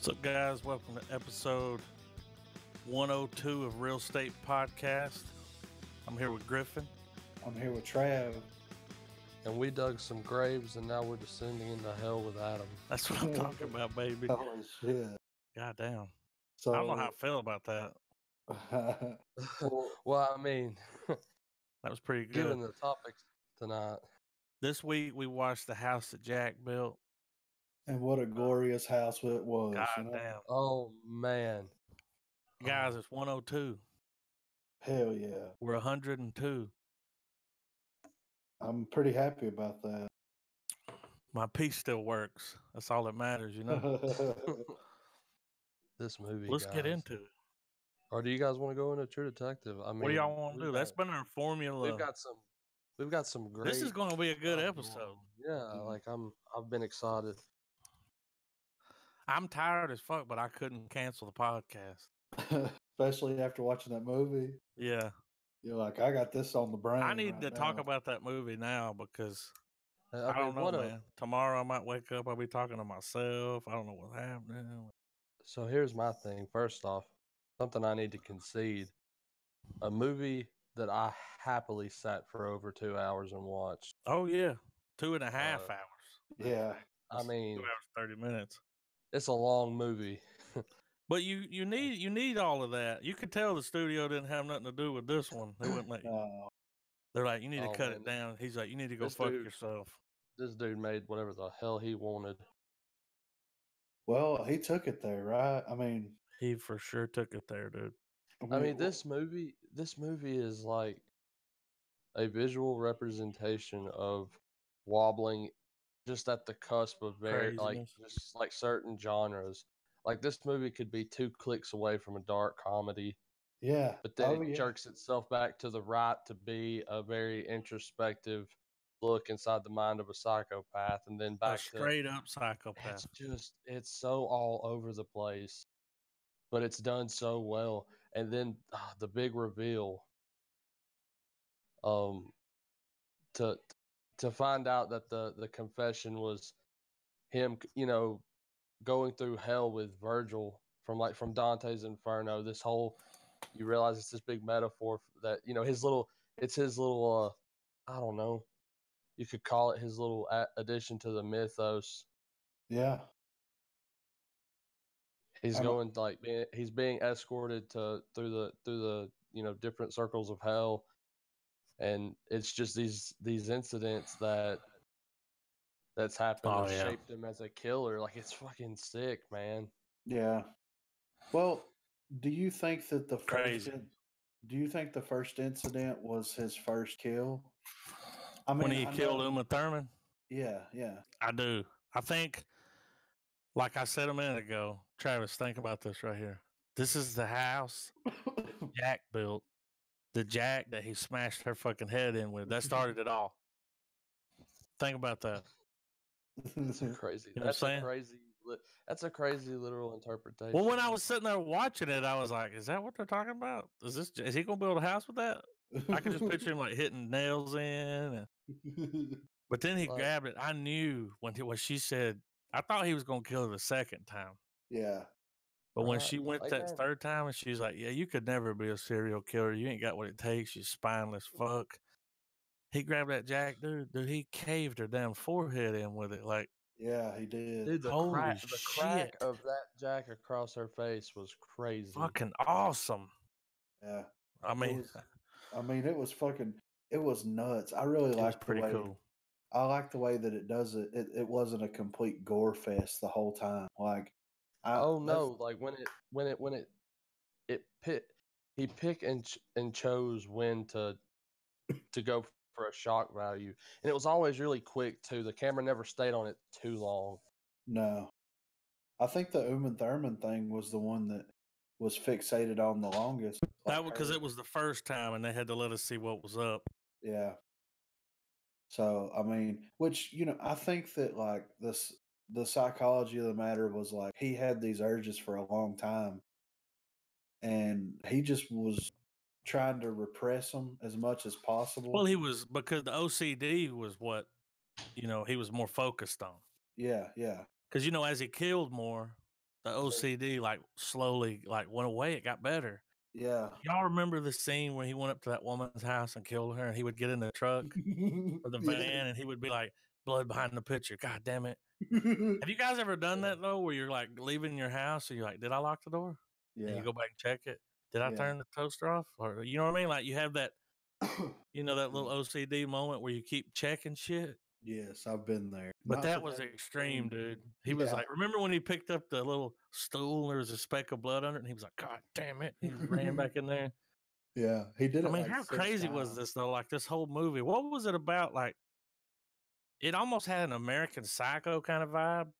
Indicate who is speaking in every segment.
Speaker 1: What's up, guys? Welcome to episode 102 of Real Estate Podcast. I'm here with Griffin.
Speaker 2: I'm here with Trav.
Speaker 3: And we dug some graves, and now we're descending into hell with Adam.
Speaker 1: That's what I'm talking about, baby.
Speaker 2: Holy shit.
Speaker 1: God damn.
Speaker 2: So,
Speaker 1: I don't know how I feel about that.
Speaker 3: Well, I mean,
Speaker 1: That was pretty good.
Speaker 3: given the topics tonight.
Speaker 1: This week, we watched the house that Jack built.
Speaker 2: and what a glorious house it was.
Speaker 1: God
Speaker 2: you know?
Speaker 1: damn.
Speaker 3: Oh, man.
Speaker 1: Guys, it's 102.
Speaker 2: Hell yeah.
Speaker 1: We're 102.
Speaker 2: I'm pretty happy about that.
Speaker 1: My piece still works. That's all that matters, you know?
Speaker 3: This movie,
Speaker 1: Let's
Speaker 3: guys.
Speaker 1: get into it.
Speaker 3: Or do you guys want to go into True Detective? I mean,
Speaker 1: What do y'all want to do? That's been our formula.
Speaker 3: We've got some great.
Speaker 1: This is going to be a good episode.
Speaker 3: Yeah, like I've been excited.
Speaker 1: I'm tired as fuck, but I couldn't cancel the podcast.
Speaker 2: Especially after watching that movie.
Speaker 1: Yeah.
Speaker 2: You're like, I got this on the brain.
Speaker 1: I need
Speaker 2: right
Speaker 1: to
Speaker 2: now.
Speaker 1: talk about that movie now because I
Speaker 3: mean,
Speaker 1: don't know, man. Tomorrow I might wake up, I'll be talking to myself. I don't know what's happening.
Speaker 3: So here's my thing. First off, something I need to concede. A movie that I happily sat for over 2 hours and watched.
Speaker 1: Oh, yeah. 2.5 hours.
Speaker 2: Yeah.
Speaker 3: I mean,
Speaker 1: 2 hours, 30 minutes.
Speaker 3: it's a long movie.
Speaker 1: But you need all of that. You could tell the studio didn't have nothing to do with this one. They wouldn't let you.
Speaker 2: No.
Speaker 1: They're like, you need to
Speaker 3: Oh,
Speaker 1: cut
Speaker 3: man.
Speaker 1: it down. He's like, you need to go
Speaker 3: This
Speaker 1: fuck
Speaker 3: dude-
Speaker 1: yourself.
Speaker 3: This dude made whatever the hell he wanted.
Speaker 2: Well, he took it there, right? I mean,
Speaker 1: He for sure took it there, dude.
Speaker 3: I mean, this movie is like a visual representation of wobbling just at the cusp of very
Speaker 1: Craziness.
Speaker 3: just like certain genres. Like this movie could be 2 clicks away from a dark comedy,
Speaker 2: Yeah.
Speaker 3: but then
Speaker 2: Oh,
Speaker 3: it
Speaker 2: yeah.
Speaker 3: jerks itself back to the right to be a very introspective look inside the mind of a psychopath, and then
Speaker 1: A
Speaker 3: back to
Speaker 1: straight up psychopath.
Speaker 3: it's so all over the place, but it's done so well. And then the big reveal, to find out that the confession was him, going through hell with Virgil from Dante's Inferno. This whole, you realize it's this big metaphor that his little I don't know, you could call it his little addition to the mythos.
Speaker 2: Yeah.
Speaker 3: He's
Speaker 2: I'm-
Speaker 3: going he's being escorted through the different circles of hell, and it's just these incidents that's happened
Speaker 1: Oh,
Speaker 3: that
Speaker 1: yeah.
Speaker 3: shaped him as a killer. Like, it's fucking sick, man.
Speaker 2: Yeah. Well, do you think that the
Speaker 1: Crazy.
Speaker 2: first incident was his first kill? I mean,
Speaker 1: When he
Speaker 2: I
Speaker 1: killed
Speaker 2: know-
Speaker 1: Uma Thurman?
Speaker 2: Yeah, yeah.
Speaker 1: I do. I think, like I said a minute ago, Travis, think about this right here. This is the house Jack built. The Jack that he smashed her fucking head in with. That started it all. Think about that.
Speaker 3: That's a crazy.
Speaker 1: You know what I'm
Speaker 3: That's a crazy literal interpretation.
Speaker 1: Well, when I was sitting there watching it, I was like, is that what they're talking about? Is he going to build a house with that? I could just picture him like hitting nails in. But then he
Speaker 3: Like-
Speaker 1: grabbed it. I knew when she said, I thought he was going to kill her the second time.
Speaker 2: Yeah.
Speaker 1: But when
Speaker 3: Right.
Speaker 1: she went
Speaker 3: Like
Speaker 1: that
Speaker 3: that.
Speaker 1: third time and she's like, yeah, you could never be a serial killer. You ain't got what it takes. You spineless fuck. He grabbed that Jack, dude. He caved her damn forehead in with it. Like,
Speaker 2: Yeah, he did.
Speaker 3: Dude, the
Speaker 1: Holy
Speaker 3: crack
Speaker 1: shit.
Speaker 3: of that Jack across her face was crazy.
Speaker 1: fucking awesome.
Speaker 2: Yeah.
Speaker 1: I mean,
Speaker 2: It was nuts. I really
Speaker 1: it was
Speaker 2: liked the
Speaker 1: pretty
Speaker 2: way
Speaker 1: cool.
Speaker 2: I like the way that it does it. It wasn't a complete gore fest the whole time. Like,
Speaker 3: Oh no! Like he picked and chose when to go for a shock value, and it was always really quick too. The camera never stayed on it too long.
Speaker 2: No. I think the Uma Thurman thing was the one that was fixated on the longest.
Speaker 1: That because it was the first time and they had to let us see what was up.
Speaker 2: Yeah. So, I mean, which, I think that like the psychology of the matter was like he had these urges for a long time and he just was trying to repress them as much as possible.
Speaker 1: Well, he was, because the OCD was what, he was more focused on.
Speaker 2: Yeah, yeah.
Speaker 1: Because, as he killed more, the OCD like slowly like went away. It got better.
Speaker 2: Yeah.
Speaker 1: Y'all remember the scene where he went up to that woman's house and killed her, and he would get in the truck or the van, and he would be like, "Blood behind the picture." God damn it! Have you guys ever done that though, where you're like leaving your house and you're like, "Did I lock the door?" And you
Speaker 2: Yeah.
Speaker 1: go back and check it. Did I
Speaker 2: Yeah.
Speaker 1: turn the toaster off? Or you know what I mean? Like you have that, you know, that little OCD moment where you keep checking shit.
Speaker 2: Yes, I've been there.
Speaker 1: But
Speaker 2: Not
Speaker 1: that
Speaker 2: to
Speaker 1: was
Speaker 2: that
Speaker 1: extreme, dude. He
Speaker 2: Yeah.
Speaker 1: was like, remember when he picked up the little stool and there was a speck of blood under it? And he was like, God damn it. He just ran back in there.
Speaker 2: Yeah, he did
Speaker 1: I
Speaker 2: it
Speaker 1: mean,
Speaker 2: like
Speaker 1: how
Speaker 2: 6
Speaker 1: crazy was
Speaker 2: times.
Speaker 1: this, though? Like, this whole movie. What was it about? Like, it almost had an American Psycho kind of vibe.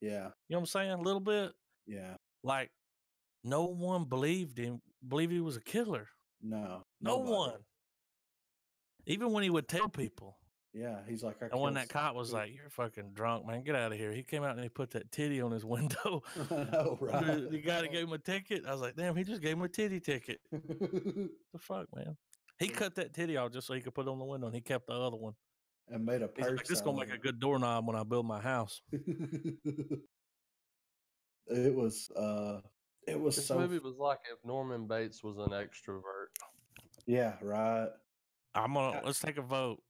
Speaker 2: Yeah,
Speaker 1: You know what I'm saying? A little bit.
Speaker 2: yeah.
Speaker 1: Like, no one believed he was a killer.
Speaker 2: No,
Speaker 1: No
Speaker 2: nobody.
Speaker 1: one. Even when he would tell people.
Speaker 2: Yeah, he's like, I
Speaker 1: And when
Speaker 2: killed
Speaker 1: that cop was like, "You're fucking drunk, man. Get out of here." He came out and he put that titty on his window.
Speaker 2: I know, right?
Speaker 1: The guy that gave him a ticket. I was like, damn, he just gave him a titty ticket. The fuck, man? He cut that titty off just so he could put it on the window, and he kept the other one.
Speaker 2: And made a
Speaker 1: He's
Speaker 2: purse.
Speaker 1: like, this is gonna make a good doorknob when I build my house.
Speaker 2: It was
Speaker 3: This
Speaker 2: so
Speaker 3: movie was like if Norman Bates was an extrovert.
Speaker 2: yeah, right.
Speaker 1: Let's take a vote.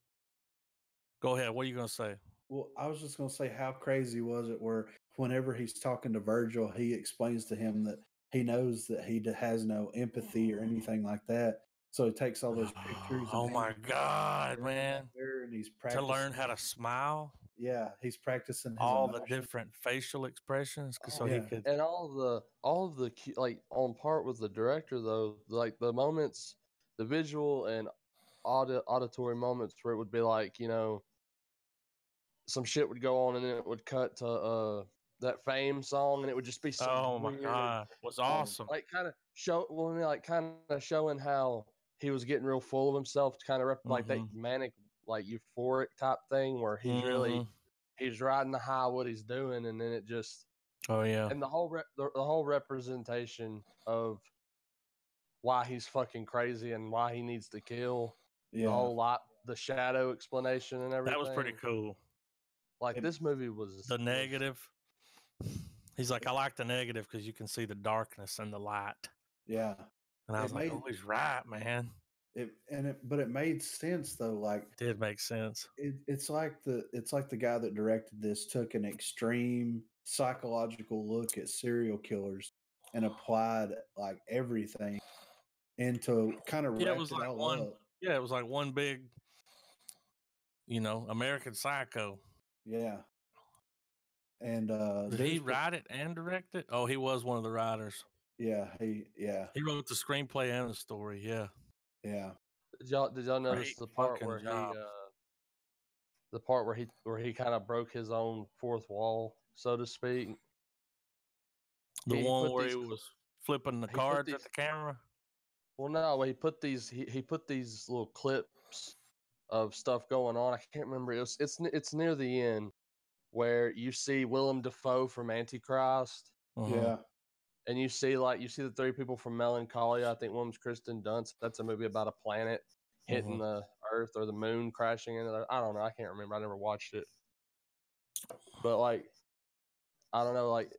Speaker 1: Go ahead. What are you gonna say?
Speaker 2: Well, I was just gonna say, how crazy was it where whenever he's talking to Virgil, he explains to him that he knows that he has no empathy or anything like that. So he takes all those pictures.
Speaker 1: Oh
Speaker 2: and
Speaker 1: my God, man!
Speaker 2: and he's
Speaker 1: To
Speaker 2: practicing.
Speaker 1: learn how to smile,
Speaker 2: Yeah, he's practicing his
Speaker 1: all the
Speaker 2: emotions.
Speaker 1: different facial expressions, so
Speaker 2: yeah.
Speaker 1: he could.
Speaker 3: And all of the like on part with the director though, like the moments, the visual and auditory moments where it would be like, you know, some shit would go on and then it would cut to that Fame song and it would just be some
Speaker 1: Oh my
Speaker 3: weird,
Speaker 1: God, was awesome.
Speaker 3: like kind of showing how he was getting real full of himself, kind of like that manic, like euphoric type thing where he's really he's riding the high what he's doing, and then it just
Speaker 1: Oh yeah,
Speaker 3: and the whole representation of why he's fucking crazy and why he needs to kill.
Speaker 2: Yeah.
Speaker 3: The whole lot, the shadow explanation and everything.
Speaker 1: that was pretty cool.
Speaker 3: Like this movie was
Speaker 1: The negative. He's like, I like the negative because you can see the darkness and the light.
Speaker 2: Yeah.
Speaker 1: And I was like, oh, he's right, man.
Speaker 2: But it made sense though. Like,
Speaker 1: it did make sense.
Speaker 2: It's like the guy that directed this took an extreme psychological look at serial killers and applied like everything into kind of
Speaker 1: it was like one. Yeah, it was like one big, American Psycho.
Speaker 2: Yeah. And
Speaker 1: did he write it and direct it? Oh, he was one of the writers.
Speaker 2: Yeah, he
Speaker 1: wrote the screenplay and the story. Yeah.
Speaker 2: Yeah.
Speaker 3: Did y'all notice the part where he kind of broke his own fourth wall, so to speak?
Speaker 1: The one where he was flipping the cards at the camera.
Speaker 3: Well, no, he put these little clips of stuff going on. I can't remember. It's near the end where you see Willem Dafoe from Antichrist.
Speaker 2: Yeah.
Speaker 3: And you see the three people from Melancholia. I think one's Kristen Dunst. That's a movie about a planet hitting the Earth or the moon crashing into it. I don't know. I can't remember. I never watched it. But like, I don't know. Like,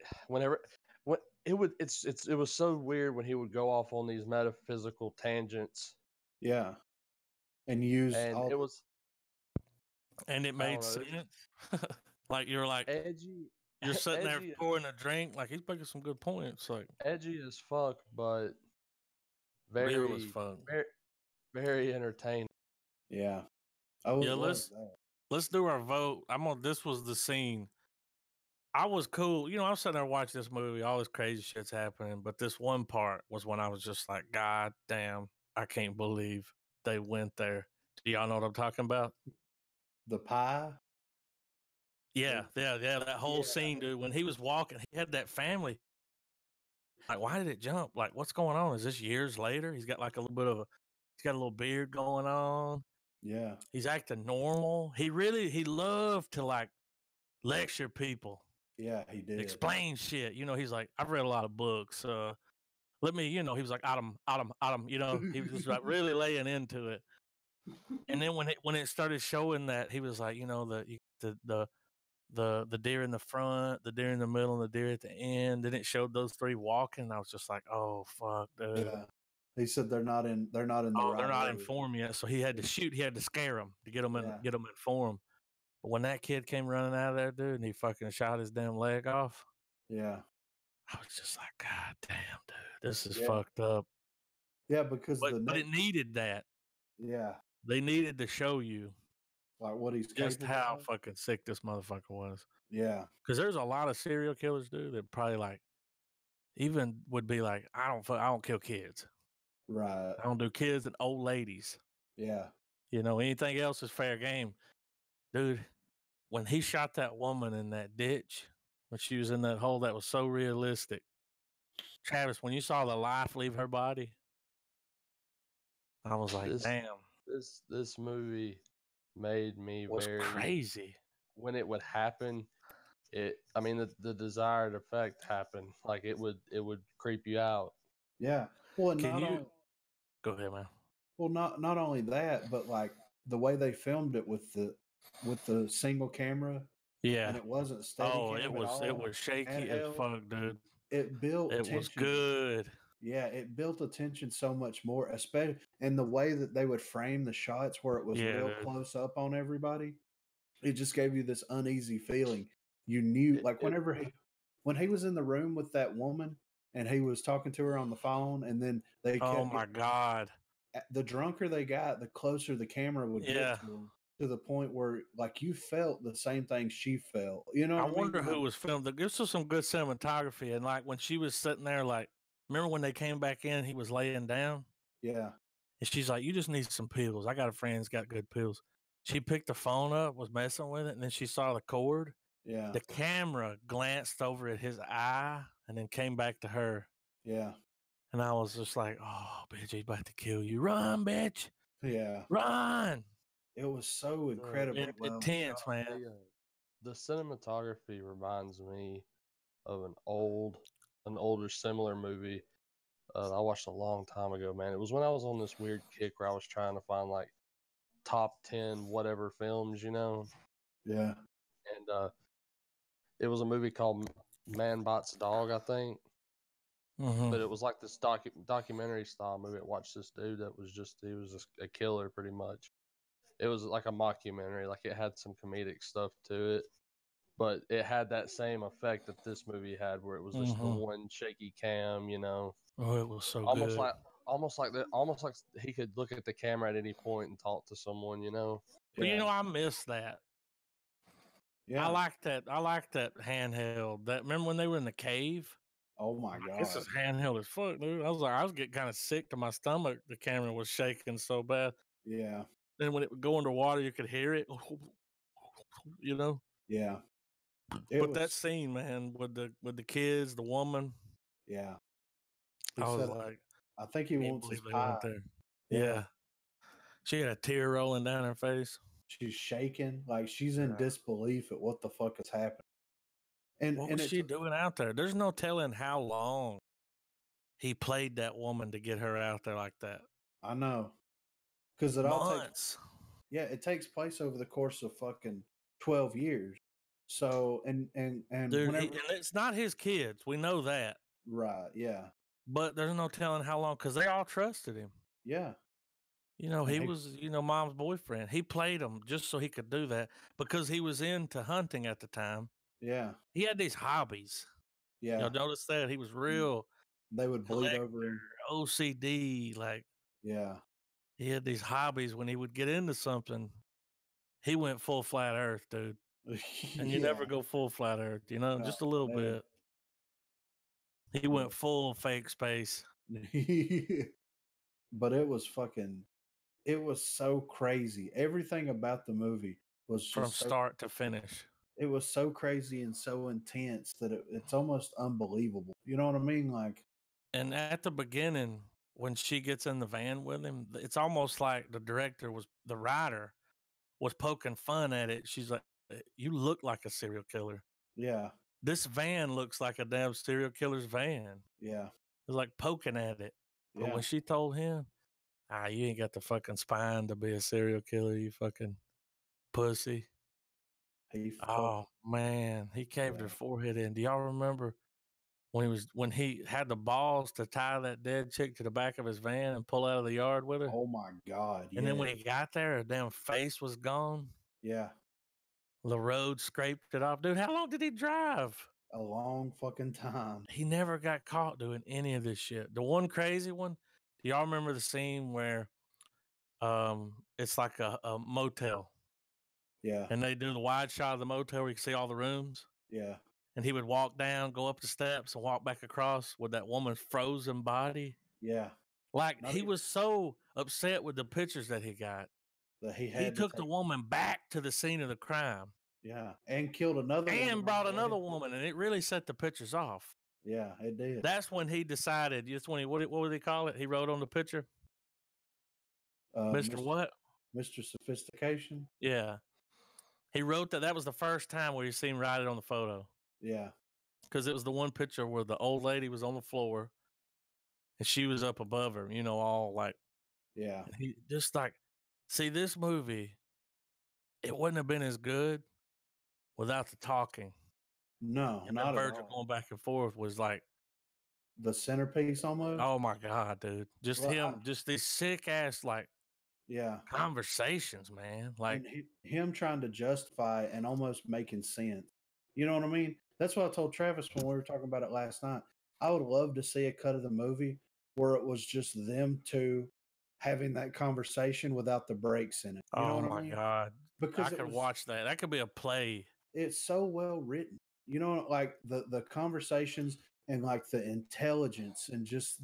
Speaker 3: it was so weird when he would go off on these metaphysical tangents.
Speaker 2: Yeah. And
Speaker 1: it made sense. Like you're like
Speaker 3: edgy.
Speaker 1: You're sitting there pouring a drink. Like he's making some good points. Like
Speaker 3: edgy as fuck, but very
Speaker 1: real as fuck.
Speaker 3: Very, very entertaining.
Speaker 2: Yeah.
Speaker 1: Let's do our vote. This was the scene. I was cool. I was sitting there watching this movie. All this crazy shit's happening. But this one part was when I was just like, God damn, I can't believe they went there. Do y'all know what I'm talking about?
Speaker 2: The pie?
Speaker 1: Yeah. That whole scene, dude. When he was walking, he had that family. Like, why did it jump? Like, what's going on? Is this years later? He's got like he's got a little beard going on.
Speaker 2: Yeah.
Speaker 1: He's acting normal. He loved to like lecture people.
Speaker 2: Yeah, he did.
Speaker 1: Explain shit. He's like, I've read a lot of books. Let me, he was like, Adam. He was just like really laying into it. And then when it started showing that, he was like, the deer in the front, the deer in the middle, and the deer at the end. Then it showed those three walking. And I was just like, oh fuck, dude.
Speaker 2: Yeah. He said they're not in the
Speaker 1: Oh,
Speaker 2: right
Speaker 1: they're not
Speaker 2: area.
Speaker 1: informed yet. So he had to shoot. He had to scare them to get them
Speaker 2: Yeah.
Speaker 1: informed. But when that kid came running out of there, dude, and he fucking shot his damn leg off,
Speaker 2: Yeah.
Speaker 1: I was just like, God damn, dude, this is
Speaker 2: Yeah.
Speaker 1: fucked up.
Speaker 2: Yeah, because
Speaker 1: But it needed that.
Speaker 2: Yeah.
Speaker 1: They needed to show you
Speaker 2: Like what he's
Speaker 1: just
Speaker 2: capable
Speaker 1: how
Speaker 2: of.
Speaker 1: fucking sick this motherfucker was.
Speaker 2: Yeah.
Speaker 1: Because there's a lot of serial killers, dude, that probably like even would be like, I don't kill kids.
Speaker 2: Right.
Speaker 1: I don't do kids and old ladies.
Speaker 2: Yeah.
Speaker 1: You know, anything else is fair game. Dude, when he shot that woman in that ditch, when she was in that hole, that was so realistic. Travis, when you saw the life leave her body, I was like, damn.
Speaker 3: This movie made me
Speaker 1: Was
Speaker 3: very
Speaker 1: crazy.
Speaker 3: When it would happen, the desired effect happened. Like it would creep you out.
Speaker 2: Yeah. Well,
Speaker 1: go ahead, man.
Speaker 2: Well, not only that, but like the way they filmed it with the single camera.
Speaker 1: Yeah.
Speaker 2: And it wasn't steady.
Speaker 1: Oh, it was shaky as fuck, dude.
Speaker 2: It built tension.
Speaker 1: Was good.
Speaker 2: Yeah, it built a tension so much more, especially in the way that they would frame the shots where it was real close up on everybody. It just gave you this uneasy feeling. You knew, when he was in the room with that woman and he was talking to her on the phone, and then they kept.
Speaker 1: Oh my God!
Speaker 2: The drunker they got, the closer the camera would get to them, to the point where like you felt the same thing she felt. You know what I mean?
Speaker 1: Wonder who was filmed. This was some good cinematography, and like when she was sitting there, like remember when they came back in, he was laying down.
Speaker 2: Yeah.
Speaker 1: And she's like, "You just need some pills. I got a friend who's got good pills." She picked the phone up, was messing with it, and then she saw the cord.
Speaker 2: Yeah.
Speaker 1: The camera glanced over at his eye and then came back to her.
Speaker 2: Yeah.
Speaker 1: And I was just like, oh, bitch, he's about to kill you. Run, bitch.
Speaker 2: Yeah.
Speaker 1: Run.
Speaker 2: It was so incredible.
Speaker 1: Intense, man.
Speaker 3: The cinematography reminds me of an older similar movie I watched a long time ago, man. It was when I was on this weird kick where I was trying to find like top 10 whatever films, you know?
Speaker 2: Yeah.
Speaker 3: And it was a movie called Man Bites Dog, I think.
Speaker 1: Mm-hmm.
Speaker 3: But it was like this documentary style movie. I watched this dude that was he was just a killer pretty much. It was like a mockumentary, like it had some comedic stuff to it, but it had that same effect that this movie had, where it was just the one shaky cam, you know.
Speaker 1: Oh, it was so
Speaker 3: almost
Speaker 1: good.
Speaker 3: Almost like he could look at the camera at any point and talk to someone, you know.
Speaker 1: But you know, I miss that. Yeah, I like that. I like that handheld. That remember when they were in the cave?
Speaker 2: Oh my God!
Speaker 1: This is handheld as fuck, dude. I was getting kind of sick to my stomach. The camera was shaking so bad.
Speaker 2: Yeah.
Speaker 1: Then when it would go underwater, you could hear it. You know.
Speaker 2: Yeah.
Speaker 1: But that scene, man, with the kids, the woman.
Speaker 2: Yeah.
Speaker 1: I was like,
Speaker 2: I think he wants his pie.
Speaker 1: There. Yeah. She had a tear rolling down her face.
Speaker 2: She's shaking, like she's in disbelief at what the fuck is happening. And
Speaker 1: what was she doing out there? There's no telling how long he played that woman to get her out there like that.
Speaker 2: I know, because it all
Speaker 1: takes.
Speaker 2: Yeah, it takes place over the course of fucking 12 years. So and
Speaker 1: dude, and it's not his kids. We know that,
Speaker 2: right? Yeah,
Speaker 1: but there's no telling how long because they all trusted him.
Speaker 2: Yeah.
Speaker 1: You know, he was, mom's boyfriend. He played him just so he could do that because he was into hunting at the time.
Speaker 2: Yeah.
Speaker 1: He had these hobbies.
Speaker 2: Yeah.
Speaker 1: Y'all notice that? He was real.
Speaker 2: They would bleed over him.
Speaker 1: OCD. Like,
Speaker 2: yeah.
Speaker 1: He had these hobbies when he would get into something. He went full flat earth, dude. And you never go full flat earth, just a little bit. He went full fake space.
Speaker 2: But it was so crazy. Everything about the movie was just
Speaker 1: from start to finish.
Speaker 2: It was so crazy and so intense that it's almost unbelievable. You know what I mean? Like,
Speaker 1: and at the beginning, when she gets in the van with him, it's almost like the writer was poking fun at it. She's like, "You look like a serial killer."
Speaker 2: Yeah.
Speaker 1: This van looks like a damn serial killer's van.
Speaker 2: Yeah.
Speaker 1: It's like poking at it. But
Speaker 2: Yeah.
Speaker 1: when she told him, you ain't got the fucking spine to be a serial killer, you fucking pussy. Oh man, he caved her forehead in. Do y'all remember when he had the balls to tie that dead chick to the back of his van and pull out of the yard with her?
Speaker 2: Oh my God!
Speaker 1: And then when he got there, her damn face was gone.
Speaker 2: Yeah.
Speaker 1: The road scraped it off. Dude, how long did he drive?
Speaker 2: A long fucking time.
Speaker 1: He never got caught doing any of this shit. The one crazy one, do y'all remember the scene where it's like a motel?
Speaker 2: Yeah.
Speaker 1: And they do the wide shot of the motel where you can see all the rooms.
Speaker 2: Yeah.
Speaker 1: And he would walk down, go up the steps, and walk back across with that woman's frozen body.
Speaker 2: Yeah.
Speaker 1: Like he was so upset with the pictures that he got.
Speaker 2: That
Speaker 1: he took the woman back to the scene of the crime.
Speaker 2: Yeah. And killed another woman.
Speaker 1: And brought another woman, and it really set the pictures off.
Speaker 2: Yeah, it did.
Speaker 1: That's when he decided, just when he, what would they call it? He wrote on the picture? Mr. What?
Speaker 2: Mr. Sophistication.
Speaker 1: Yeah. He wrote that. That was the first time where you seen write it on the photo.
Speaker 2: Yeah.
Speaker 1: Because it was the one picture where the old lady was on the floor and she was up above her, you know, all like,
Speaker 2: yeah.
Speaker 1: He just like, see, this movie, it wouldn't have been as good without the talking.
Speaker 2: No,
Speaker 1: and
Speaker 2: not
Speaker 1: Virgil
Speaker 2: at all.
Speaker 1: going back and forth was like
Speaker 2: the centerpiece almost.
Speaker 1: Oh my God, dude! Just just these sick ass like conversations, man. Like
Speaker 2: and him trying to justify and almost making sense. You know what I mean? That's what I told Travis when we were talking about it last night. I would love to see a cut of the movie where it was just them two having that conversation without the breaks in it. You know what I mean?
Speaker 1: God!
Speaker 2: Because
Speaker 1: I could watch that. That could be a play.
Speaker 2: It's so well written. You know, like the conversations and like the intelligence and just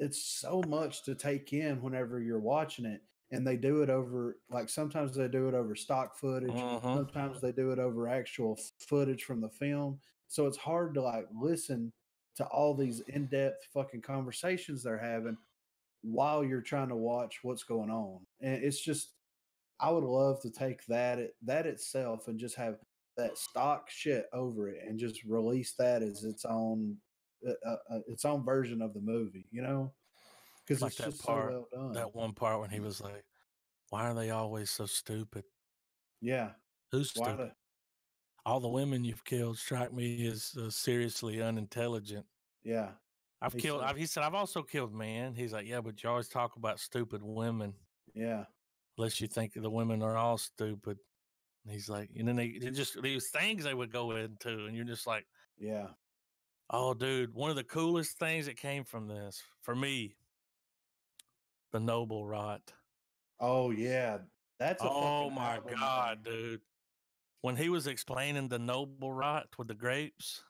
Speaker 2: it's so much to take in whenever you're watching it. And they do it over, like sometimes they do it over stock footage. Sometimes they do it over actual footage from the film. So it's hard to like listen to all these in-depth fucking conversations they're having while you're trying to watch what's going on. And it's just, I would love to take that itself and just have that stock shit over it and just release that as its own version of the movie, you know? Because
Speaker 1: like
Speaker 2: it's
Speaker 1: that
Speaker 2: just
Speaker 1: part,
Speaker 2: so well done.
Speaker 1: that one part when he was like, "Why are they always so stupid?"
Speaker 2: Yeah,
Speaker 1: who's stupid? All the women you've killed strike me as seriously unintelligent.
Speaker 2: Yeah,
Speaker 1: he said, I've also killed men. He's like, yeah, but you always talk about stupid women.
Speaker 2: Yeah,
Speaker 1: unless you think the women are all stupid. And he's like, and then they just these things they would go into, and you're just like,
Speaker 2: yeah.
Speaker 1: Oh, dude, one of the coolest things that came from this for me, the noble rot.
Speaker 2: Oh yeah, that's a
Speaker 1: oh
Speaker 2: fucking
Speaker 1: my
Speaker 2: album,
Speaker 1: God,
Speaker 2: man.
Speaker 1: dude. When he was explaining the noble rot with the grapes,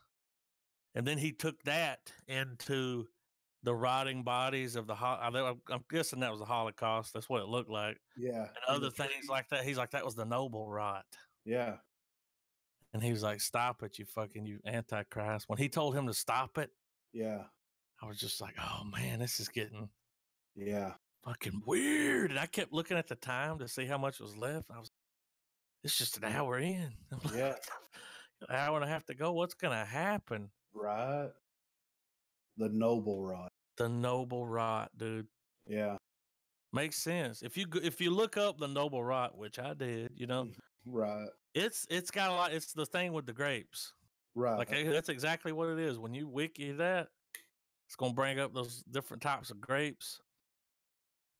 Speaker 1: and then he took that into the rotting bodies of the I'm guessing that was the Holocaust. That's what it looked like.
Speaker 2: Yeah,
Speaker 1: and other things like that. He's like, that was the noble rot.
Speaker 2: Yeah.
Speaker 1: And he was like, stop it, you antichrist. When he told him to stop it,
Speaker 2: yeah,
Speaker 1: I was just like, oh man, this is getting
Speaker 2: fucking
Speaker 1: weird. And I kept looking at the time to see how much was left. I was, it's just an hour in.
Speaker 2: Yeah.
Speaker 1: An hour and a half to go. What's going to happen?
Speaker 2: Right. The noble rot.
Speaker 1: The noble rot, dude.
Speaker 2: Yeah.
Speaker 1: Makes sense. If you look up the noble rot, which I did,
Speaker 2: right.
Speaker 1: It's got a lot. It's the thing with the grapes.
Speaker 2: Right.
Speaker 1: Like that's exactly what it is. When you wiki that, it's going to bring up those different types of grapes.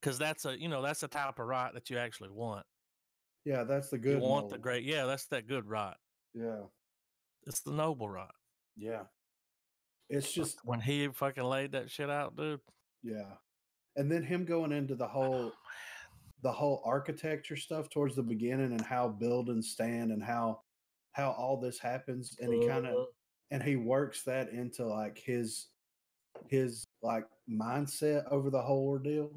Speaker 1: Because that's the type of rot that you actually want.
Speaker 2: Yeah, that's the good.
Speaker 1: You want the grape. Yeah, that's that good rot.
Speaker 2: Yeah.
Speaker 1: It's the noble rot.
Speaker 2: Yeah. It's just
Speaker 1: when he fucking laid that shit out, dude.
Speaker 2: Yeah. And then him going into the whole architecture stuff towards the beginning and how buildings stand and how all this happens, and he works that into like his like mindset over the whole ordeal.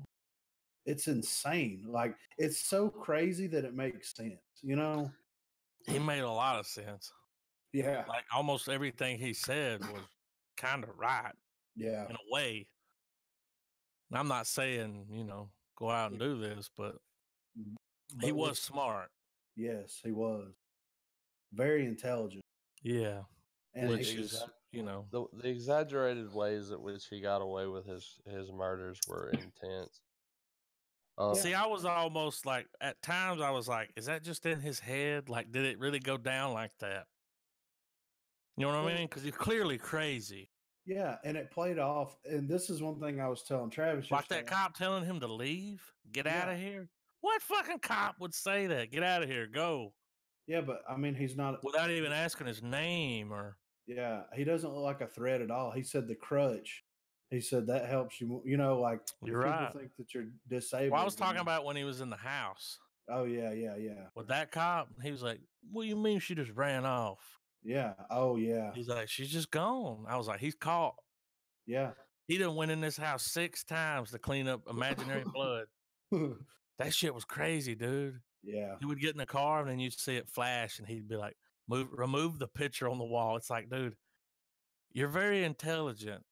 Speaker 2: It's insane. Like it's so crazy that it makes sense,
Speaker 1: He made a lot of sense.
Speaker 2: Yeah.
Speaker 1: Like almost everything he said was kind of right.
Speaker 2: Yeah.
Speaker 1: In a way. I'm not saying, go out and do this, but he was smart.
Speaker 2: Yes, he was. Very intelligent.
Speaker 1: Yeah.
Speaker 2: And
Speaker 3: which is, the exaggerated ways at which he got away with his murders were intense.
Speaker 1: See, I was almost like, at times I was like, is that just in his head? Like, did it really go down like that? You know what I mean? Because he's clearly crazy.
Speaker 2: Yeah, and it played off. And this is one thing I was telling Travis
Speaker 1: Like
Speaker 2: yesterday.
Speaker 1: that cop telling him to leave, get out of here. What fucking cop would say that? Get out of here, go.
Speaker 2: Yeah, but I mean, he's not
Speaker 1: without even asking his name or.
Speaker 2: Yeah, he doesn't look like a threat at all. He said the crutch. He said that helps you. You know, like
Speaker 1: You're
Speaker 2: if people
Speaker 1: right.
Speaker 2: think that you're disabled.
Speaker 1: Well, I was talking about when he was in the house.
Speaker 2: Oh yeah.
Speaker 1: With that cop, he was like, "What do you mean she just ran off?"
Speaker 2: Yeah. Oh yeah.
Speaker 1: He's like, "She's just gone." I was like, "He's caught."
Speaker 2: Yeah.
Speaker 1: He done went in this house 6 times to clean up imaginary blood. That shit was crazy, dude.
Speaker 2: Yeah.
Speaker 1: He would get in the car and then you'd see it flash, and he'd be like, remove the picture on the wall." It's like, dude, you're very intelligent.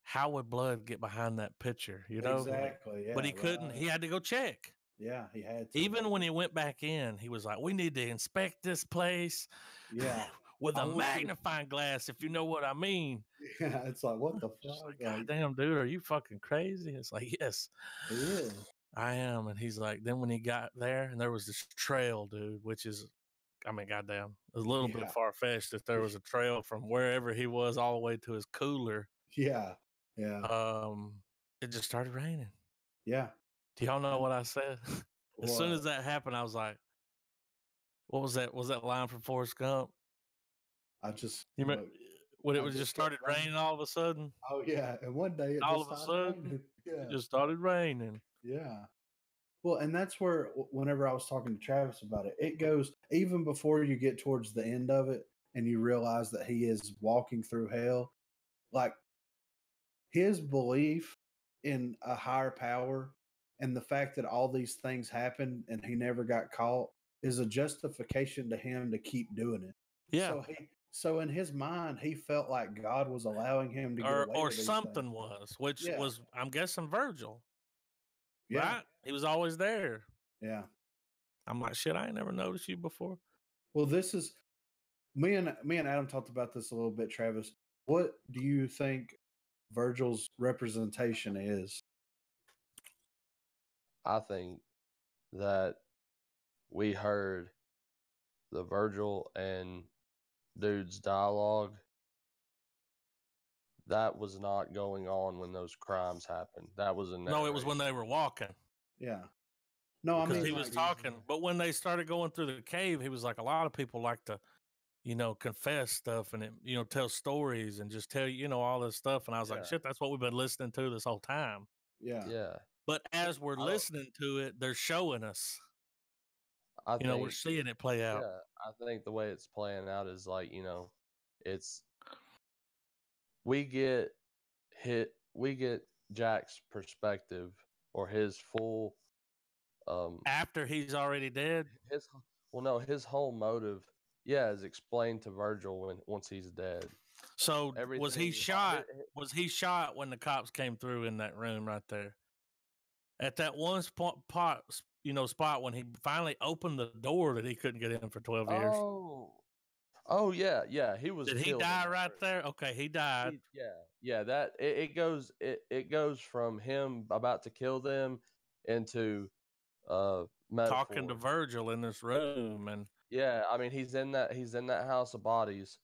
Speaker 1: How would blood get behind that picture? You know,
Speaker 2: exactly. Yeah,
Speaker 1: but he couldn't.
Speaker 2: right.
Speaker 1: He had to go check.
Speaker 2: Yeah, he had to.
Speaker 1: Even when he went back in, he was like, "We need to inspect this place."
Speaker 2: Yeah.
Speaker 1: With a magnifying glass, if you know what I mean.
Speaker 2: Yeah, it's like, what the fuck?
Speaker 1: Like, God damn, dude, are you fucking crazy? It's like, yes,
Speaker 2: he is.
Speaker 1: I am. And he's like, then when he got there, and there was this trail, dude, which is, I mean, goddamn, a little bit far fetched that there was a trail from wherever he was all the way to his cooler.
Speaker 2: Yeah. Yeah.
Speaker 1: It just started raining.
Speaker 2: Yeah.
Speaker 1: Do y'all know what I said? As soon as that happened, I was like, what was that? Was that line from Forrest Gump?
Speaker 2: I just,
Speaker 1: you remember when it was just started raining all of a sudden?
Speaker 2: Oh yeah, and one day it
Speaker 1: all
Speaker 2: just
Speaker 1: of a sudden
Speaker 2: raining. Yeah.
Speaker 1: it just started raining.
Speaker 2: Yeah. Well, and that's where whenever I was talking to Travis about it, it goes even before you get towards the end of it and you realize that he is walking through hell. Like his belief in a higher power and the fact that all these things happened and he never got caught is a justification to him to keep doing it.
Speaker 1: Yeah.
Speaker 2: So in his mind, he felt like God was allowing him to get away
Speaker 1: or
Speaker 2: with these
Speaker 1: something
Speaker 2: things.
Speaker 1: was, which was, I'm guessing, Virgil.
Speaker 2: Yeah.
Speaker 1: Right? He was always there.
Speaker 2: Yeah.
Speaker 1: I'm like, shit, I ain't never noticed you before.
Speaker 2: Well, this is me and Adam talked about this a little bit, Travis. What do you think Virgil's representation is?
Speaker 3: I think that we heard the Virgil and dude's dialogue. That was not going on when those crimes happened. That was in
Speaker 1: No, it was when they were walking.
Speaker 2: Yeah. No,
Speaker 1: because he was talking. But when they started going through the cave, he was like, a lot of people like to, confess stuff and, tell stories and just tell you, all this stuff. And I was like, shit, that's what we've been listening to this whole time.
Speaker 2: Yeah.
Speaker 3: Yeah.
Speaker 1: But as we're listening to it, they're showing us.
Speaker 3: I think,
Speaker 1: we're seeing it play out.
Speaker 3: Yeah, I think the way it's playing out is like, it's we get Jack's perspective or his full
Speaker 1: after he's already dead.
Speaker 3: His whole motive, is explained to Virgil once he's dead.
Speaker 1: So was he shot? Was he shot when the cops came through in that room right there? At that one spot when he finally opened the door that he couldn't get in for 12 years.
Speaker 3: Oh yeah. He was.
Speaker 1: Did he die right there? Okay, he died.
Speaker 3: That it goes from him about to kill them into metaphor.
Speaker 1: Talking to Virgil in this room, and
Speaker 3: I mean he's in that house of bodies,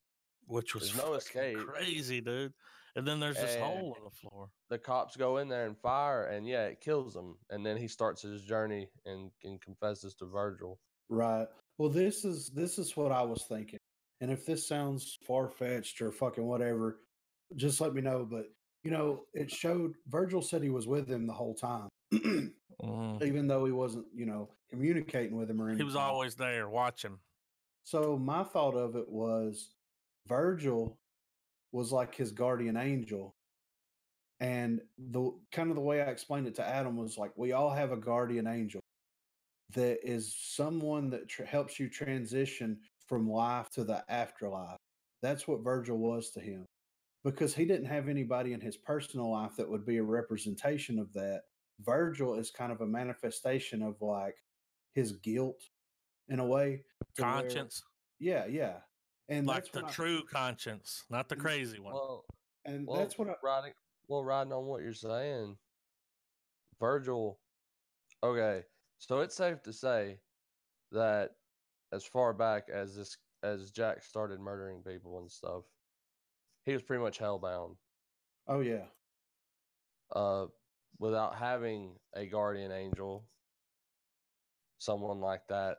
Speaker 1: which was
Speaker 3: no escape.
Speaker 1: Crazy, dude. And then there's this hole in the floor.
Speaker 3: The cops go in there and fire, and it kills him. And then he starts his journey and confesses to Virgil.
Speaker 2: Right. Well, this is what I was thinking. And if this sounds far-fetched or fucking whatever, just let me know. But, it showed Virgil said he was with him the whole time. Even though he wasn't, communicating with him or anything.
Speaker 1: He was always there watching.
Speaker 2: So my thought of it was Virgil was like his guardian angel. And the kind of the way I explained it to Adam was like, we all have a guardian angel that is someone that helps you transition from life to the afterlife. That's what Virgil was to him, because he didn't have anybody in his personal life that would be a representation of that. Virgil is kind of a manifestation of like his guilt in a way.
Speaker 1: Conscience.
Speaker 2: Yeah. And
Speaker 1: like the true conscience, not the crazy one.
Speaker 2: That's what
Speaker 3: riding on what you're saying, Virgil Okay, so it's safe to say that as far back as Jack started murdering people and stuff, he was pretty much hellbound.
Speaker 2: Oh yeah.
Speaker 3: Without having a guardian angel, someone like that.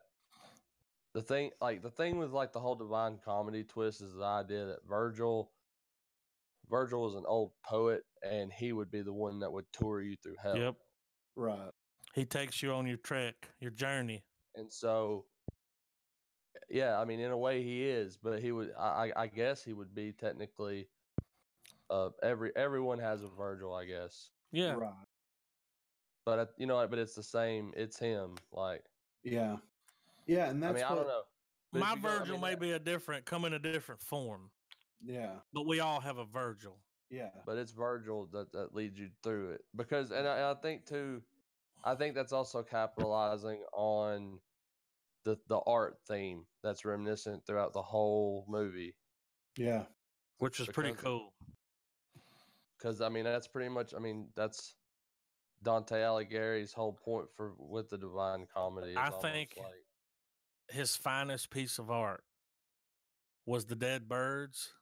Speaker 3: The thing with like the whole Divine Comedy twist is the idea that Virgil was an old poet, and he would be the one that would tour you through hell.
Speaker 1: Yep.
Speaker 2: Right.
Speaker 1: He takes you on your trek, your journey.
Speaker 3: And so, yeah, I mean, in a way, he is, but he would. I guess he would be technically. Everyone has a Virgil, I guess.
Speaker 1: Yeah.
Speaker 2: Right.
Speaker 3: But you know, but it's the same. It's him. Like,
Speaker 2: Yeah. Yeah, and that's
Speaker 3: I don't know. But
Speaker 1: My
Speaker 3: if you go- I
Speaker 1: Virgil
Speaker 3: mean,
Speaker 1: may
Speaker 3: that-
Speaker 1: be come in a different form,
Speaker 2: Yeah.
Speaker 1: but we all have a Virgil.
Speaker 2: Yeah.
Speaker 3: but it's Virgil that leads you through it because, and I think too, I think that's also capitalizing on the art theme that's reminiscent throughout the whole movie.
Speaker 2: Yeah.
Speaker 1: Which is pretty
Speaker 3: Because-
Speaker 1: cool.
Speaker 3: Because I mean, that's pretty much. I mean, that's Dante Alighieri's whole point with the Divine Comedy. Is
Speaker 1: I
Speaker 3: almost
Speaker 1: think
Speaker 3: like
Speaker 1: his finest piece of art was the dead birds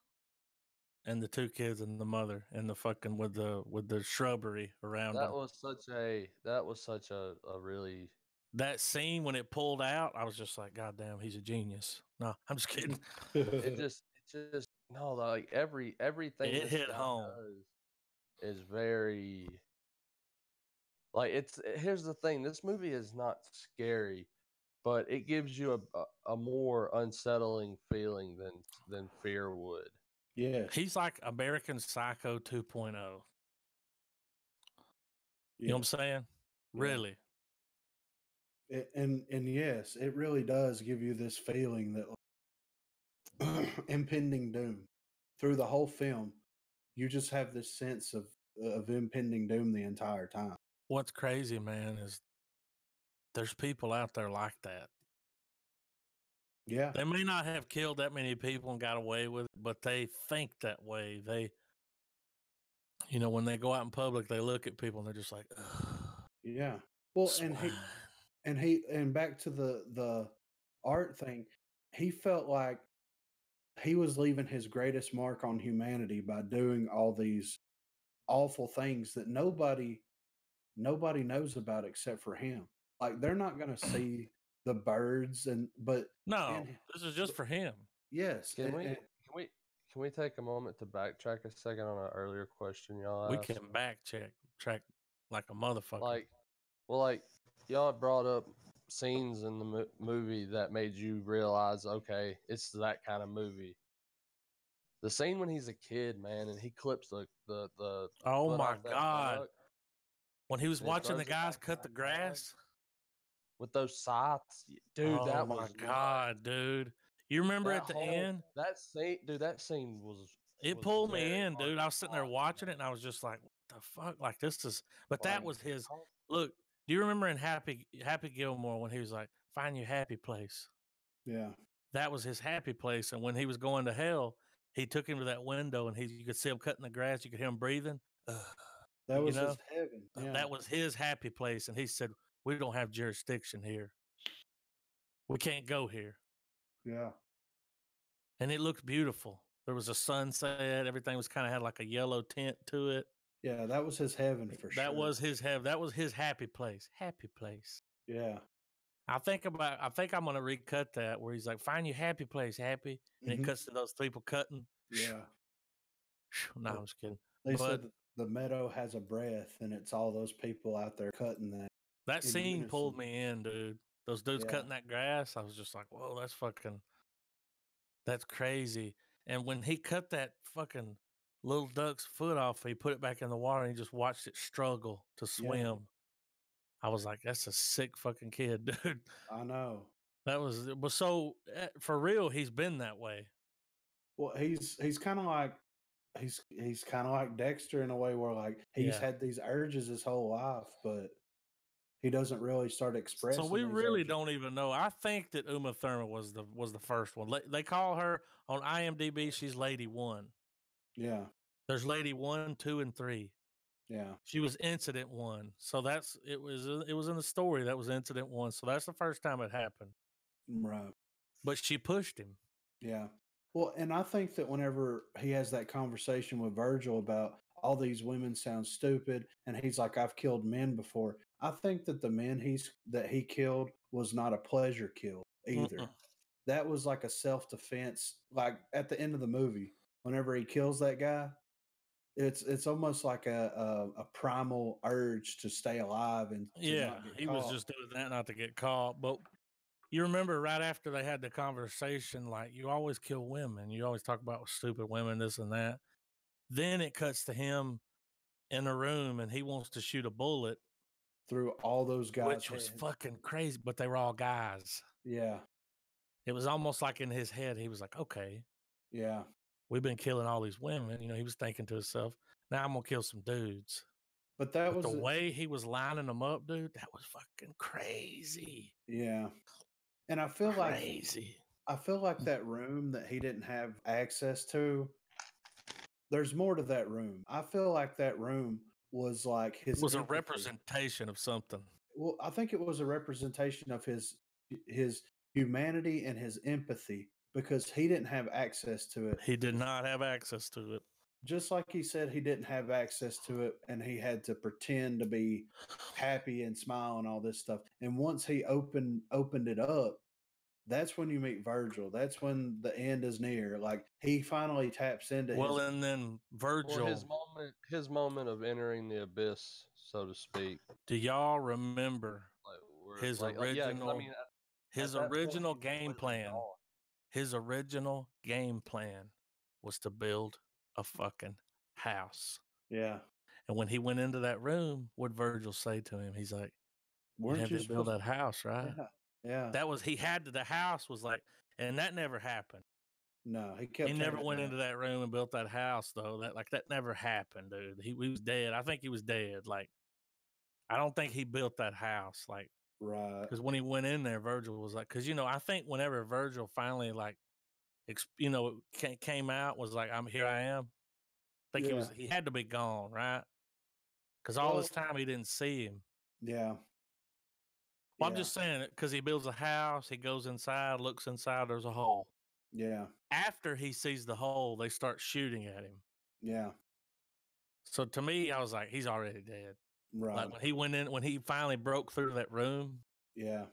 Speaker 1: and the two kids and the mother and the fucking with the shrubbery around
Speaker 3: that
Speaker 1: them.
Speaker 3: was such a really
Speaker 1: That scene when it pulled out, I was just like, God damn, he's a genius. No, I'm just kidding.
Speaker 3: it just no, like everything
Speaker 1: It
Speaker 3: this
Speaker 1: hit
Speaker 3: guy
Speaker 1: home.
Speaker 3: does is very like here's the thing, this movie is not scary, but it gives you a more unsettling feeling than fear would.
Speaker 2: Yes.
Speaker 1: He's like American Psycho 2.0. You know what I'm saying?
Speaker 2: Yeah.
Speaker 1: Really.
Speaker 2: And yes, it really does give you this feeling that impending doom through the whole film. You just have this sense of impending doom the entire time.
Speaker 1: What's crazy, man, is there's people out there like that.
Speaker 2: Yeah.
Speaker 1: They may not have killed that many people and got away with it, but they think that way. They, when they go out in public, they look at people and they're just like, ugh,
Speaker 2: Yeah. Well,
Speaker 1: swine.
Speaker 2: and back to the art thing, he felt like he was leaving his greatest mark on humanity by doing all these awful things that nobody knows about except for him. Like they're not going to see the birds but
Speaker 1: No,
Speaker 2: and-
Speaker 1: this is just for him.
Speaker 2: yes,
Speaker 3: Can
Speaker 2: and-
Speaker 3: we
Speaker 2: and-
Speaker 3: can we take a moment to backtrack a second on an earlier question y'all
Speaker 1: We
Speaker 3: asked?
Speaker 1: can track like a motherfucker.
Speaker 3: Like y'all had brought up scenes in the movie that made you realize, okay, it's that kind of movie. The scene when he's a kid, man, and he clips the
Speaker 1: oh
Speaker 3: foot
Speaker 1: my
Speaker 3: off that
Speaker 1: God.
Speaker 3: buttock
Speaker 1: When he was
Speaker 3: and he
Speaker 1: watching the
Speaker 3: throws it
Speaker 1: guys
Speaker 3: back
Speaker 1: cut the
Speaker 3: in the yard
Speaker 1: grass.
Speaker 3: with those scythes, dude,
Speaker 1: Oh
Speaker 3: that
Speaker 1: my
Speaker 3: was
Speaker 1: God, dude. You remember
Speaker 3: that
Speaker 1: at the
Speaker 3: whole-
Speaker 1: end?
Speaker 3: that scene, dude. That scene
Speaker 1: It
Speaker 3: was
Speaker 1: pulled me
Speaker 3: very
Speaker 1: in,
Speaker 3: hard
Speaker 1: dude.
Speaker 3: to
Speaker 1: I was sitting there
Speaker 3: watch,
Speaker 1: watching it
Speaker 3: man.
Speaker 1: and I was just like, what the fuck? Like this is but that
Speaker 3: Like,
Speaker 1: was his look. Do you remember in Happy Gilmore when he was like, find your happy place?
Speaker 2: yeah,
Speaker 1: That was his happy place. And when he was going to hell, he took him to that window and you could see him cutting the grass, you could hear him breathing.
Speaker 2: that was
Speaker 1: know,
Speaker 2: his heaven. Yeah,
Speaker 1: That was his happy place. And he said, we don't have jurisdiction here. We can't go here.
Speaker 2: yeah,
Speaker 1: And it looked beautiful. There was a sunset. Everything was kind of had like a yellow tint to it.
Speaker 2: yeah. That was his heaven for sure.
Speaker 1: That was his heaven. That was his happy place. Happy place.
Speaker 2: Yeah,
Speaker 1: I think I'm gonna recut that where he's like, find your happy place, happy. And it cuts to those people cutting.
Speaker 2: yeah.
Speaker 1: No, I'm just kidding.
Speaker 2: They
Speaker 1: But
Speaker 2: said the meadow has a breath, and it's all those people out there cutting that.
Speaker 1: that
Speaker 2: in
Speaker 1: scene pulled
Speaker 2: unison.
Speaker 1: me in, dude. Those dudes
Speaker 2: Yeah.
Speaker 1: cutting that grass, I was just like, whoa, that's crazy. And when he cut that fucking little duck's foot off, he put it back in the water and he just watched it struggle to swim. I was like, that's a sick fucking kid, dude.
Speaker 2: I know.
Speaker 1: But so for real, he's been that way.
Speaker 2: Well, he's kind of like he's kind of like Dexter in a way where like he's
Speaker 1: Yeah.
Speaker 2: had these urges his whole life, but he doesn't really start expressing.
Speaker 1: So we
Speaker 2: these
Speaker 1: really
Speaker 2: urges.
Speaker 1: don't even know. I think that Uma Thurman was the first one. They call her on IMDb. She's Lady 1.
Speaker 2: Yeah,
Speaker 1: There's Lady 1, 2, and 3.
Speaker 2: Yeah.
Speaker 1: She was incident 1. So it was in the story that was incident 1. So that's the first time it happened.
Speaker 2: Right.
Speaker 1: But she pushed him.
Speaker 2: Yeah. Well, and I think that whenever he has that conversation with Virgil about all these women sound stupid, and he's like, I've killed men before. I think that the men that he killed was not a pleasure kill either.
Speaker 1: Mm-mm.
Speaker 2: That was like a self-defense. Like at the end of the movie, whenever he kills that guy, it's almost like a primal urge to stay alive and to
Speaker 1: Yeah,
Speaker 2: not get
Speaker 1: he
Speaker 2: caught.
Speaker 1: was just doing that not to get caught. But you remember right after they had the conversation, like, you always kill women. You always talk about stupid women, this and that. Then it cuts to him in a room and he wants to shoot a bullet,
Speaker 2: through all those guys'
Speaker 1: which was
Speaker 2: heads.
Speaker 1: fucking crazy, but they were all guys.
Speaker 2: Yeah.
Speaker 1: It was almost like in his head, he was like, okay,
Speaker 2: Yeah.
Speaker 1: we've been killing all these women. You know, he was thinking to himself, now I'm going to kill some dudes.
Speaker 2: But that
Speaker 1: But
Speaker 2: was
Speaker 1: the way he was lining them up, dude, that was fucking crazy.
Speaker 2: yeah. And I feel like that room that he didn't have access to, there's more to that room. I feel like that room was like his
Speaker 1: It was a
Speaker 2: empathy.
Speaker 1: representation of something.
Speaker 2: Well, I think it was a representation of his humanity and his empathy because he didn't have access to it.
Speaker 1: He did not have access to it.
Speaker 2: Just like he said he didn't have access to it and he had to pretend to be happy and smile and all this stuff. And once he opened it up, that's when you meet Virgil. That's when the end is near. Like he finally taps into
Speaker 1: Well, and then Virgil.
Speaker 3: Well, his moment of entering the abyss, so to speak.
Speaker 1: Do y'all remember his original game plan? His original game plan was to build a fucking house.
Speaker 2: Yeah.
Speaker 1: And when he went into that room, what Virgil say to him? He's like, "You have to build that house, right?"
Speaker 2: Yeah. Yeah.
Speaker 1: That was the house was like, and that never happened.
Speaker 2: No, he kept.
Speaker 1: He never went into that room and built that house, though. That never happened, dude. He was dead. I think he was dead. Like, I don't think he built that house. Like,
Speaker 2: right.
Speaker 1: Because when he went in there, Virgil was like, because I think whenever Virgil finally came out, was like, I'm here, I am. I think he had to be gone, right? Because all this time he didn't see him.
Speaker 2: Yeah.
Speaker 1: Well, I'm just saying it because he builds a house, he goes inside, looks inside, there's a hole.
Speaker 2: Yeah.
Speaker 1: After he sees the hole, they start shooting at him.
Speaker 2: Yeah.
Speaker 1: So to me, I was like, he's already dead.
Speaker 2: Right.
Speaker 1: Like when he finally broke through that room.
Speaker 2: Yeah.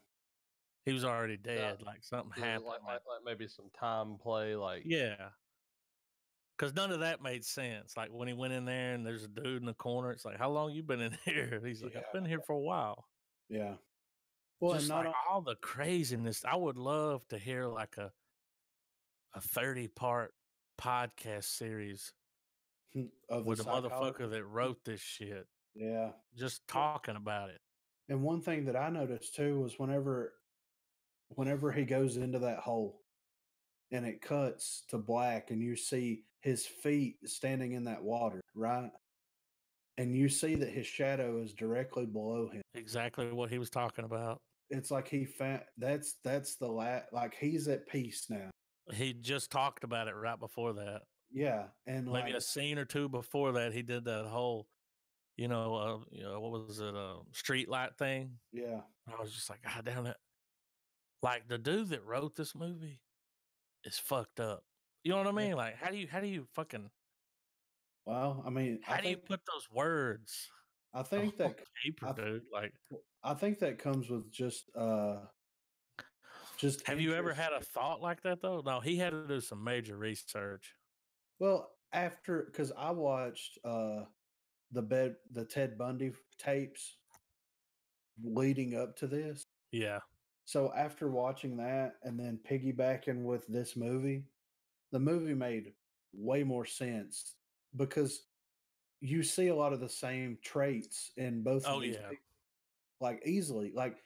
Speaker 1: He was already dead. Like something happened.
Speaker 3: Like maybe some time play. Like
Speaker 1: yeah. Because none of that made sense. Like when he went in there and there's a dude in the corner, it's like, how long you been in here? He's like, I've been here for a while.
Speaker 2: Yeah. Well,
Speaker 1: just like all the craziness. I would love to hear like a 30-part podcast series with the motherfucker that wrote this shit.
Speaker 2: Yeah.
Speaker 1: Just talking about it.
Speaker 2: And one thing that I noticed too was whenever he goes into that hole and it cuts to black and you see his feet standing in that water, right? And you see that his shadow is directly below him.
Speaker 1: Exactly what he was talking about.
Speaker 2: It's like he found that's like he's at peace now.
Speaker 1: He just talked about it right before that.
Speaker 2: Yeah, and
Speaker 1: maybe a scene or two before that, he did that whole, what was it, street light thing?
Speaker 2: Yeah,
Speaker 1: I was just like, God damn it! Like the dude that wrote this movie is fucked up. You know what I mean? Like, how do you fucking?
Speaker 2: Well, I mean,
Speaker 1: how do you put those words?
Speaker 2: I think that
Speaker 1: paper, dude. Like,
Speaker 2: I think that comes with just.
Speaker 1: Have you ever had a thought like that though? No, he had to do some major research.
Speaker 2: Well, because I watched the Ted Bundy tapes leading up to this.
Speaker 1: Yeah.
Speaker 2: So after watching that and then piggybacking with this movie, the movie made way more sense because you see a lot of the same traits in both of these people, like easily. Like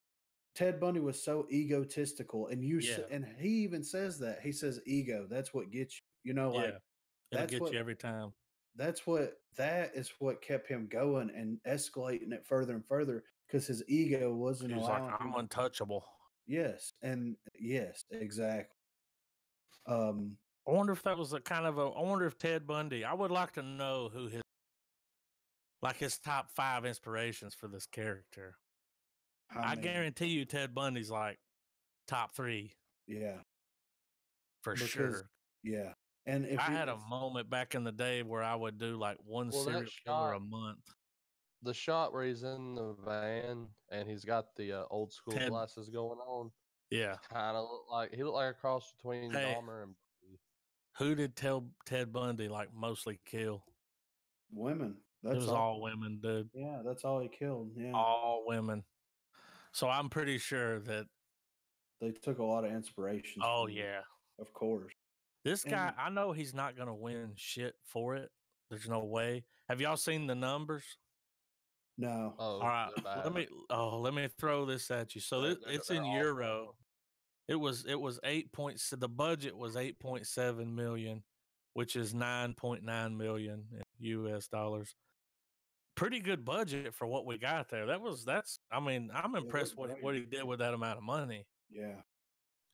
Speaker 2: Ted Bundy was so egotistical, and and he even says that. He says ego, that's what gets you. Like
Speaker 1: it'll get you every time.
Speaker 2: That is what kept him going and escalating it further and further because his ego wasn't allowing
Speaker 1: like, I'm untouchable.
Speaker 2: Yes, exactly.
Speaker 1: I wonder if that was I wonder if Ted Bundy, I would like to know who like his top 5 inspirations for this character. I
Speaker 2: mean,
Speaker 1: guarantee you Ted Bundy's like top 3
Speaker 2: yeah,
Speaker 1: for
Speaker 2: because
Speaker 1: sure.
Speaker 2: yeah, and if
Speaker 1: I
Speaker 2: you
Speaker 1: had a moment back in the day where I would do like one
Speaker 3: Well, that
Speaker 1: serial killer a
Speaker 3: shot-
Speaker 1: month.
Speaker 3: The shot where he's in the van and he's got the old school
Speaker 1: Ted-
Speaker 3: glasses going on,
Speaker 1: Yeah.
Speaker 3: kind of he looked like a cross between
Speaker 1: Hey.
Speaker 3: Dahmer and Bundy.
Speaker 1: Who did Ted Bundy like mostly kill?
Speaker 2: women,
Speaker 1: It
Speaker 2: that's
Speaker 1: was all women, dude.
Speaker 2: Yeah, that's all he killed. Yeah,
Speaker 1: All women. So I'm pretty sure that.
Speaker 2: they took a lot of inspirations.
Speaker 1: Oh
Speaker 2: from him,
Speaker 1: yeah.
Speaker 2: of course.
Speaker 1: This guy,
Speaker 2: And-
Speaker 1: I know he's not gonna win shit for it. There's no way. Have y'all seen the numbers?
Speaker 2: No,
Speaker 3: Oh,
Speaker 1: All right.
Speaker 3: they're
Speaker 1: Let
Speaker 3: bad.
Speaker 1: me throw this at you. So it's in
Speaker 3: They're
Speaker 1: euro.
Speaker 3: awful.
Speaker 1: It was 8 points. The budget was 8.7 million, which is 9.9 million in US dollars. Pretty good budget for what we got there. That's. I mean, I'm impressed
Speaker 2: looked
Speaker 1: what
Speaker 2: great.
Speaker 1: he did with that amount of money.
Speaker 2: Yeah,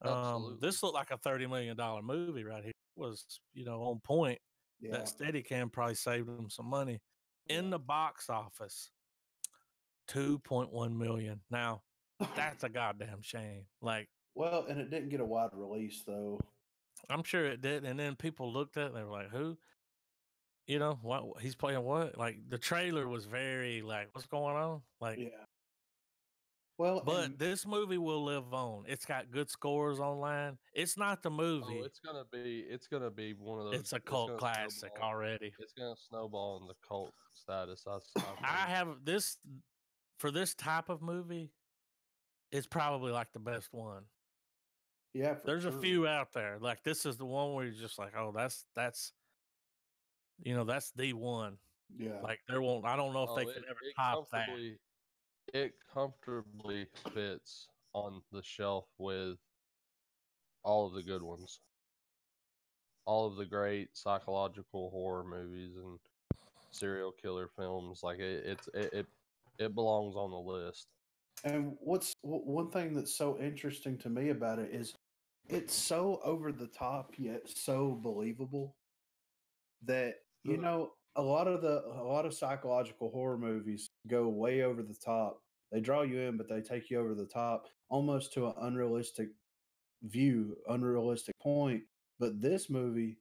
Speaker 3: Absolutely.
Speaker 1: This looked like a $30 million movie right here. It was, on point.
Speaker 2: yeah,
Speaker 1: That Steadicam probably saved him some money. In
Speaker 2: yeah.
Speaker 1: the box office, 2.1 million. Now, that's a goddamn shame. Like,
Speaker 2: Well, and it didn't get a wide release though.
Speaker 1: I'm sure it did. And then people looked at it and they were like, who? What he's playing what? Like the trailer was very like, what's going on? Like,
Speaker 2: Yeah. Well,
Speaker 1: but this movie will live on. It's got good scores online. It's not the movie.
Speaker 3: Oh, it's gonna be one of those.
Speaker 1: It's a cult classic already.
Speaker 3: It's gonna snowball in the cult status.
Speaker 1: I have this for this type of movie. It's probably like the best one.
Speaker 2: Yeah,
Speaker 1: There's a few out there. Like this is the one where you're just like, oh, that's that's the one.
Speaker 2: Yeah,
Speaker 1: Like there won't. I don't know if they can ever top that.
Speaker 3: It comfortably fits on the shelf with all of the good ones, all of the great psychological horror movies and serial killer films. Like it belongs on the list.
Speaker 2: and one thing that's so interesting to me about it is it's so over the top yet so believable that a lot of psychological horror movies go way over the top. They draw you in, but they take you over the top, almost to an unrealistic view, unrealistic point. But this movie,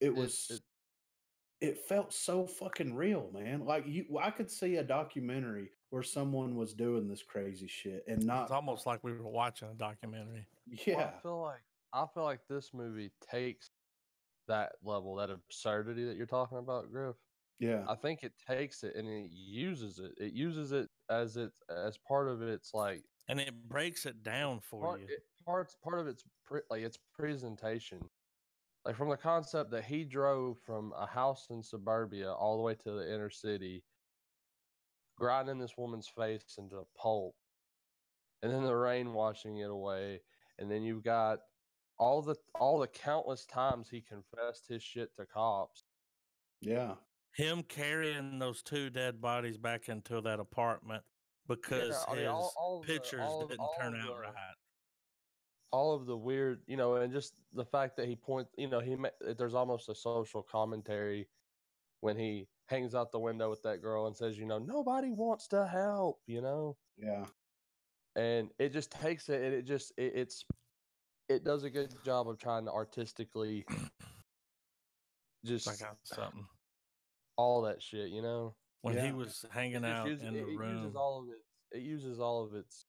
Speaker 2: it felt so fucking real, man. Like I could see a documentary where someone was doing this crazy shit and not.
Speaker 1: It's almost like we were watching a documentary.
Speaker 2: Yeah,
Speaker 3: Well, I feel like this movie takes that level, that absurdity that you're talking about, Griff.
Speaker 2: yeah,
Speaker 3: I think it takes it and it uses it. It uses it as part of its like,
Speaker 1: and it breaks it down for you.
Speaker 3: part of its its presentation. Like from the concept that he drove from a house in suburbia all the way to the inner city, grinding this woman's face into a pulp, and then the rain washing it away, and then you've got all the countless times he confessed his shit to cops.
Speaker 2: yeah,
Speaker 1: Him carrying those 2 dead bodies back into that apartment because his pictures didn't turn out right.
Speaker 3: All of the weird, and just the fact that he points, there's almost a social commentary when he hangs out the window with that girl and says, nobody wants to help,
Speaker 2: yeah.
Speaker 3: and it just takes it, and it does a good job of trying to artistically just
Speaker 1: I got something.
Speaker 3: all that shit,
Speaker 1: When
Speaker 2: Yeah.
Speaker 1: he was hanging out in the room,
Speaker 3: it uses all of its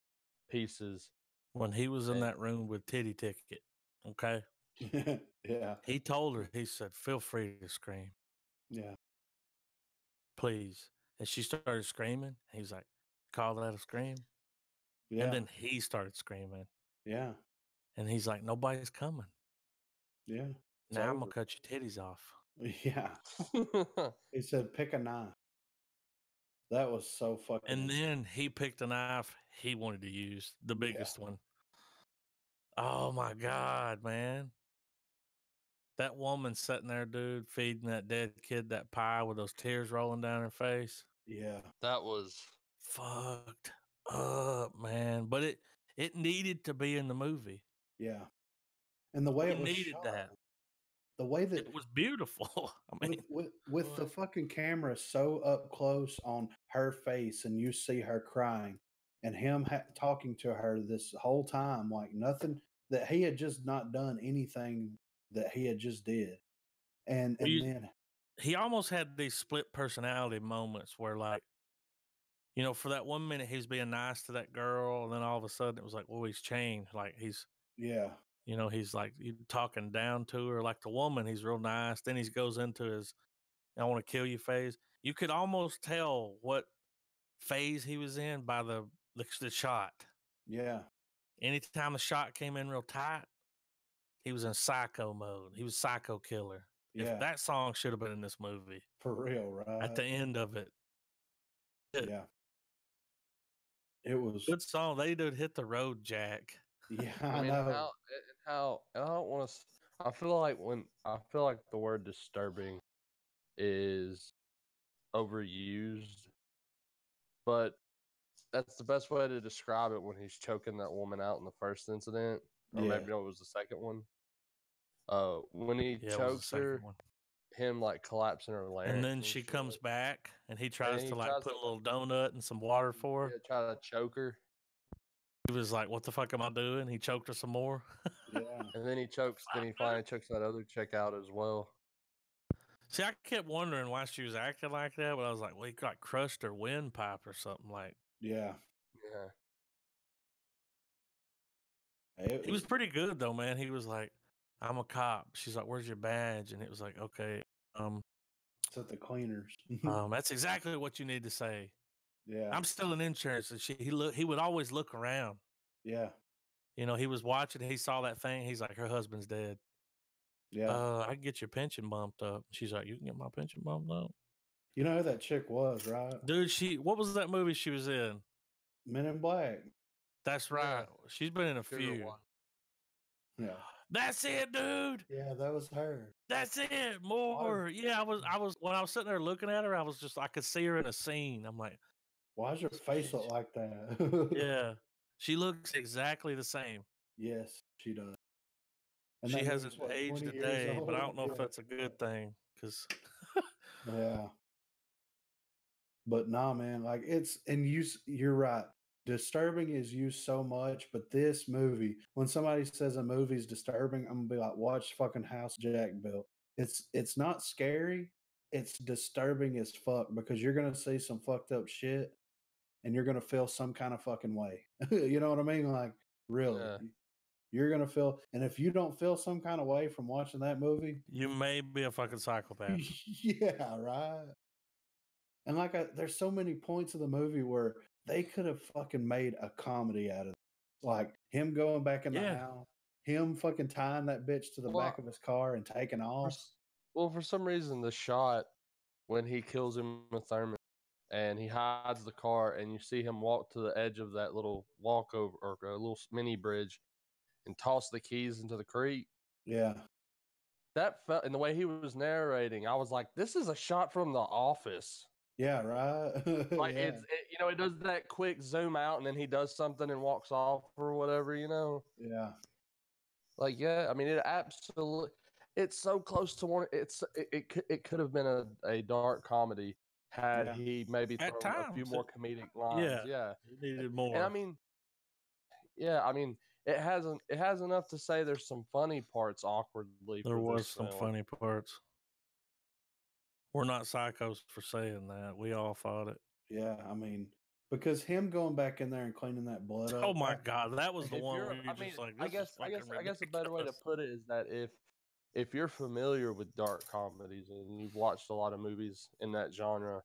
Speaker 3: pieces.
Speaker 1: when he was in that room with Titty Ticket, okay?
Speaker 2: Yeah,
Speaker 1: He told her, he said, feel free to scream,
Speaker 2: yeah,
Speaker 1: please. And she started screaming. He's like, call that a scream?
Speaker 2: yeah,
Speaker 1: And then he started screaming.
Speaker 2: yeah,
Speaker 1: And he's like, nobody's coming.
Speaker 2: yeah. It's
Speaker 1: Now I'm going
Speaker 2: over.
Speaker 1: to cut your titties off.
Speaker 2: Yeah. He said, pick a knife. That was so fucking.
Speaker 1: And then he picked a knife he wanted to use, the biggest one. Oh my God, man. That woman sitting there, dude, feeding that dead kid that pie with those tears rolling down her face.
Speaker 2: Yeah.
Speaker 3: That was
Speaker 1: Fucked up, man. But it needed to be in the movie.
Speaker 2: Yeah. And the way
Speaker 1: We
Speaker 2: it was
Speaker 1: needed
Speaker 2: shot,
Speaker 1: that.
Speaker 2: the way that
Speaker 1: It was beautiful. I mean,
Speaker 2: with the fucking camera so up close on her face, and you see her crying, and him talking to her this whole time, like nothing that he had just not done anything that he had just did, and then
Speaker 1: he almost had these split personality moments where, like, you know, for that 1 minute he was being nice to that girl, and then all of a sudden it was like, well, he's changed. Like he's,
Speaker 2: yeah,
Speaker 1: you know, he's like talking down to her. Like the woman, he's real nice. Then he goes into his "I want to kill you" phase. You could almost tell what phase he was in by the shot.
Speaker 2: yeah,
Speaker 1: Anytime the shot came in real tight, he was in psycho mode. He was psycho killer. If
Speaker 2: yeah,
Speaker 1: that song should have been in this movie
Speaker 2: for real,
Speaker 1: at
Speaker 2: right?
Speaker 1: the end of it.
Speaker 2: Yeah, it was.
Speaker 1: Good song. They did Hit the Road, Jack.
Speaker 2: Yeah,
Speaker 3: I
Speaker 2: I
Speaker 3: mean,
Speaker 2: know.
Speaker 3: how I don't want to. I feel like the word disturbing is overused, but that's the best way to describe it when he's choking that woman out in the first incident, or
Speaker 2: Yeah,
Speaker 3: maybe it was the second one. When he
Speaker 1: Yeah, it was the
Speaker 3: chokes
Speaker 1: second
Speaker 3: her,
Speaker 1: one.
Speaker 3: him like collapsing her larynx,
Speaker 1: And then she
Speaker 3: shit.
Speaker 1: comes back and he tries
Speaker 3: then
Speaker 1: to
Speaker 3: he
Speaker 1: like
Speaker 3: tries
Speaker 1: put
Speaker 3: to
Speaker 1: a little donut and some water for her.
Speaker 3: yeah, try to choke her,
Speaker 1: He was like, "What the fuck am I doing?" He choked her some more.
Speaker 2: yeah,
Speaker 3: and then he chokes. Then he finally chokes that other chick out as well.
Speaker 1: See, I kept wondering why she was acting like that, but I was like, well, he got crushed her windpipe or something. Like,
Speaker 2: yeah.
Speaker 3: Yeah.
Speaker 2: It
Speaker 1: he was pretty good though, man. He was like, "I'm a cop." She's like, "Where's your badge?" And it was like, "Okay,
Speaker 2: it's at the cleaners.
Speaker 1: that's exactly what you need to say.
Speaker 2: Yeah,
Speaker 1: I'm still in insurance." And he would always look around.
Speaker 2: yeah,
Speaker 1: You know, he was watching. He saw that thing. He's like, "Her husband's dead.
Speaker 2: yeah.
Speaker 1: I can get your pension bumped up." She's like, "You can get my pension bumped up."
Speaker 2: You know who that chick was, right?
Speaker 1: Dude, what was that movie she was in?
Speaker 2: Men in Black.
Speaker 1: That's
Speaker 3: Yeah.
Speaker 1: right. She's been in a
Speaker 3: Favorite
Speaker 1: few.
Speaker 3: one.
Speaker 2: Yeah,
Speaker 1: That's it, dude.
Speaker 2: yeah, that was her.
Speaker 1: That's it. More. Yeah, I was when I was sitting there looking at her, I was just I could see her in a scene. I'm like,
Speaker 2: Why does your
Speaker 1: this
Speaker 2: face look
Speaker 1: bitch.
Speaker 2: like that?
Speaker 1: Yeah. She looks exactly the same.
Speaker 2: Yes, she does. And
Speaker 1: She
Speaker 2: that
Speaker 1: hasn't
Speaker 2: movie's what,
Speaker 1: aged
Speaker 2: 20
Speaker 1: a
Speaker 2: years
Speaker 1: day, but I
Speaker 2: old?
Speaker 1: don't know if that's a good thing. Cause
Speaker 2: Yeah. But nah, man, like you're right. Disturbing is used so much, but this movie, when somebody says a movie's disturbing, I'm gonna be like, watch fucking House Jack built. It's not scary, it's disturbing as fuck because you're gonna see some fucked up shit and you're gonna feel some kind of fucking way. You know what I mean? Like, really.
Speaker 3: Yeah.
Speaker 2: You're gonna feel, and if you don't feel some kind of way from watching that movie,
Speaker 1: you may be a fucking psychopath.
Speaker 2: yeah, right. And there's so many points of the movie where they could have fucking made a comedy out of it. Like him going back in the
Speaker 1: Yeah.
Speaker 2: house, him fucking tying that bitch to the back of his car and taking off.
Speaker 3: For some reason, the shot when he kills him with Thurman and he hides the car, and you see him walk to the edge of that little walkover or a little mini bridge and toss the keys into the creek.
Speaker 2: Yeah.
Speaker 3: That felt, and the way he was narrating, I was like, "This is a shot from The Office."
Speaker 2: Yeah, right.
Speaker 3: Like
Speaker 2: Yeah.
Speaker 3: it does that quick zoom out, and then he does something and walks off or whatever,
Speaker 2: Yeah.
Speaker 3: Like, yeah, I mean, it's so close to one. It could have been a dark comedy had
Speaker 2: Yeah.
Speaker 3: he maybe
Speaker 1: At
Speaker 3: thrown a few
Speaker 1: times.
Speaker 3: more comedic lines. Yeah,
Speaker 1: He needed
Speaker 3: and
Speaker 1: more.
Speaker 3: I mean, it has enough to say there's some funny parts awkwardly.
Speaker 1: There
Speaker 3: for
Speaker 1: was
Speaker 3: this
Speaker 1: some
Speaker 3: film.
Speaker 1: funny parts. We're not psychos for saying that. We all thought it.
Speaker 2: Yeah. I mean, because him going back in there and cleaning that blood up.
Speaker 1: Oh my god, that was the
Speaker 3: If
Speaker 1: one
Speaker 3: you're,
Speaker 1: where you're
Speaker 3: I mean,
Speaker 1: just like,
Speaker 3: I
Speaker 1: this is
Speaker 3: guess, I
Speaker 1: fucking
Speaker 3: guess,
Speaker 1: ridiculous.
Speaker 3: I guess a better way to put it is that if you're familiar with dark comedies and you've watched a lot of movies in that genre,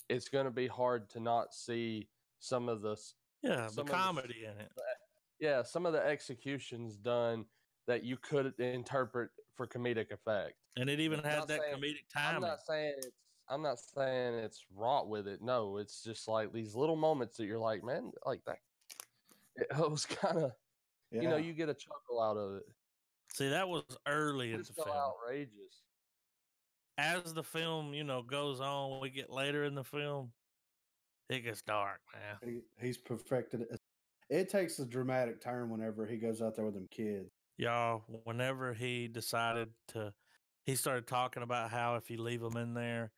Speaker 3: it's going to be hard to not see some of the
Speaker 1: comedy in it.
Speaker 3: Yeah, some of the executions done that you could interpret for comedic effect.
Speaker 1: And it even had that comedic timing.
Speaker 3: I'm not saying it's wrought with it. No, it's just like these little moments that you're like, man, like that. It was kind of, you get a chuckle out of it.
Speaker 1: See, that was early in the
Speaker 3: so
Speaker 1: film.
Speaker 3: Outrageous.
Speaker 1: As the film, goes on, we get later in the film, it gets dark, man.
Speaker 2: He's perfected it. It takes a dramatic turn whenever he goes out there with them kids.
Speaker 1: Y'all, whenever he decided to he started talking about how if you leave them in there,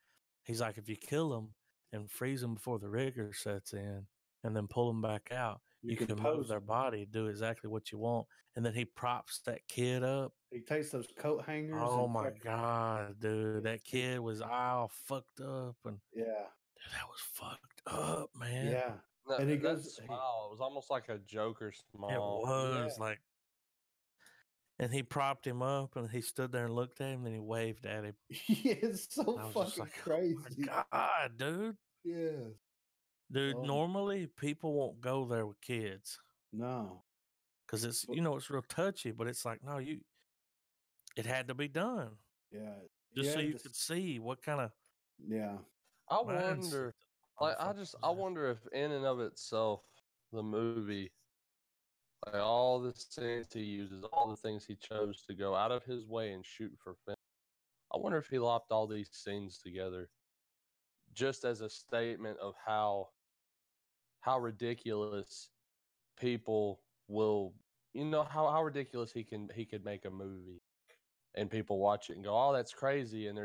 Speaker 1: he's like, if you kill them and freeze them before the rigor sets in and then pull them back out, you can move
Speaker 2: pose
Speaker 1: their
Speaker 2: 'em.
Speaker 1: body, do exactly what you want. And then he props that kid up.
Speaker 2: He takes those coat hangers.
Speaker 1: Oh
Speaker 2: and
Speaker 1: my
Speaker 2: fucking-
Speaker 1: God, dude. That
Speaker 2: he-
Speaker 1: kid was all fucked up. And
Speaker 2: Yeah,
Speaker 1: dude, that was fucked up, man.
Speaker 2: yeah.
Speaker 3: That,
Speaker 2: And he
Speaker 3: that
Speaker 2: goes,
Speaker 3: smile, it was almost like a Joker
Speaker 1: It
Speaker 3: smile.
Speaker 1: was
Speaker 2: Yeah.
Speaker 1: like, and he propped him up and he stood there and looked at him and he waved at him.
Speaker 2: yeah, it's so
Speaker 1: I was just
Speaker 2: fucking
Speaker 1: like,
Speaker 2: crazy.
Speaker 1: oh my God, dude.
Speaker 2: Yeah.
Speaker 1: Dude,
Speaker 2: Oh,
Speaker 1: normally people won't go there with kids
Speaker 2: no.
Speaker 1: because it's,
Speaker 2: But-
Speaker 1: you know, it's real touchy, but it's like, no, it had to be done
Speaker 2: Yeah.
Speaker 1: just so
Speaker 2: had
Speaker 1: you
Speaker 2: to
Speaker 1: could see what kind of
Speaker 2: Yeah.
Speaker 3: I
Speaker 1: mindset
Speaker 3: wonder,
Speaker 1: the
Speaker 3: like,
Speaker 1: motherfucker was
Speaker 3: I
Speaker 1: in.
Speaker 3: wonder if in and of itself, the movie, like all the scenes he uses, all the things he chose to go out of his way and shoot for film. I wonder if he lopped all these scenes together just as a statement of how ridiculous people will, how ridiculous he could make a movie and people watch it and go, oh, that's crazy, and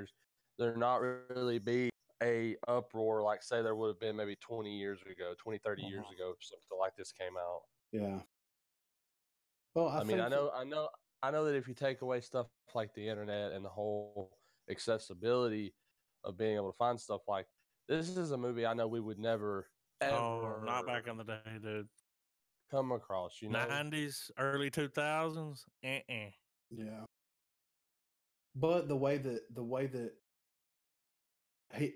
Speaker 3: there not really be a uproar like say there would have been maybe 20 years ago, 20, 30 years ago if something like this came out.
Speaker 2: Yeah. Well,
Speaker 3: I mean,
Speaker 2: think
Speaker 3: I know that if you take away stuff like the internet and the whole accessibility of being able to find stuff, like this is a movie I know we would never
Speaker 1: Oh,
Speaker 3: ever
Speaker 1: not back in the day, dude.
Speaker 3: come across,
Speaker 1: 90s, early 2000s.
Speaker 2: Yeah. But the way that he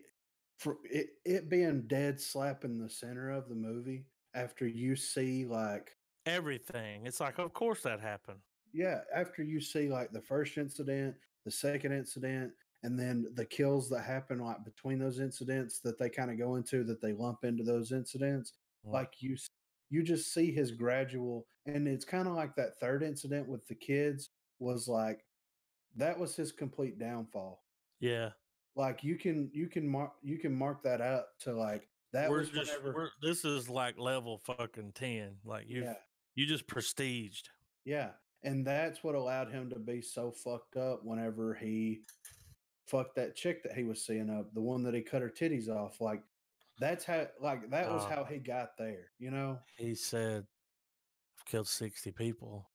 Speaker 2: for it being dead slap in the center of the movie after you see like
Speaker 1: Everything. It's like, of course that happened.
Speaker 2: yeah, after you see like the first incident, the second incident, and then the kills that happen like between those incidents that they kind of go into that they lump into those incidents, like you just see his gradual, and it's kind of like that third incident with the kids was like that was his complete downfall.
Speaker 1: Yeah.
Speaker 2: Like you can mark that up to like that was whenever
Speaker 1: this is like level fucking 10. Like
Speaker 2: yeah.
Speaker 1: you just prestiged.
Speaker 2: Yeah. And that's what allowed him to be so fucked up whenever he fucked that chick that he was seeing up, the one that he cut her titties off. Like that's how like that was how he got there, you know?
Speaker 1: He said, I've killed 60 people.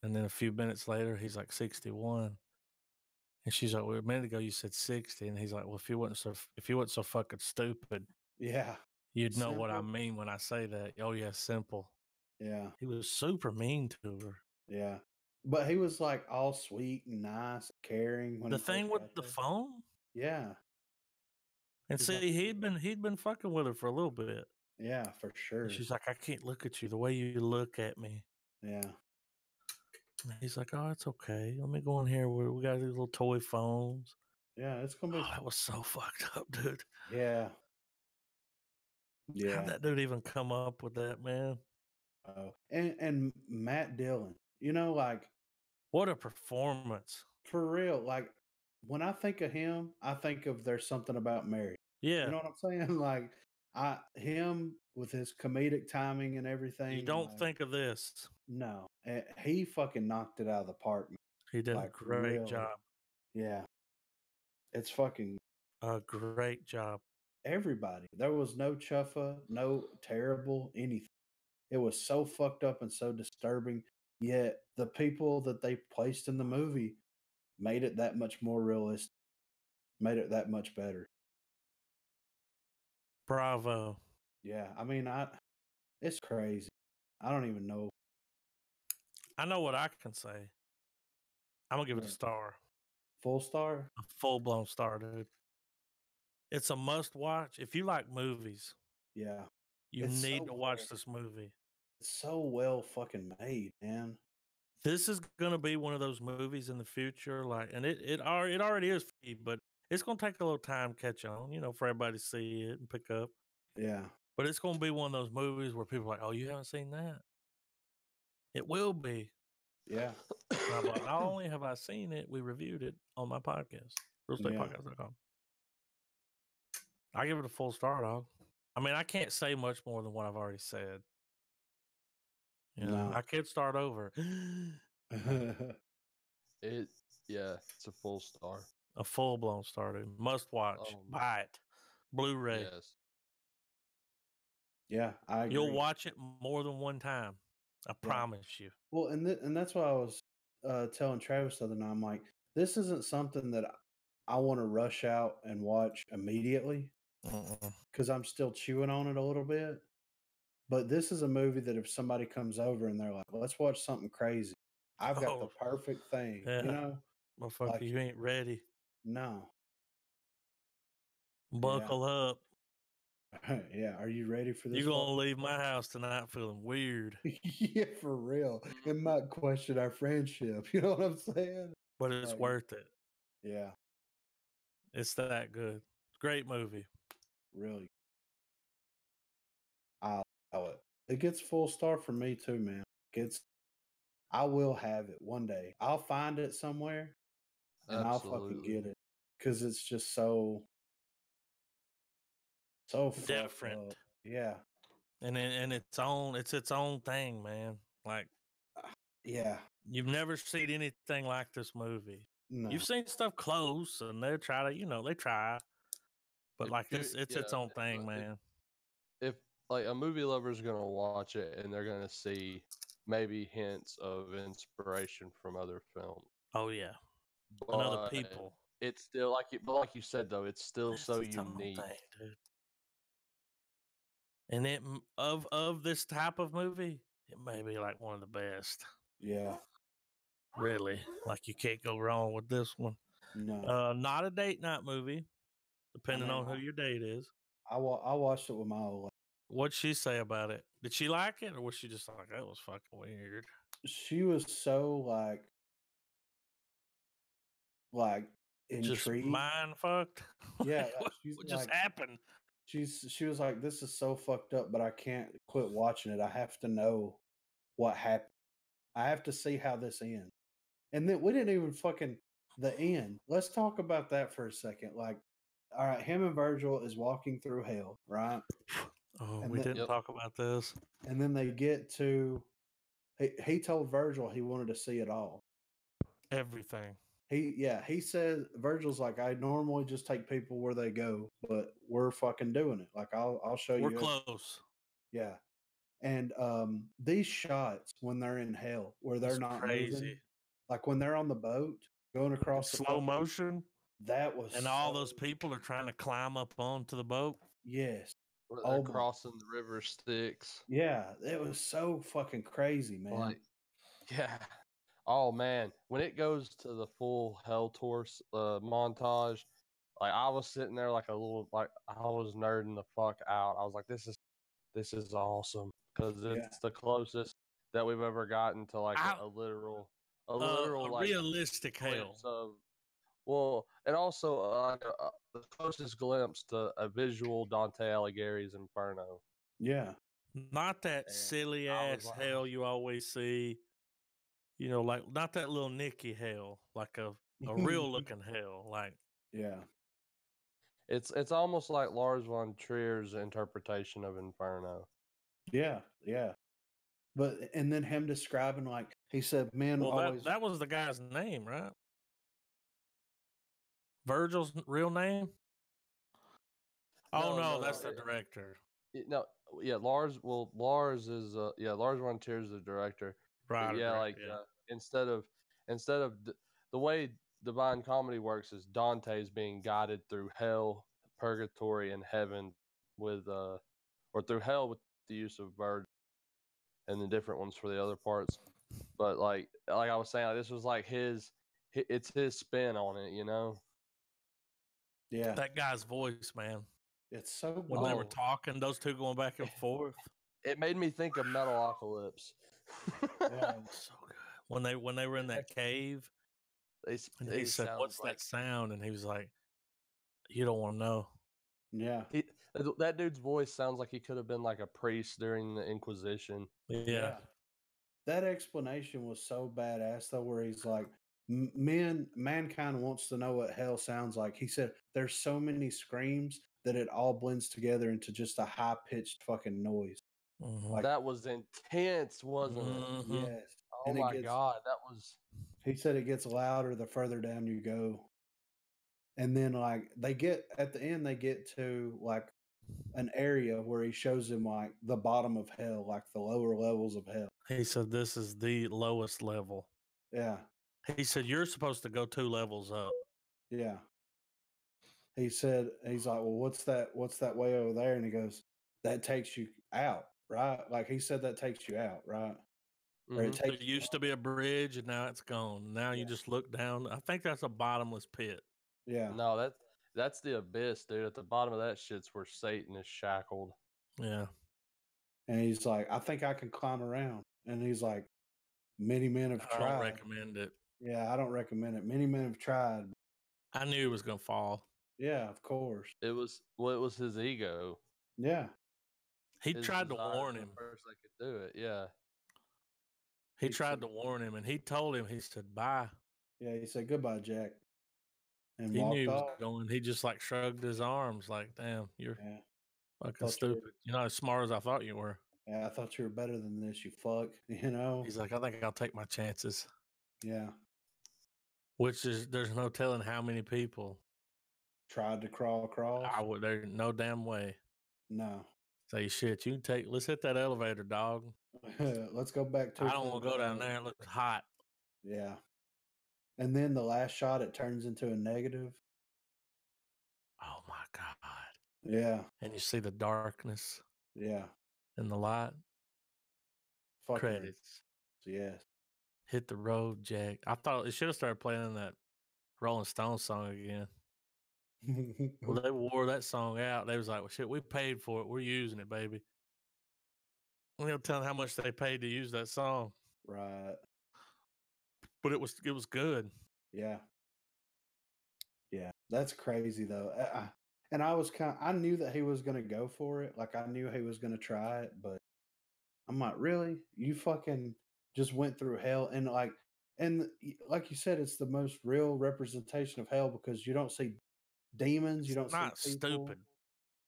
Speaker 1: And then a few minutes later, he's like 61. And she's like, well, a minute ago you said 60. And he's like, well, if you weren't so fucking stupid,
Speaker 2: Yeah.
Speaker 1: you'd know what I
Speaker 2: Simple.
Speaker 1: mean when I say that. Oh yeah, simple.
Speaker 2: Yeah.
Speaker 1: He was super mean to her.
Speaker 2: Yeah. But he was like all sweet and nice, caring when
Speaker 1: The
Speaker 2: he first
Speaker 1: thing with
Speaker 2: got
Speaker 1: the
Speaker 2: there.
Speaker 1: phone?
Speaker 2: Yeah.
Speaker 1: And
Speaker 2: He's
Speaker 1: see,
Speaker 2: like,
Speaker 1: he'd been fucking with her for a little bit.
Speaker 2: yeah, for sure.
Speaker 1: And she's like, I can't look at you the way you look at me.
Speaker 2: Yeah.
Speaker 1: And he's like, oh, it's okay. Let me go in here where we got these little toy phones.
Speaker 2: Yeah, it's gonna be
Speaker 1: Oh, that was so fucked up, dude.
Speaker 2: yeah. Yeah.
Speaker 1: How'd that dude even come up with that, man?
Speaker 2: Oh. And Matt Dillon, you know, like
Speaker 1: What a performance.
Speaker 2: for real, like when I think of him, I think of There's Something About Mary.
Speaker 1: Yeah.
Speaker 2: You know what I'm saying? Like him with his comedic timing and everything.
Speaker 1: You don't
Speaker 2: like,
Speaker 1: think of this.
Speaker 2: no, he fucking knocked it out of the park. Man.
Speaker 1: He did
Speaker 2: Like
Speaker 1: a great
Speaker 2: really.
Speaker 1: job.
Speaker 2: Yeah, it's fucking
Speaker 1: A great job.
Speaker 2: everybody. There was no chuffa, no terrible anything. It was so fucked up and so disturbing. Yet the people that they placed in the movie made it that much more realistic, made it that much better.
Speaker 1: Bravo.
Speaker 2: Yeah, I mean, it's crazy. I don't even know.
Speaker 1: I know what I can say. I'm going to give it a star.
Speaker 2: Full star?
Speaker 1: A full blown star, dude. It's a must watch. If you like movies,
Speaker 2: Yeah.
Speaker 1: you
Speaker 2: It's
Speaker 1: need
Speaker 2: so
Speaker 1: to watch
Speaker 2: well-
Speaker 1: this movie.
Speaker 2: It's so well fucking made, man.
Speaker 1: This is going to be one of those movies in the future, like, and it already is, but it's going to take a little time to catch on, you know, for everybody to see it and pick up.
Speaker 2: Yeah.
Speaker 1: But it's going to be one of those movies where people are like, oh, you haven't seen that? It will be.
Speaker 2: Yeah.
Speaker 1: But not only have I seen it, we reviewed it on my podcast, realstatepodcast.com. I give it a full star, dog. I mean, I can't say much more than what I've already said. You know,
Speaker 2: No.
Speaker 1: I could start over.
Speaker 3: It Yeah, it's a full star.
Speaker 1: A full blown star, dude. Must watch. Buy it. Blu-ray.
Speaker 3: Yes.
Speaker 2: Yeah, I agree.
Speaker 1: You'll watch it more than one time. I promise you.
Speaker 2: Well, and that's what I was telling Travis the other night. I'm like, this isn't something that I want to rush out and watch immediately because I'm still chewing on it a little bit. But this is a movie that if somebody comes over and they're like, let's watch something crazy, I've got the perfect thing,
Speaker 1: Yeah.
Speaker 2: you know?
Speaker 1: Motherfucker,
Speaker 2: Like,
Speaker 1: you ain't ready.
Speaker 2: no.
Speaker 1: Buckle up.
Speaker 2: Yeah, are you ready for this?
Speaker 1: You're going to leave my house tonight feeling weird.
Speaker 2: Yeah, for real. It might question our friendship. You know what I'm saying?
Speaker 1: But it's
Speaker 2: Like,
Speaker 1: worth it.
Speaker 2: yeah,
Speaker 1: It's that good. Great movie.
Speaker 2: really. I'll allow it. It gets full star for me too, man. I will have it one day. I'll find it somewhere and I'll fucking get it. Cause it's just so
Speaker 1: different.
Speaker 2: Yeah.
Speaker 1: And it's its own thing, man. Like,
Speaker 2: yeah.
Speaker 1: You've never seen anything like this movie.
Speaker 2: No.
Speaker 1: You've seen stuff close and they try to, they try. But like this, it's its own thing, man.
Speaker 3: If like a movie lover is going to watch it and they're going to see maybe hints of inspiration from other films.
Speaker 1: Oh yeah.
Speaker 3: But
Speaker 1: and other people.
Speaker 3: It's still like you said though, it's still so unique.
Speaker 1: Thing, dude. And it of this type of movie, it may be like one of the best.
Speaker 2: Yeah.
Speaker 1: Really. Like you can't go wrong with this one.
Speaker 2: No.
Speaker 1: Not a date night movie, depending on who your date is.
Speaker 2: I watched it with my old lady.
Speaker 1: What'd she say about it? Did she like it, or was she just like, that was fucking weird?
Speaker 2: She was so intrigued.
Speaker 1: Just mind fucked.
Speaker 2: Yeah,
Speaker 1: what just happened?
Speaker 2: She was like, this is so fucked up, but I can't quit watching it. I have to know what happened. I have to see how this ends. And then we didn't even fucking the end. Let's talk about that for a second. Like, all right, him and Virgil is walking through hell, right?
Speaker 1: Oh, and we didn't talk about this.
Speaker 2: And then they get to he told Virgil he wanted to see it all.
Speaker 1: Everything.
Speaker 2: He said Virgil's like, I normally just take people where they go, but we're fucking doing it. Like I'll show you.
Speaker 1: We're close.
Speaker 2: Yeah. And these shots when they're in hell, where they're not moving, like when they're on the boat going across the
Speaker 1: slow motion,
Speaker 2: that was
Speaker 1: and all those people are trying to climb up onto the boat.
Speaker 2: Yes.
Speaker 3: They're crossing the river Styx.
Speaker 2: Yeah, it was so fucking crazy, man.
Speaker 3: Like, yeah. Oh man, when it goes to the full hell tour montage, like I was sitting there like a little, like I was nerding the fuck out. I was like, this is awesome because it's the closest that we've ever gotten to like a literal like
Speaker 1: realistic hell.
Speaker 3: Well, and also the closest glimpse to a visual Dante Alighieri's Inferno.
Speaker 2: Yeah,
Speaker 1: not that silly ass hell you always see. You know, like not that little Nicky hell, like a real looking hell. Like,
Speaker 2: yeah,
Speaker 3: it's almost like Lars von Trier's interpretation of Inferno.
Speaker 2: Yeah, yeah. But and then him describing like he said, "Man, always."
Speaker 1: That was the guy's name, right? Virgil's real name? No, that's the director.
Speaker 3: Lars. Well, Lars is Lars von Trier is the director.
Speaker 1: Right.
Speaker 3: Instead of the way Divine Comedy works is Dante is being guided through hell, purgatory, and heaven with or through hell with the use of Virgil, and the different ones for the other parts. But like I was saying, this was like it's his spin on it, you know.
Speaker 2: Yeah,
Speaker 1: that guy's voice, man.
Speaker 2: It's so
Speaker 1: when they were talking, those two going back and forth.
Speaker 3: It made me think of Metalocalypse.
Speaker 2: Yeah,
Speaker 1: so good. When they were in that cave, he said, "What's that sound?" And he was like, "You don't want to know."
Speaker 2: Yeah,
Speaker 3: that dude's voice sounds like he could have been like a priest during the Inquisition.
Speaker 1: Yeah.
Speaker 2: That explanation was so badass though, where he's like, mankind wants to know what hell sounds like. He said, there's so many screams that it all blends together into just a high pitched fucking noise.
Speaker 3: Like, that was intense, wasn't it?
Speaker 2: Yes.
Speaker 3: Oh my God, that was.
Speaker 2: He said it gets louder the further down you go. And then like they get at the end, they get to like an area where he shows him like the bottom of hell, like the lower levels of hell.
Speaker 1: He said this is the lowest level.
Speaker 2: Yeah.
Speaker 1: He said you're supposed to go 2 levels up.
Speaker 2: Yeah. He said he's like, well, what's that way over there? And he goes, that takes you out, right? Like he said that takes you out, right? Or it
Speaker 3: Mhm.
Speaker 1: There
Speaker 2: takes you
Speaker 1: used to be a bridge and now it's gone. Now you
Speaker 2: Yeah.
Speaker 1: just look down. I think that's a bottomless pit.
Speaker 2: Yeah.
Speaker 3: No, that's the abyss, dude. At the bottom of that shit's where Satan is shackled.
Speaker 1: Yeah.
Speaker 2: And he's like, I think I can climb around. And he's like, many men have
Speaker 1: I don't
Speaker 2: tried.
Speaker 1: recommend it.
Speaker 2: Yeah, I don't recommend it. Many men have tried.
Speaker 1: I knew it was going to fall.
Speaker 2: Yeah, of course.
Speaker 3: It was his ego.
Speaker 2: Yeah.
Speaker 1: He
Speaker 3: His
Speaker 1: tried to
Speaker 3: desire
Speaker 1: warn
Speaker 3: for
Speaker 1: him.
Speaker 3: the person that could do it. Yeah.
Speaker 1: He
Speaker 2: He
Speaker 1: tried
Speaker 2: said-
Speaker 1: to warn him, and he told him, he said, bye.
Speaker 2: Yeah, he said goodbye, Jack. And
Speaker 1: He
Speaker 2: walked
Speaker 1: knew he was
Speaker 2: off.
Speaker 1: going. He just like shrugged his arms, like, damn, you're
Speaker 2: Yeah.
Speaker 1: fucking
Speaker 2: Thought you were-
Speaker 1: stupid. You're not as smart as I thought you were.
Speaker 2: Yeah, I thought you were better than this, you fuck. You know?
Speaker 1: He's like, I think I'll take my chances.
Speaker 2: Yeah.
Speaker 1: Which is, there's no telling how many people
Speaker 2: Tried to crawl across.
Speaker 1: there's no damn way.
Speaker 2: No.
Speaker 1: Say, shit, you can take, let's hit that elevator, dog.
Speaker 2: Let's go back to
Speaker 1: I don't want to go down there. It looks hot.
Speaker 2: Yeah. And then the last shot, it turns into a negative.
Speaker 1: Oh my God.
Speaker 2: Yeah.
Speaker 1: And you see the darkness
Speaker 2: Yeah.
Speaker 1: and the light.
Speaker 2: Fucking
Speaker 1: Credits.
Speaker 2: yes.
Speaker 1: Hit the road, Jack. I thought it should have started playing that Rolling Stones song again. Well, they wore that song out. They was like, well, shit, we paid for it. We're using it, baby. We don't tell them how much they paid to use that song.
Speaker 2: Right.
Speaker 1: But it was good.
Speaker 2: Yeah. Yeah. That's crazy though. And I knew that he was going to go for it. Like I knew he was going to try it, but I'm like, really? You fucking just went through hell and like you said, it's the most real representation of hell because you don't see demons, you don't see
Speaker 1: Not
Speaker 2: people.
Speaker 1: stupid.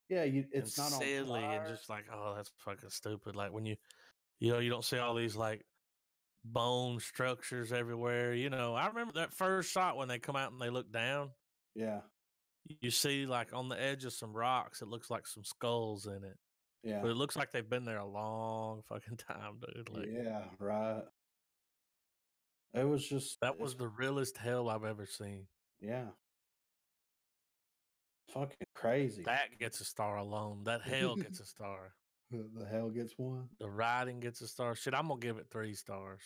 Speaker 2: Yeah,
Speaker 1: And
Speaker 2: it's not on
Speaker 1: silly and
Speaker 2: fire.
Speaker 1: just like, oh, that's fucking stupid. Like when you don't see all these like bone structures everywhere. I remember that first shot when they come out and they look down.
Speaker 2: Yeah,
Speaker 1: You see like on the edge of some rocks, it looks like some skulls in it.
Speaker 2: yeah,
Speaker 1: But it looks like they've been there a long fucking time, dude. Like
Speaker 2: yeah, right. It was just
Speaker 1: that was the realest hell I've ever seen.
Speaker 2: yeah, fucking crazy.
Speaker 1: That gets a star alone. That hell gets a star.
Speaker 2: The hell gets one.
Speaker 1: The writing gets a star. Shit, I'm gonna give it 3 stars.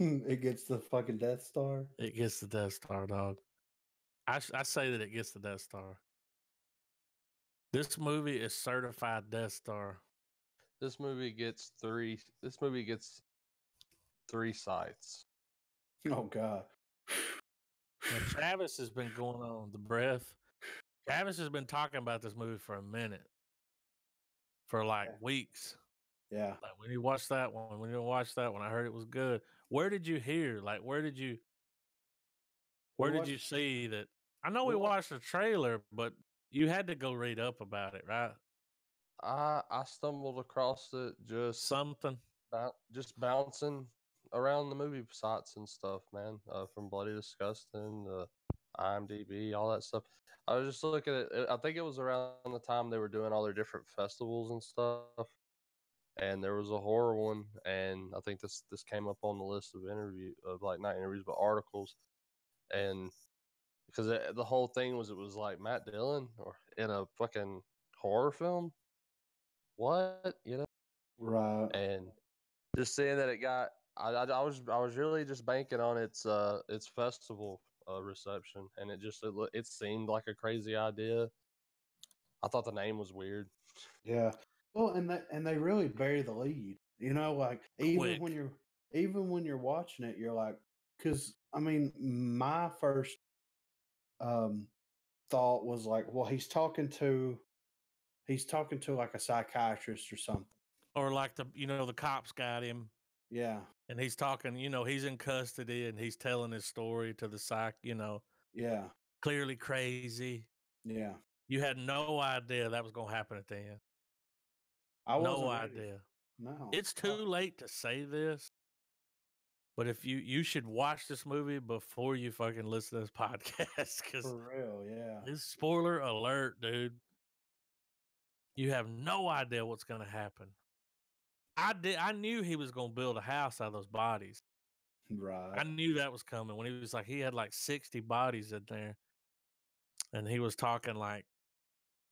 Speaker 2: It gets the fucking Death Star.
Speaker 1: It gets the Death Star, dog. I say that it gets the Death Star. This movie is certified Death Star.
Speaker 3: This movie gets 3 sites.
Speaker 2: Oh God.
Speaker 1: Now, Travis has been going on the breath. Travis has been talking about this movie for a minute. For like weeks.
Speaker 2: Yeah.
Speaker 1: Like when you watch that one, I heard it was good. Where did you hear? Like where did you see that? I know we watched the trailer, but you had to go read up about it, right?
Speaker 3: I stumbled across it just bouncing around the movie sites and stuff, man. From Bloody Disgusting, IMDb, all that stuff. I was just looking at it. I think it was around the time they were doing all their different festivals and stuff. And there was a horror one, and I think this came up on the list of not interviews, but articles. And because the whole thing was, it was like Matt Dillon or in a fucking horror film. What,
Speaker 2: Right.
Speaker 3: And just seeing that it got, I was really just banking on its festival reception, and it seemed like a crazy idea. I thought the name was weird.
Speaker 2: Yeah. Well, and they really bury the lead. Like even when you're watching it, you're like, because I mean, my first thought was like, well, he's talking to like a psychiatrist or something.
Speaker 1: Or like the cops got him.
Speaker 2: Yeah.
Speaker 1: And he's talking, he's in custody and he's telling his story to the psych,
Speaker 2: Yeah.
Speaker 1: clearly crazy.
Speaker 2: Yeah.
Speaker 1: You had no idea that was going to happen at the end.
Speaker 2: I wasn't
Speaker 1: no
Speaker 2: ready.
Speaker 1: idea.
Speaker 2: No.
Speaker 1: It's too late to say this, But if you should watch this movie before you fucking listen to this podcast, because
Speaker 2: For real, yeah.
Speaker 1: this spoiler alert, dude. You have no idea what's going to happen. I knew he was going to build a house out of those bodies.
Speaker 2: Right.
Speaker 1: I knew that was coming when he was like, he had like 60 bodies in there. And he was talking like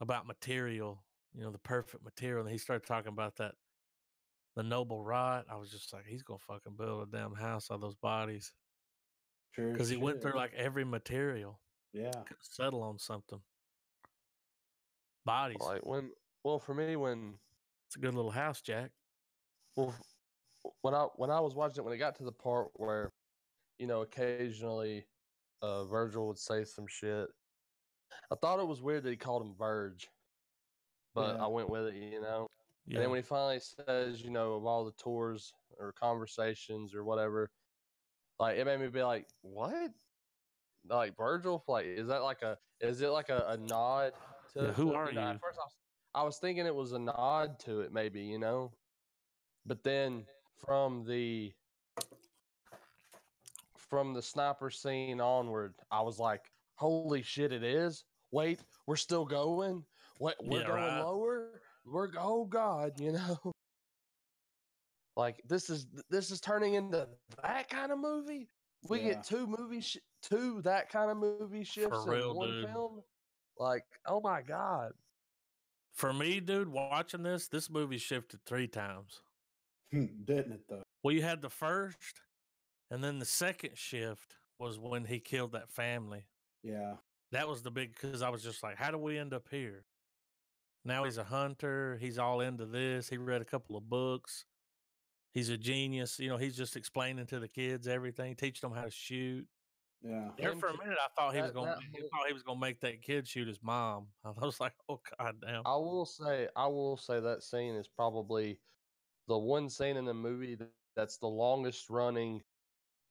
Speaker 1: about material, the perfect material. And he started talking about the noble rot. I was just like, he's going to fucking build a damn house out of those bodies.
Speaker 2: Sure.
Speaker 1: Because he went through like every material.
Speaker 2: Yeah.
Speaker 1: Could settle on something. Bodies.
Speaker 3: Like for me,
Speaker 1: it's a good little house, Jack.
Speaker 3: Well, when I was watching it, when it got to the part where, occasionally, Virgil would say some shit. I thought it was weird that he called him Verge, but I went with it,
Speaker 1: Yeah.
Speaker 3: And then when he finally says, of all the tours or conversations or whatever, like it made me be like, what? Like Virgil? Like, is it like a nod to?
Speaker 1: Who are you?
Speaker 3: At first, I was thinking it was a nod to it, maybe, but then from the sniper scene onward, I was like, holy shit, it is. Wait, we're still going. What? We're going lower. Oh God, Like this is turning into that kind of movie. We get two that kind of movie shifts
Speaker 1: For real,
Speaker 3: in one
Speaker 1: dude.
Speaker 3: film. Like, oh my God.
Speaker 1: For me, dude, watching this movie shifted 3 times.
Speaker 2: Didn't it though?
Speaker 1: Well, you had the first, and then the second shift was when he killed that family.
Speaker 2: Yeah.
Speaker 1: That was the big, because I was just like, how do we end up here? Now he's a hunter. He's all into this. He read a couple of books. He's a genius. He's just explaining to the kids everything, teaching them how to shoot.
Speaker 2: Yeah.
Speaker 1: There for a minute, I thought he was going to make that kid shoot his mom. I was like, oh God damn.
Speaker 3: I will say that scene is probably the one scene in the movie that's the longest running.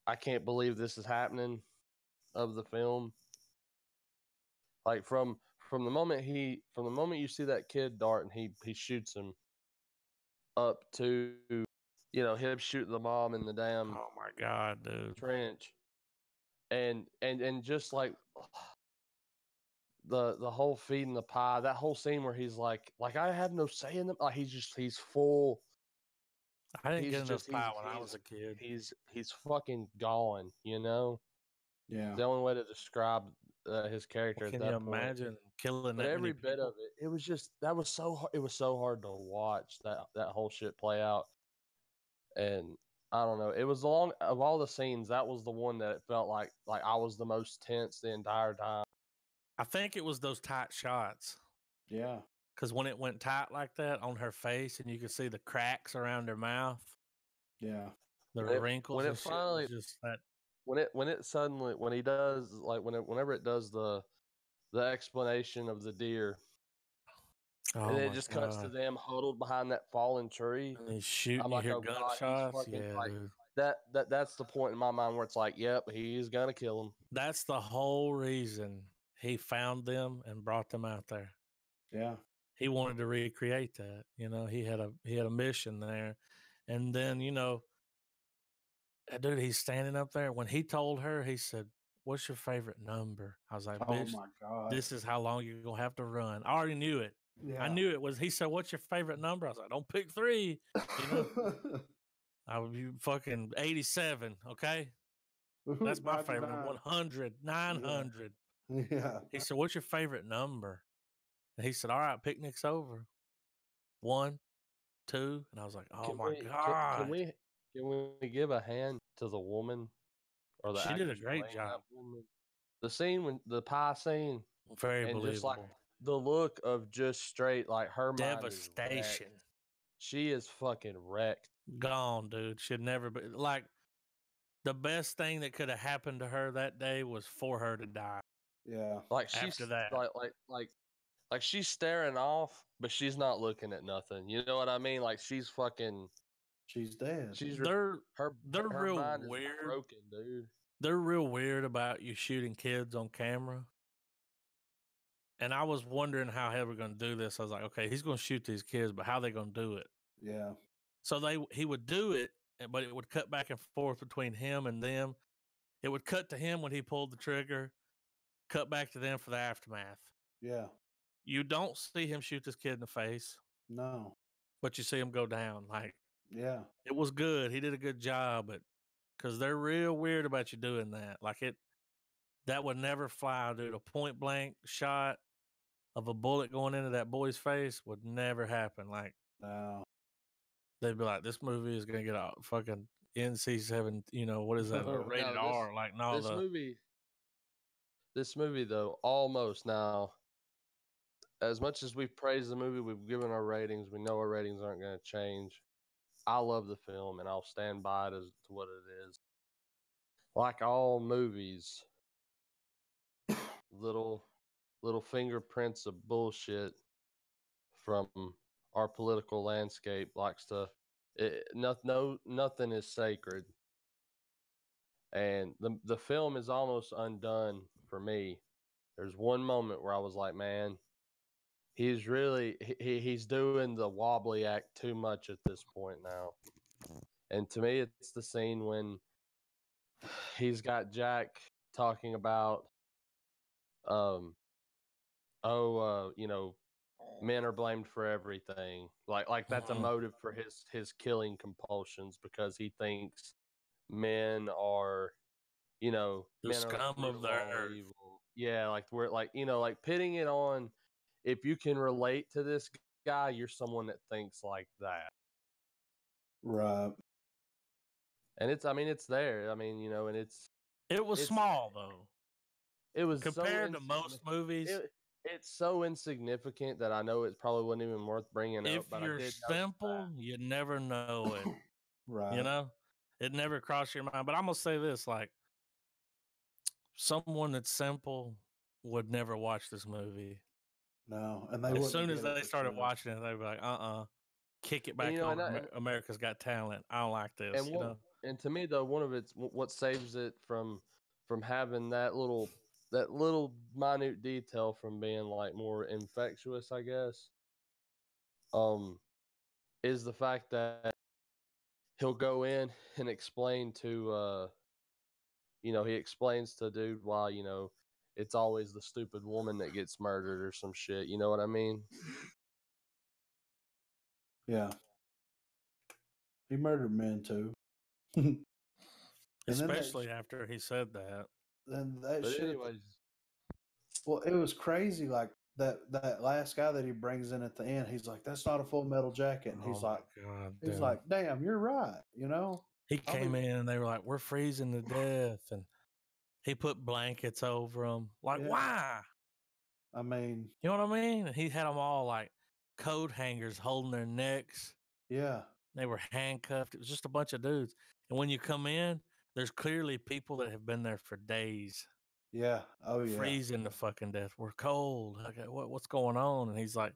Speaker 3: I can't believe this is happening of the film. Like from the moment you see that kid dart and he shoots him up to him shooting the mom in the damn
Speaker 1: oh my God, dude,
Speaker 3: trench, and just like the whole feeding the pie, that whole scene where he's like I have no say in them. Like he's full.
Speaker 1: I didn't get enough pie when I was a kid.
Speaker 3: He's fucking gone.
Speaker 2: Yeah.
Speaker 3: The only way to describe his character.
Speaker 1: Can
Speaker 3: at that
Speaker 1: you
Speaker 3: point.
Speaker 1: imagine killing
Speaker 3: But
Speaker 1: that
Speaker 3: every
Speaker 1: many
Speaker 3: bit
Speaker 1: people?
Speaker 3: of it, it was just it was so hard to watch that whole shit play out. And I don't know, it was of all the scenes, that was the one that it felt like I was the most tense the entire time.
Speaker 1: I think it was those tight shots.
Speaker 2: Yeah.
Speaker 1: Because when it went tight like that on her face, and you could see the cracks around her mouth.
Speaker 2: Yeah.
Speaker 1: The wrinkles. When it finally just that.
Speaker 3: When he does whenever it does the explanation of the deer.
Speaker 1: Oh,
Speaker 3: and it just cuts to them huddled behind that fallen tree.
Speaker 1: And he's shooting, you hear gunshots. Yeah, dude.
Speaker 3: That's the point in my mind where it's like, yep, he's gonna kill him.
Speaker 1: That's the whole reason he found them and brought them out there.
Speaker 2: Yeah.
Speaker 1: He wanted to recreate that. He had a mission there. And then, dude, he's standing up there. When he told her, he said, "What's your favorite number?" I was like, "Bitch,
Speaker 2: oh my God,
Speaker 1: this is how long you're gonna have to run." I already knew it.
Speaker 2: Yeah.
Speaker 1: I knew it was. He said, "What's your favorite number?" I was like, "Don't pick 3." I would be fucking 87. Okay, that's my favorite. 100, 900.
Speaker 2: Yeah.
Speaker 1: He said, "What's your favorite number?" And he said, "All right, picnic's over. 1, 2," and I was like, "Oh my God!"
Speaker 3: Can we give a hand to the woman or the?
Speaker 1: She did a great job.
Speaker 3: The scene when the pie scene,
Speaker 1: very
Speaker 3: and
Speaker 1: believable.
Speaker 3: Just like the look of just straight like her
Speaker 1: devastation.
Speaker 3: She is fucking wrecked.
Speaker 1: Gone, dude. She'd never be like the best thing that could have happened to her that day was for her to die.
Speaker 2: Yeah.
Speaker 3: Like she's after that, like she's staring off, but she's not looking at nothing. You know what I mean? Like she's
Speaker 2: dead.
Speaker 1: They're
Speaker 3: her
Speaker 1: real
Speaker 3: mind
Speaker 1: weird,
Speaker 3: is broken, dude.
Speaker 1: They're real weird about you shooting kids on camera. And I was wondering how they were going to do this. I was like, okay, he's going to shoot these kids, but how are they going to do it?
Speaker 2: Yeah.
Speaker 1: So he would do it, but it would cut back and forth between him and them. It would cut to him when he pulled the trigger, cut back to them for the aftermath.
Speaker 2: Yeah.
Speaker 1: You don't see him shoot this kid in the face,
Speaker 2: No.
Speaker 1: but you see him go down. Like,
Speaker 2: Yeah.
Speaker 1: it was good. He did a good job, but because they're real weird about you doing that. Like, that would never fly, dude. A point blank shot of a bullet going into that boy's face would never happen. Like,
Speaker 2: No.
Speaker 1: they'd be like, this movie is gonna get a fucking NC-7, what is that? Rated
Speaker 3: No,
Speaker 1: R. Like, no,
Speaker 3: this movie though, almost now. As much as we've praised the movie, we've given our ratings. We know our ratings aren't going to change. I love the film, and I'll stand by it as to what it is. Like all movies, little fingerprints of bullshit from our political landscape likes to. Nothing is sacred, and the film is almost undone for me. There's one moment where I was like, man, he's doing the wobbly act too much at this point now. And to me, it's the scene when he's got Jack talking about, men are blamed for everything. Like that's a motive for his killing compulsions, because he thinks men are,
Speaker 1: the
Speaker 3: men
Speaker 1: scum
Speaker 3: are
Speaker 1: of the earth.
Speaker 3: evil. Yeah, like we're like pitting it on. If you can relate to this guy, you're someone that thinks like that.
Speaker 2: Right.
Speaker 3: And it's there. And
Speaker 1: It was small though.
Speaker 3: It was
Speaker 1: compared to most movies.
Speaker 3: It's so insignificant that I know it probably wasn't even worth bringing up.
Speaker 1: If you're simple, you never know it.
Speaker 2: Right.
Speaker 1: It never crossed your mind. But I'm gonna say this: like, someone that's simple would never watch this movie.
Speaker 2: No, and they
Speaker 1: as soon as they started
Speaker 2: sure.
Speaker 1: watching it, they'd be like, kick it back on America's Got Talent. I don't like this.
Speaker 3: And to me, though, one of what saves it from having that little minute detail from being like more infectious, I guess, is the fact that he'll go in and explain to he explains to dude why it's always the stupid woman that gets murdered or some shit. You know what I mean?
Speaker 2: Yeah. He murdered men too.
Speaker 1: Especially after he said that.
Speaker 2: Then that
Speaker 3: but
Speaker 2: shit.
Speaker 3: Anyways.
Speaker 2: Well, it was crazy. Like that last guy that he brings in at the end, he's like, "That's not a Full Metal Jacket," and he's like, "Damn, you're right."
Speaker 1: He came in and they were like, "We're freezing to death," and he put blankets over them. Like, why?
Speaker 2: I mean,
Speaker 1: you know what I mean? And he had them all like coat hangers holding their necks.
Speaker 2: Yeah.
Speaker 1: They were handcuffed. It was just a bunch of dudes. And when you come in, there's clearly people that have been there for days.
Speaker 2: Yeah. Oh, yeah.
Speaker 1: Freezing to fucking death. We're cold. Okay, what's going on? And he's like,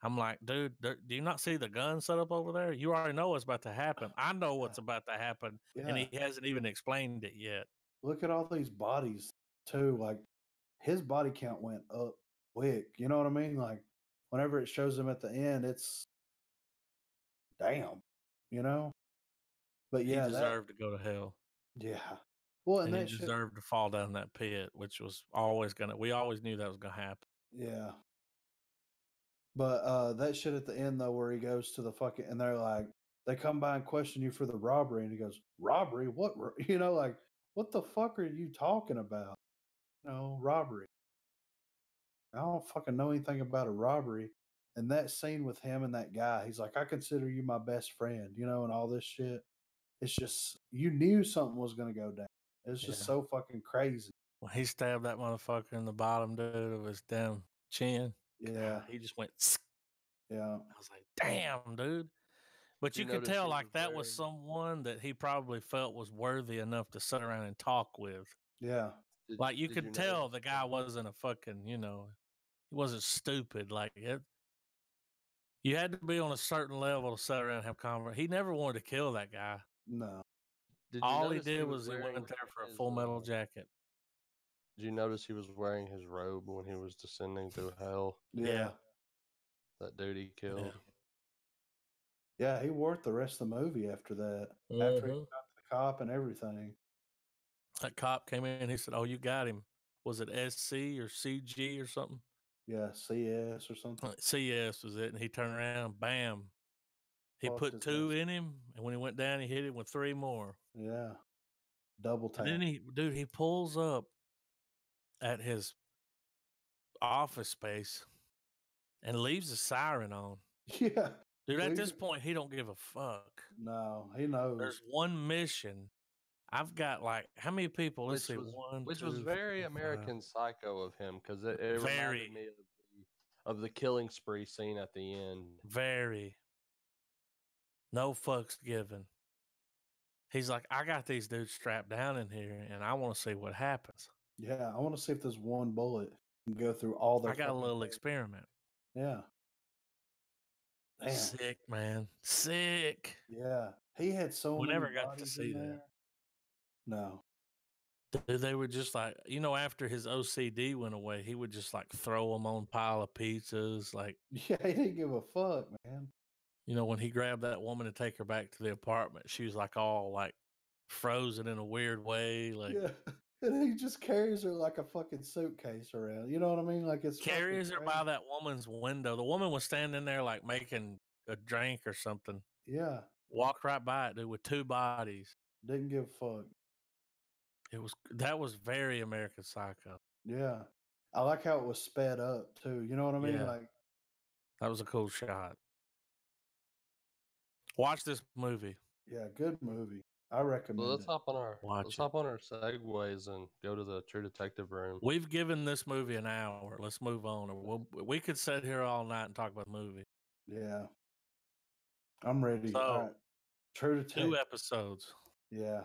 Speaker 1: I'm like, dude, do you not see the gun set up over there? You already know what's about to happen. I know what's about to happen. Yeah. And he hasn't even explained it yet.
Speaker 2: Look at all these bodies, too. Like, his body count went up quick. You know what I mean? Like, whenever it shows him at the end, it's damn, But yeah,
Speaker 1: he deserved to go to hell.
Speaker 2: Yeah. Well, and
Speaker 1: he deserved to fall down that pit, which was always we always knew that was gonna happen.
Speaker 2: Yeah. But that shit at the end though, where he goes to the fucking, and they're like, they come by and question you for the robbery, and he goes, "Robbery? What? Like, what the fuck are you talking about? Robbery. I don't fucking know anything about a robbery." And that scene with him and that guy, he's like, "I consider you my best friend," and all this shit. It's just, you knew something was going to go down. It's just so fucking crazy.
Speaker 1: When he stabbed that motherfucker in the bottom, dude, of his damn chin.
Speaker 2: Yeah.
Speaker 1: God, he just went.
Speaker 2: Yeah.
Speaker 1: I was like, damn, dude. But you could tell like that was someone that he probably felt was worthy enough to sit around and talk with.
Speaker 2: Yeah.
Speaker 1: Like you could tell the guy wasn't a fucking, he wasn't stupid. Like you had to be on a certain level to sit around and have conversation. He never wanted to kill that guy.
Speaker 2: No.
Speaker 1: All he did was he went there for a Full Metal Jacket.
Speaker 3: Did you notice he was wearing his robe when he was descending through hell?
Speaker 2: Yeah.
Speaker 3: That dude he killed.
Speaker 2: Yeah, he worked the rest of the movie after that. After he got the cop and everything.
Speaker 1: That cop came in and he said, "Oh, you got him. Was it SC or CG or something?"
Speaker 2: Yeah, CS or something.
Speaker 1: CS was it. And he turned around, bam. He
Speaker 2: Fucked
Speaker 1: put
Speaker 2: his
Speaker 1: 2
Speaker 2: ass.
Speaker 1: in him. And when he went down, he hit him with 3 more.
Speaker 2: Yeah. Double tap.
Speaker 1: And then he pulls up at his office space and leaves the siren on.
Speaker 2: Yeah.
Speaker 1: Dude, at
Speaker 2: Leaves
Speaker 1: this
Speaker 2: it-
Speaker 1: point, he don't give a fuck.
Speaker 2: No, he knows.
Speaker 1: There's one mission. I've got like how many people? Let's see,
Speaker 3: which was very American Psycho of him, because it reminded me of the killing spree scene at the end.
Speaker 1: Very. No fucks given. He's like, I got these dudes strapped down in here, and I want to see what happens.
Speaker 2: Yeah, I want to see if this one bullet can go through all their.
Speaker 1: I got a little
Speaker 2: heads.
Speaker 1: experiment.
Speaker 2: Yeah.
Speaker 1: Damn. Sick, man. Sick.
Speaker 2: Yeah. He had so
Speaker 1: we
Speaker 2: many
Speaker 1: never got to
Speaker 2: bodies
Speaker 1: see
Speaker 2: in
Speaker 1: that.
Speaker 2: there. No.
Speaker 1: Dude, they were just like, after his OCD went away, he would just like throw them on pile of pizzas. Like,
Speaker 2: yeah, he didn't give a fuck, man.
Speaker 1: When he grabbed that woman to take her back to the apartment, she was like all like frozen in a weird way. Like,
Speaker 2: yeah. And he just carries her like a fucking suitcase around. You know what I mean? Like it's
Speaker 1: carries her by that woman's window. The woman was standing there like making a drink or something.
Speaker 2: Yeah.
Speaker 1: Walked right by it, dude, with 2 bodies.
Speaker 2: Didn't give a fuck.
Speaker 1: That was very American Psycho.
Speaker 2: Yeah. I like how it was sped up too. You know what I mean?
Speaker 1: Yeah.
Speaker 2: Like
Speaker 1: that was a cool shot. Watch this movie.
Speaker 2: Yeah, good movie. I recommend
Speaker 3: Well, let's
Speaker 2: it.
Speaker 3: hop on our segues and go to the True Detective room.
Speaker 1: We've given this movie an hour. Let's move on. Or we could sit here all night and talk about the movie.
Speaker 2: Yeah. I'm ready.
Speaker 1: So,
Speaker 2: all right. True Detective.
Speaker 1: 2 episodes.
Speaker 2: Yeah.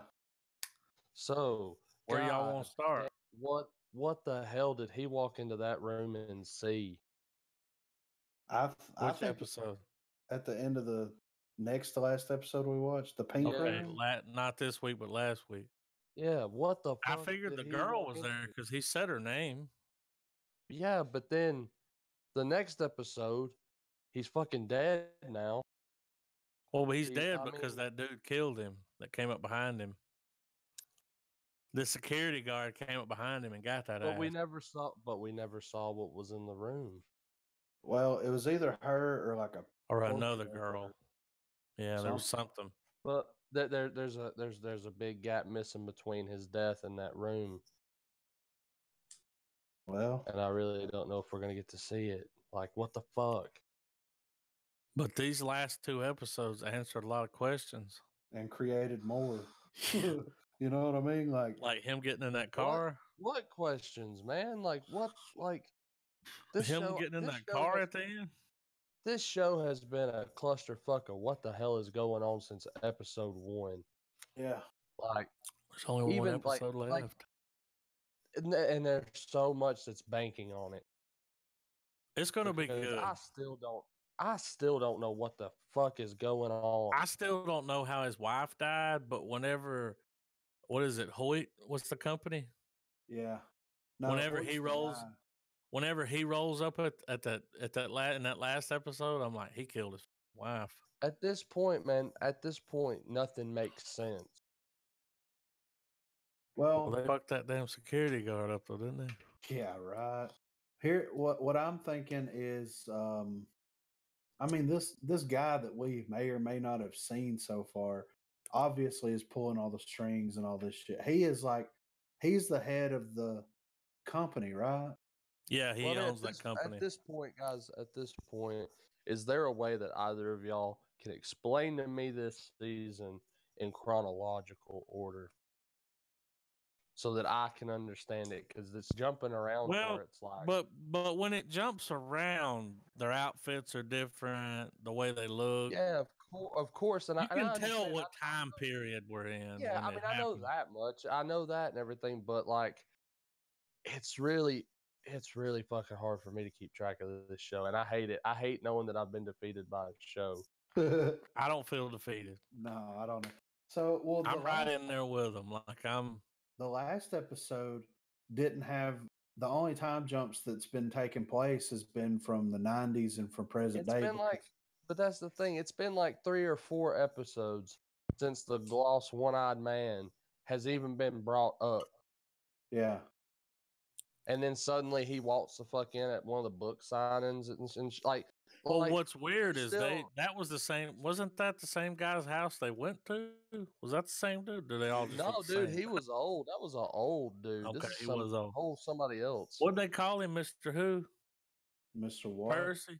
Speaker 3: So,
Speaker 1: where y'all want to start?
Speaker 3: What the hell did he walk into that room and see?
Speaker 2: I
Speaker 1: Which
Speaker 2: think
Speaker 1: episode?
Speaker 2: At the end of the next to last episode we watched, the pink room.
Speaker 1: Not this week, but last week.
Speaker 3: Yeah, what the fuck?
Speaker 1: I figured the girl was there because he said her name.
Speaker 3: Yeah, but then the next episode, he's fucking dead now.
Speaker 1: Well, but he's dead because that dude killed him that came up behind him. The security guard came up behind him and got that ass.
Speaker 3: We never saw what was in the room.
Speaker 2: Well, it was either her or like
Speaker 1: another girl. Yeah, there was something.
Speaker 3: But there's a big gap missing between his death and that room.
Speaker 2: Well,
Speaker 3: and I really don't know if we're gonna get to see it. Like, what the fuck?
Speaker 1: But these last 2 episodes answered a lot of questions
Speaker 2: and created more. You know what I mean?
Speaker 1: Like him getting in that car.
Speaker 3: What questions, man? Like what? Like this
Speaker 1: him
Speaker 3: show,
Speaker 1: getting in that car at the end.
Speaker 3: This show has been a clusterfuck of what the hell is going on since episode 1.
Speaker 2: Yeah,
Speaker 3: like
Speaker 1: there's only one episode left,
Speaker 3: and there's so much that's banking on it.
Speaker 1: It's gonna be good.
Speaker 3: I still don't know what the fuck is going on.
Speaker 1: I still don't know how his wife died, but what is it, Hoyt? What's the company?
Speaker 2: Yeah. No,
Speaker 1: whenever he rolls up in that last episode, I'm like, he killed his wife.
Speaker 3: At this point, man, nothing makes sense.
Speaker 2: Well,
Speaker 1: they fucked that damn security guard up, though, didn't they?
Speaker 2: Yeah, right. Here, what I'm thinking is, I mean, this guy that we may or may not have seen so far, obviously is pulling all the strings and all this shit. He's the head of the company, right?
Speaker 1: Yeah, he owns that company.
Speaker 3: At this point, guys, is there a way that either of y'all can explain to me this season in chronological order so that I can understand it? Because it's jumping around where it's like.
Speaker 1: But when it jumps around, their outfits are different, the way they look.
Speaker 3: Yeah, of course. And
Speaker 1: you can tell what time period we're in.
Speaker 3: Yeah, I mean, I know that much. I know that and everything, but like, it's really fucking hard for me to keep track of this show, and I hate it. I hate knowing that I've been defeated by a show.
Speaker 1: I don't feel defeated.
Speaker 2: No, I don't. So,
Speaker 1: I'm right in there with them. Like
Speaker 2: the last episode didn't have the only time jumps that's been taking place has been from the 90s and from present day.
Speaker 3: It's been like But that's the thing. It's been like 3 or 4 episodes since the gloss one-eyed man has even been brought up.
Speaker 2: Yeah.
Speaker 3: And then suddenly he walks the fuck in at one of the book signings and like.
Speaker 1: Well,
Speaker 3: like,
Speaker 1: what's weird is
Speaker 3: still,
Speaker 1: that was the same. Wasn't that the same guy's house they went to? Was that the same dude? Do they all just
Speaker 3: no,
Speaker 1: look the
Speaker 3: dude,
Speaker 1: same?
Speaker 3: he was old. That was an old dude.
Speaker 1: Okay,
Speaker 3: This is
Speaker 1: he
Speaker 3: some
Speaker 1: was old.
Speaker 3: whole somebody else.
Speaker 1: What'd they call him, Mister Who?
Speaker 2: Mr. Watt.
Speaker 1: Percy.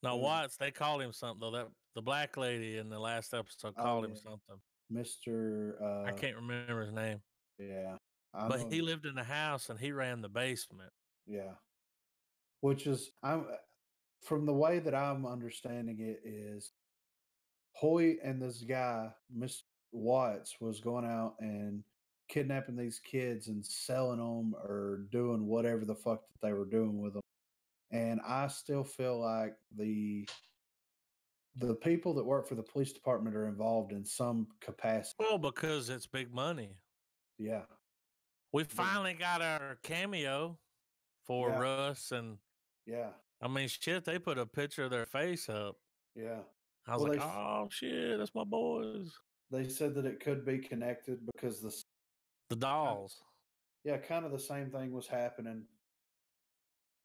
Speaker 1: No,
Speaker 2: Who's-
Speaker 1: Watts. They called him something though. That the black lady in the last episode
Speaker 2: Oh,
Speaker 1: called him
Speaker 2: yeah.
Speaker 1: something.
Speaker 2: Mr.
Speaker 1: I can't remember his name.
Speaker 2: Yeah. I
Speaker 1: But
Speaker 2: know.
Speaker 1: he lived in the house and he ran the basement.
Speaker 2: Yeah. Which is from the way that I'm understanding it is Hoyt and this guy, Mr. Watts, was going out and kidnapping these kids and selling them or doing whatever the fuck that they were doing with them. And I still feel like the people that work for the police department are involved in some capacity.
Speaker 1: Well, because it's big money.
Speaker 2: Yeah.
Speaker 1: We finally got our cameo for
Speaker 2: Yeah.
Speaker 1: Russ, and
Speaker 2: Yeah.
Speaker 1: I mean, shit, they put a picture of their face up.
Speaker 2: Yeah.
Speaker 1: I was
Speaker 2: Well,
Speaker 1: like, oh shit, that's my boys.
Speaker 2: They said that it could be connected because
Speaker 1: The dolls.
Speaker 2: yeah, kind of the same thing was happening.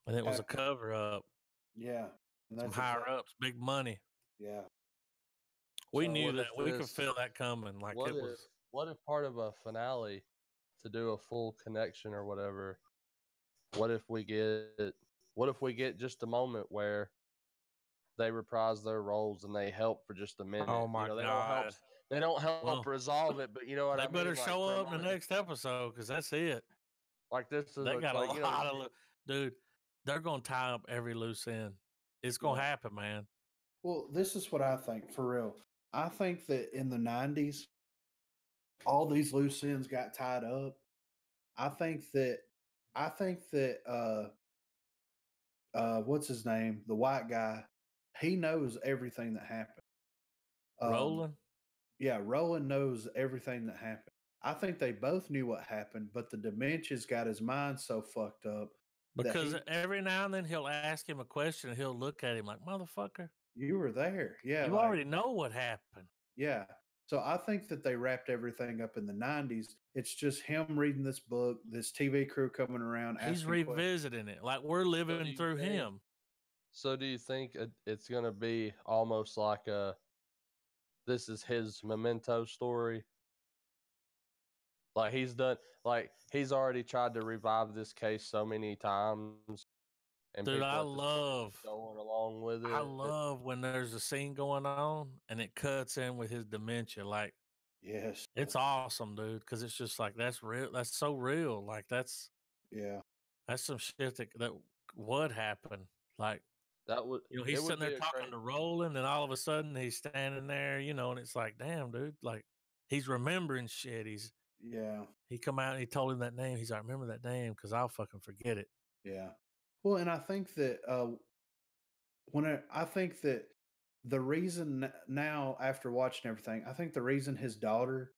Speaker 1: And it was a cover up.
Speaker 2: Yeah. And
Speaker 1: Some
Speaker 2: that's
Speaker 1: higher ups, big money.
Speaker 2: Yeah.
Speaker 1: We
Speaker 2: So
Speaker 1: knew
Speaker 3: what
Speaker 1: that.
Speaker 3: if
Speaker 1: We could
Speaker 3: this-
Speaker 1: feel that coming. Like
Speaker 3: What
Speaker 1: it
Speaker 3: if
Speaker 1: was.
Speaker 3: what if part of a finale to do a full connection or whatever? What if we get just a moment where they reprise their roles and they help for just a minute?
Speaker 1: Oh my
Speaker 3: they
Speaker 1: God.
Speaker 3: don't help
Speaker 1: Well,
Speaker 3: resolve it, but you know what I
Speaker 1: They
Speaker 3: mean?
Speaker 1: better
Speaker 3: Like,
Speaker 1: show
Speaker 3: for a
Speaker 1: up in the
Speaker 3: moment.
Speaker 1: next episode because that's it.
Speaker 3: Like this is
Speaker 1: They got a
Speaker 3: like,
Speaker 1: lot of dude. They're gonna tie up every loose end. It's gonna happen, man.
Speaker 2: Well, this is what I think for real. I think that in the 90s, all these loose ends got tied up. I think that what's his name? The white guy, he knows everything that happened.
Speaker 1: Roland.
Speaker 2: Yeah, Roland knows everything that happened. I think they both knew what happened, but the dementia's got his mind so fucked up
Speaker 1: Because
Speaker 2: that
Speaker 1: every now and then he'll ask him a question and he'll look at him like, motherfucker,
Speaker 2: you were there. Yeah.
Speaker 1: you already know what happened.
Speaker 2: Yeah. So I think that they wrapped everything up in the 90s. It's just him reading this book, this TV crew coming around.
Speaker 1: He's revisiting it. Like we're living through him.
Speaker 3: So do you think it's going to be almost like this is his Memento story? Like he's already tried to revive this case so many times. And
Speaker 1: dude, I
Speaker 3: going along with it.
Speaker 1: I love when there's a scene going on and it cuts in with his dementia. Like,
Speaker 2: yes,
Speaker 1: it's awesome, dude. Because it's just like that's real. That's so real. Like that's some shit that would happen. Like
Speaker 3: that would
Speaker 1: he's sitting there talking to Roland, and all of a sudden he's standing there, and it's like, damn, dude, like he's remembering shit. He come out and he told him that name. He's like, remember that name because I'll fucking forget it.
Speaker 2: Yeah. Well, and I think that I think that the reason now after watching everything, I think the reason his daughter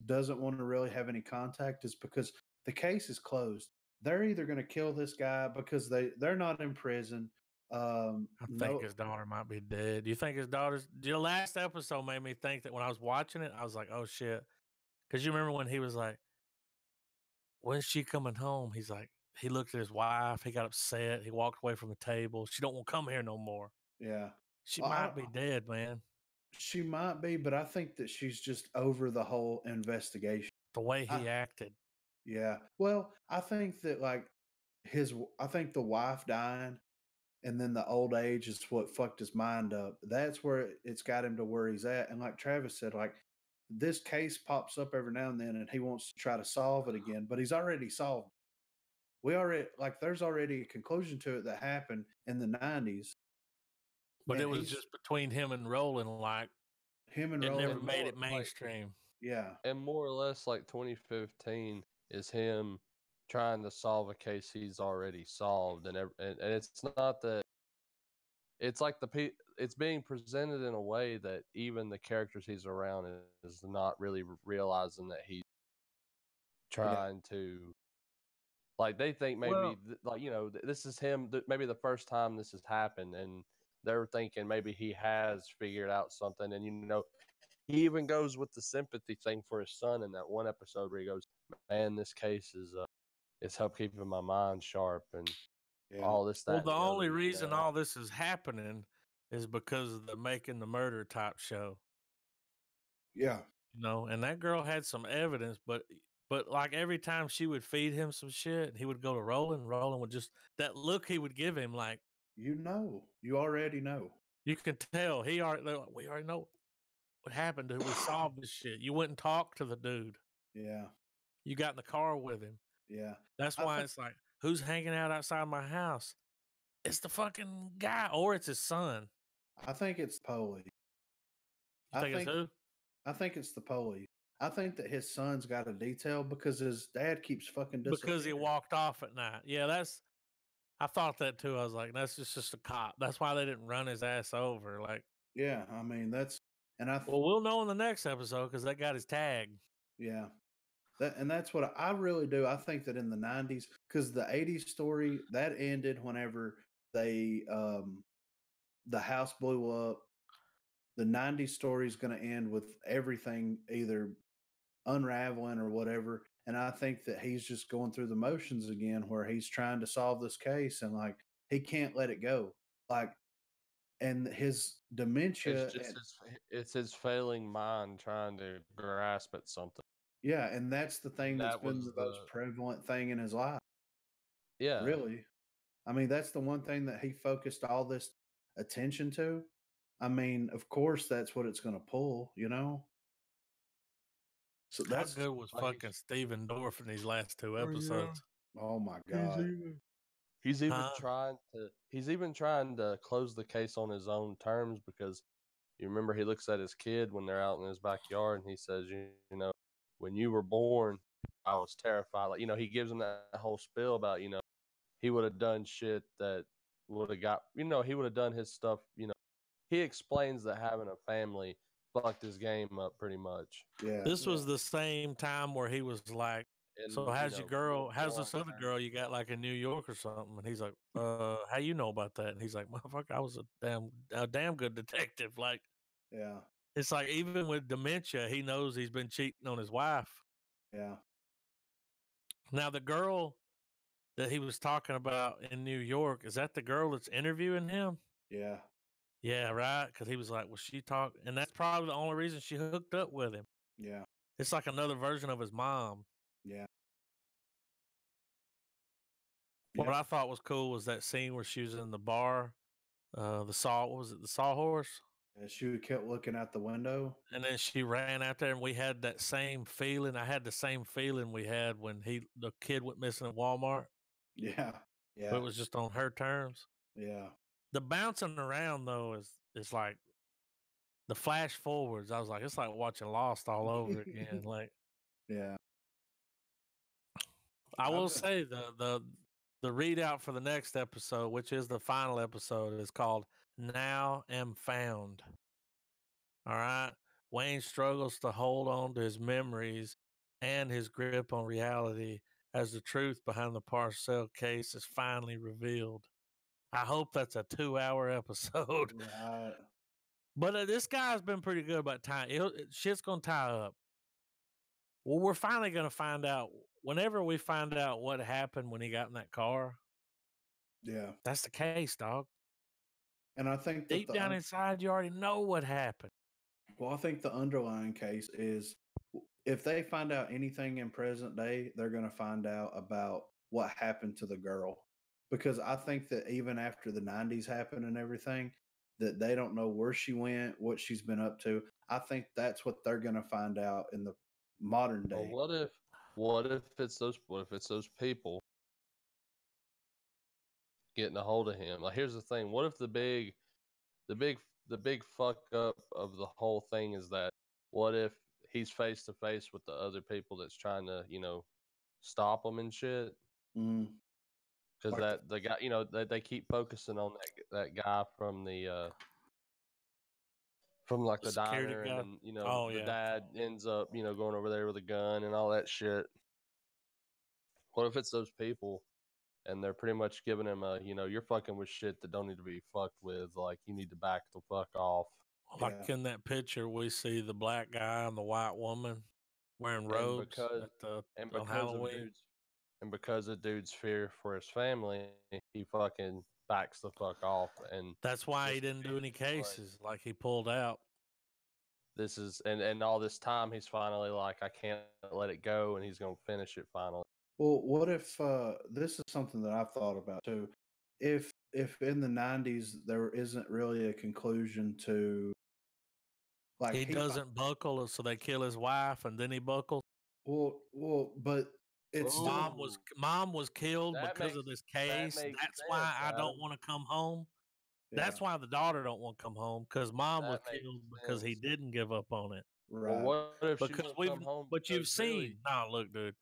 Speaker 2: doesn't want to really have any contact is because the case is closed. They're either going to kill this guy because they're not in prison.
Speaker 1: I think his daughter might be dead. Do you think his daughter's? Your last episode made me think that when I was watching it, I was like, oh shit. Because you remember when he was like, when's she coming home? He's like, he looked at his wife. He got upset. He walked away from the table. She don't want to come here no more.
Speaker 2: Yeah.
Speaker 1: She might be dead, man.
Speaker 2: She might be, but I think that she's just over the whole investigation.
Speaker 1: The way he acted.
Speaker 2: Yeah. Well, I think that I think the wife dying and then the old age is what fucked his mind up. That's where it's got him to where he's at. And like Travis said, like this case pops up every now and then and he wants to try to solve it again, but he's already solved. There's already a conclusion to it that happened in the 90s.
Speaker 1: But it was just between him and Roland, like
Speaker 2: him and
Speaker 1: it
Speaker 2: Roland
Speaker 1: never made it mainstream.
Speaker 2: Yeah.
Speaker 3: And more or less like 2015 is him trying to solve a case he's already solved. And it's not that it's like it's being presented in a way that even the characters he's around is not really realizing that he's trying to, like, they think maybe this is him, maybe the first time this has happened, and they're thinking maybe he has figured out something. And, you know, he even goes with the sympathy thing for his son in that one episode where he goes, man, this case is it's helped keeping my mind sharp and all this, that,
Speaker 1: Well,
Speaker 3: and
Speaker 1: the
Speaker 3: the
Speaker 1: only
Speaker 3: other,
Speaker 1: reason
Speaker 3: you know?
Speaker 1: all this is happening is because of the Making the Murder type show.
Speaker 2: Yeah.
Speaker 1: You know, and that girl had some evidence, but like every time she would feed him some shit, he would go to Roland. Roland would just that look he would give him, like
Speaker 2: You already know.
Speaker 1: you can tell we already know what happened. We solved this shit. You went and talked to the dude.
Speaker 2: Yeah.
Speaker 1: You got in the car with him.
Speaker 2: Yeah.
Speaker 1: That's
Speaker 2: I
Speaker 1: why
Speaker 2: think-
Speaker 1: it's like, who's hanging out outside my house? It's the fucking guy, or it's his son.
Speaker 2: I think it's police.
Speaker 1: You think it's who?
Speaker 2: I think it's the police. I think that his son's got a detail because his dad keeps fucking disappearing.
Speaker 1: Because he walked off at night. Yeah, I thought that too. I was like, that's just a cop. That's why they didn't run his ass over. Like,
Speaker 2: Yeah, I mean
Speaker 1: well, we'll know in the next episode because they got his tag.
Speaker 2: yeah. That's what I really do. I think that in the 90s, because the 80s story that ended whenever they the house blew up. The 90s story is going to end with everything either unraveling or whatever. And I think that he's just going through the motions again, where he's trying to solve this case and like he can't let it go. Like, and his dementia,
Speaker 3: It's just it's his failing mind trying to grasp at something.
Speaker 2: yeah, and that's the thing that's
Speaker 3: That
Speaker 2: been
Speaker 3: was
Speaker 2: the most prevalent thing in his life.
Speaker 3: yeah.
Speaker 2: Really. I mean, that's the one thing that he focused all this attention to. I mean, of course, that's what it's going to pull, you know? So
Speaker 1: How
Speaker 2: that's,
Speaker 1: good was
Speaker 3: like
Speaker 1: fucking Steven Dorff in these last two
Speaker 3: yeah.
Speaker 1: episodes?
Speaker 2: oh my God.
Speaker 3: He's even
Speaker 1: Huh?
Speaker 3: trying to close the case on his own terms, because you remember he looks at his kid when they're out in his backyard and he says, you know, when you were born, I was terrified. Like, you know, he gives him that whole spiel about, you know, he would have done shit that would have got, you know, he would have done his stuff, you know. He explains that having a family fucked his game up pretty much.
Speaker 2: Yeah.
Speaker 1: This was the same time where he was like,
Speaker 3: And,
Speaker 1: so
Speaker 3: you
Speaker 1: how's
Speaker 3: know,
Speaker 1: your girl? How's
Speaker 3: more
Speaker 1: this other girl you got like in New York or something? And he's like, how you know about that? And he's like, motherfucker, I was a damn good detective. Like,
Speaker 2: Yeah.
Speaker 1: it's like even with dementia, he knows he's been cheating on his wife.
Speaker 2: Yeah.
Speaker 1: Now the girl that he was talking about in New York, is that the girl that's interviewing him?
Speaker 2: Yeah.
Speaker 1: Yeah, right. Because he was like, well, she talked, and that's probably the only reason she hooked up with him.
Speaker 2: Yeah.
Speaker 1: It's like another version of his mom.
Speaker 2: Yeah.
Speaker 1: What I thought was cool was that scene where she was in the bar, what was it, the sawhorse?
Speaker 2: Yeah. She kept looking out the window.
Speaker 1: And then she ran out there, and we had that same feeling. I had the same feeling we had when the kid went missing at Walmart.
Speaker 2: Yeah. Yeah.
Speaker 1: But it was just on her terms.
Speaker 2: Yeah.
Speaker 1: The bouncing around though is like the flash forwards. I was like, it's like watching Lost all over again. Like,
Speaker 2: Yeah.
Speaker 1: I will say the readout for the next episode, which is the final episode, is called Now Am Found. All right. Wayne struggles to hold on to his memories and his grip on reality as the truth behind the Parcell case is finally revealed. I hope that's a 2-hour episode.
Speaker 2: Right.
Speaker 1: But this guy's been pretty good about tying. Shit's going to tie up. Well, we're finally going to find out. Whenever we find out what happened when he got in that car,
Speaker 2: Yeah.
Speaker 1: that's the case, dog.
Speaker 2: And I think that
Speaker 1: Deep down inside, you already know what happened.
Speaker 2: well, I think the underlying case is if they find out anything in present day, they're going to find out about what happened to the girl. Because I think that even after the 90s happened and everything, that they don't know where she went, what she's been up to. I think that's what they're going to find out in the modern day.
Speaker 3: Well, what if it's those people getting a hold of him? Like, here's the thing: what if the big fuck up of the whole thing is that what if he's face to face with the other people that's trying to, you know, stop him and shit?
Speaker 2: Mm.
Speaker 3: Because
Speaker 2: Like
Speaker 3: the guy, you know, they keep focusing on that guy from like the
Speaker 1: security
Speaker 3: diner,
Speaker 1: guy?
Speaker 3: and then, you know,
Speaker 1: Oh,
Speaker 3: the
Speaker 1: yeah.
Speaker 3: dad ends up, you know, going over there with a gun and all that shit. What if it's those people and they're pretty much giving him a, you're fucking with shit that don't need to be fucked with. Like, you need to back the fuck off.
Speaker 1: Like in that picture, we see the black guy and the white woman wearing robes on Halloween.
Speaker 3: Because of dude's fear for his family, he fucking backs the fuck off, and
Speaker 1: that's why he didn't do any cases. Like, he pulled out.
Speaker 3: This is and all this time he's finally like, I can't let it go, and he's gonna finish it finally.
Speaker 2: Well, what if this is something that I've thought about too? If in the 90s there isn't really a conclusion to, like,
Speaker 1: he doesn't buckle, so they kill his wife, and then he buckles.
Speaker 2: Well, but it's
Speaker 1: mom was killed because of this case. That's why I don't want to come home. Yeah. That's why the daughter don't want to come home, because mom was killed because he didn't give up on it.
Speaker 2: Right.
Speaker 3: Well, what if
Speaker 1: because
Speaker 3: she come home?
Speaker 1: But you've seen. No, look, dude,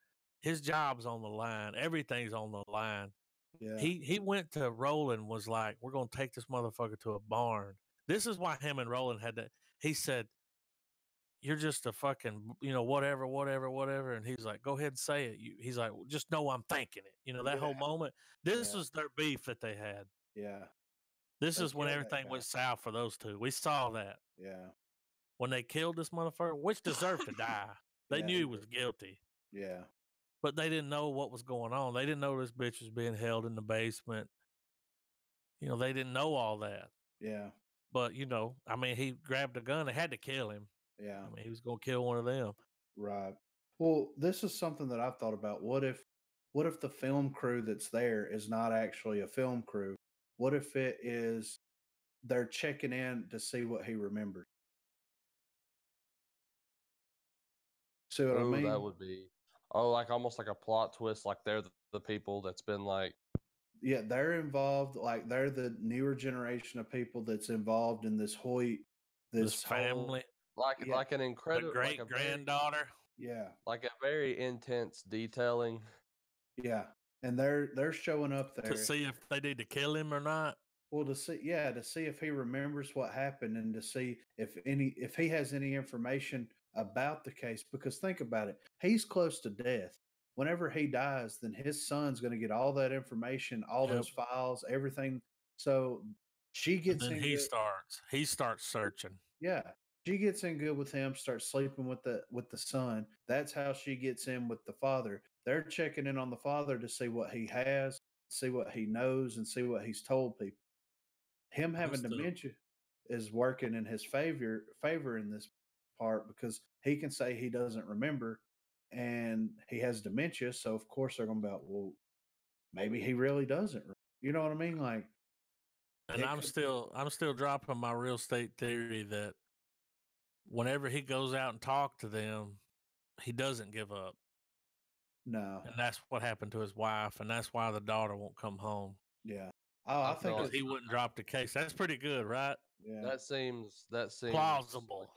Speaker 1: his job's on the line. Everything's on the line.
Speaker 2: Yeah.
Speaker 1: He went to Roland, was like, we're gonna take this motherfucker to a barn. This is why him and Roland had that. He said, you're just a fucking, whatever. And he's like, go ahead and say it. He's like, well, just know I'm thinking it. That whole moment. This was their beef that they had.
Speaker 2: Yeah.
Speaker 1: This is when everything went south for those two. We saw that.
Speaker 2: Yeah.
Speaker 1: When they killed this motherfucker, which deserved to die. They knew he was guilty.
Speaker 2: Yeah.
Speaker 1: But they didn't know what was going on. They didn't know this bitch was being held in the basement. They didn't know all that.
Speaker 2: Yeah.
Speaker 1: But, I mean, he grabbed a gun. They had to kill him.
Speaker 2: Yeah.
Speaker 1: I mean, he was going to kill one of them.
Speaker 2: Right. Well, this is something that I've thought about. What if the film crew that's there is not actually a film crew? What if it is they're checking in to see what he remembers? See what I mean?
Speaker 3: That would be, like almost like a plot twist. Like they're the people that's been like,
Speaker 2: yeah, they're involved. Like they're the newer generation of people that's involved in this this
Speaker 1: family,
Speaker 3: like an incredible
Speaker 1: great granddaughter.
Speaker 2: Yeah,
Speaker 3: like a very intense detailing.
Speaker 2: Yeah, and they're showing up there
Speaker 1: to see if they need to kill him or not.
Speaker 2: Well, to see if he remembers what happened, and to see if he has any information about the case. Because think about it, he's close to death. Whenever he dies, then his son's going to get all that information, all those files, everything. So she gets in.
Speaker 1: He starts searching.
Speaker 2: Yeah, she gets in good with him, starts sleeping with the son. That's how she gets in with the father. They're checking in on the father to see what he has, see what he knows, and see what he's told people. Him having dementia is working in his favor in this part, because he can say he doesn't remember and he has dementia. So of course they're going to be like, well, maybe he really doesn't. You know what I mean? Like,
Speaker 1: and I'm still dropping my real estate theory that whenever he goes out and talk to them, he doesn't give up.
Speaker 2: No.
Speaker 1: And that's what happened to his wife, and that's why the daughter won't come home.
Speaker 2: Yeah. Oh, I think
Speaker 1: he wouldn't drop the case. That's pretty good, right?
Speaker 2: Yeah.
Speaker 3: That seems
Speaker 1: plausible.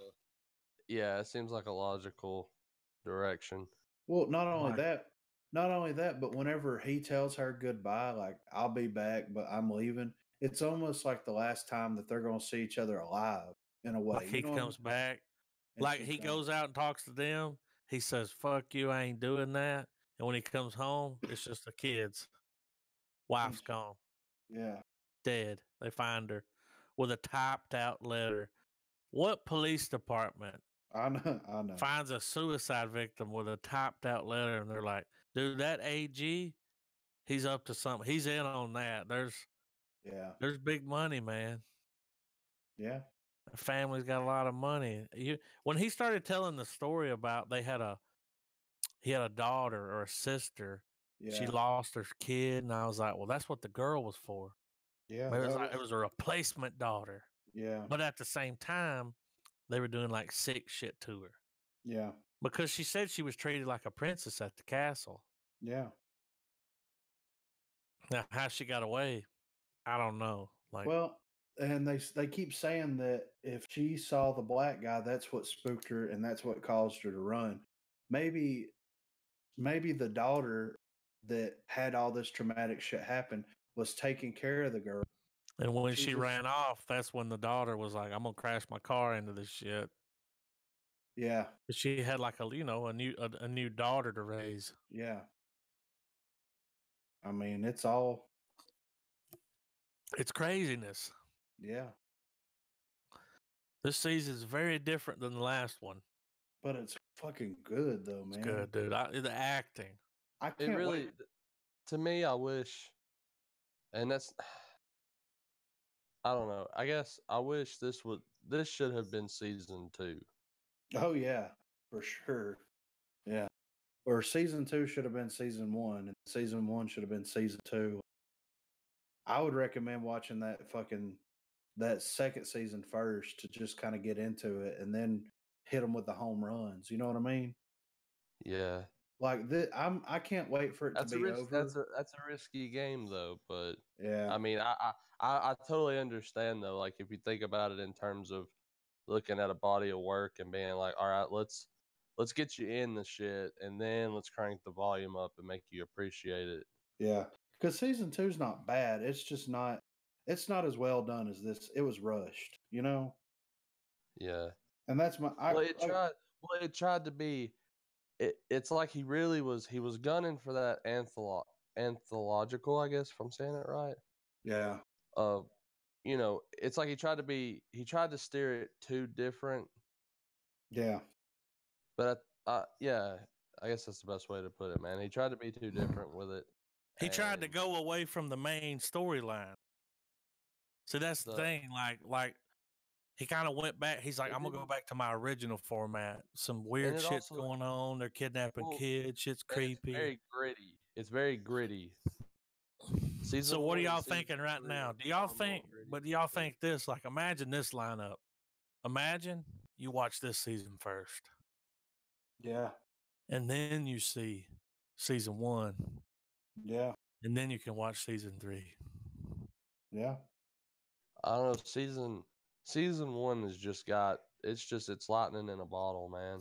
Speaker 3: It seems like a logical direction.
Speaker 2: Well, not only that, but whenever he tells her goodbye, like, I'll be back, but I'm leaving, it's almost like the last time that they're going to see each other alive, in a way.
Speaker 1: Like he comes back. Like he goes out and talks to them. He says, fuck you, I ain't doing that. And when he comes home, it's just the kids. Wife's gone.
Speaker 2: Yeah.
Speaker 1: Dead. They find her with a typed out letter. What police department
Speaker 2: I know
Speaker 1: finds a suicide victim with a typed out letter, and they're like, dude, that AG, he's up to something. He's in on that. There's big money, man.
Speaker 2: Yeah.
Speaker 1: The family's got a lot of money. When he started telling the story about he had a daughter or a sister. Yeah. She lost her kid, and I was like, well, that's what the girl was for.
Speaker 2: Yeah.
Speaker 1: It was a replacement daughter.
Speaker 2: Yeah.
Speaker 1: But at the same time, they were doing like sick shit to her.
Speaker 2: Yeah.
Speaker 1: Because she said she was treated like a princess at the castle.
Speaker 2: Yeah.
Speaker 1: Now, how she got away, I don't know. Like,
Speaker 2: well, and they keep saying that if she saw the black guy, that's what spooked her, and that's what caused her to run. Maybe the daughter that had all this traumatic shit happen was taking care of the girl.
Speaker 1: And when she ran off, that's when the daughter was like, I'm going to crash my car into this shit.
Speaker 2: Yeah.
Speaker 1: But she had like a new daughter to raise.
Speaker 2: Yeah. I mean, it's all
Speaker 1: It's craziness.
Speaker 2: yeah,
Speaker 1: This season is very different than the last one.
Speaker 2: but it's fucking good though,
Speaker 1: It's
Speaker 2: man.
Speaker 1: good, dude. The acting.
Speaker 2: I
Speaker 3: It
Speaker 2: can't
Speaker 3: really,
Speaker 2: wait.
Speaker 3: to me, I wish, and that's, I don't know. I guess I wish this should have been season 2.
Speaker 2: Oh yeah, for sure. Yeah. Or season 2 should have been season 1, and season 1 should have been season 2. I would recommend watching that second season first to just kind of get into it, and then hit them with the home runs. You know what I mean?
Speaker 3: Yeah,
Speaker 2: Like I can't wait for it to
Speaker 3: that's a
Speaker 2: be
Speaker 3: risk.
Speaker 2: over.
Speaker 3: That's a risky game though. But
Speaker 2: Yeah,
Speaker 3: I mean, I totally understand though. Like if you think about it in terms of looking at a body of work and being like, all right, let's get you in the shit, and then let's crank the volume up and make you appreciate it.
Speaker 2: yeah. Because season 2's not bad. It's just not. It's not as well done as this. It was rushed, you know.
Speaker 3: Yeah.
Speaker 2: And that's my.
Speaker 3: Well, it tried. Well, it tried to be. It's like he really was. He was gunning for that anthological. I guess if I'm saying it right.
Speaker 2: Yeah,
Speaker 3: Uh, it's like he tried to be. He tried to steer it too different.
Speaker 2: yeah,
Speaker 3: But yeah, I guess that's the best way to put it, man. He tried to be too different with it.
Speaker 1: He tried to
Speaker 3: And
Speaker 1: go away from the main storyline. So that's the thing. Like he kind of went back. He's like,
Speaker 3: It
Speaker 1: I'm gonna go
Speaker 3: didn't-
Speaker 1: back to my original format. Some weird
Speaker 3: it
Speaker 1: shit's
Speaker 3: also
Speaker 1: going on. They're kidnapping
Speaker 3: well,
Speaker 1: kids. Shit's
Speaker 3: and it's
Speaker 1: creepy.
Speaker 3: very gritty. It's very gritty. Season
Speaker 1: So what are
Speaker 3: 1 and
Speaker 1: y'all
Speaker 3: season
Speaker 1: thinking right
Speaker 3: 3
Speaker 1: now?
Speaker 3: are
Speaker 1: Do y'all
Speaker 3: far more
Speaker 1: think?
Speaker 3: gritty
Speaker 1: But do
Speaker 3: than
Speaker 1: y'all
Speaker 3: 2.
Speaker 1: think this? Like, imagine this lineup. Imagine you watch this season first,
Speaker 2: yeah,
Speaker 1: and then you see season 1,
Speaker 2: yeah,
Speaker 1: and then you can watch season 3.
Speaker 2: yeah.
Speaker 3: I don't know. Season 1 has just got. It's lightning in a bottle, man.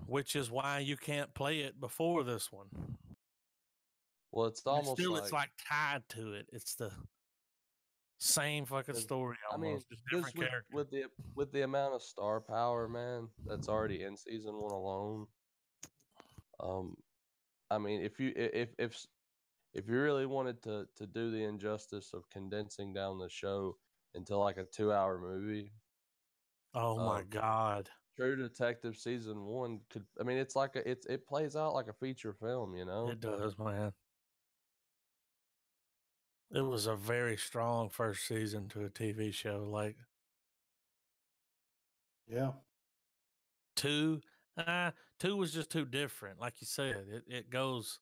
Speaker 1: Which is why you can't play it before this one.
Speaker 3: Well, it's
Speaker 1: But
Speaker 3: almost
Speaker 1: still,
Speaker 3: like
Speaker 1: it's like tied to it. It's the same fucking
Speaker 3: 'cause,
Speaker 1: story
Speaker 3: I mean,
Speaker 1: almost, just
Speaker 3: just
Speaker 1: different characters.
Speaker 3: with the amount of star power, man, that's already in season 1 alone. Um, I mean, if you really wanted to do the injustice of condensing down the show into like a 2-hour movie,
Speaker 1: Oh my
Speaker 3: uh,
Speaker 1: God.
Speaker 3: True Detective season 1 could. I mean, it plays out like a feature film, you know.
Speaker 1: It does, man. It was a very strong first season to a TV show. Like
Speaker 2: Yeah,
Speaker 1: 2, 2 was just too different. Like you said, it goes,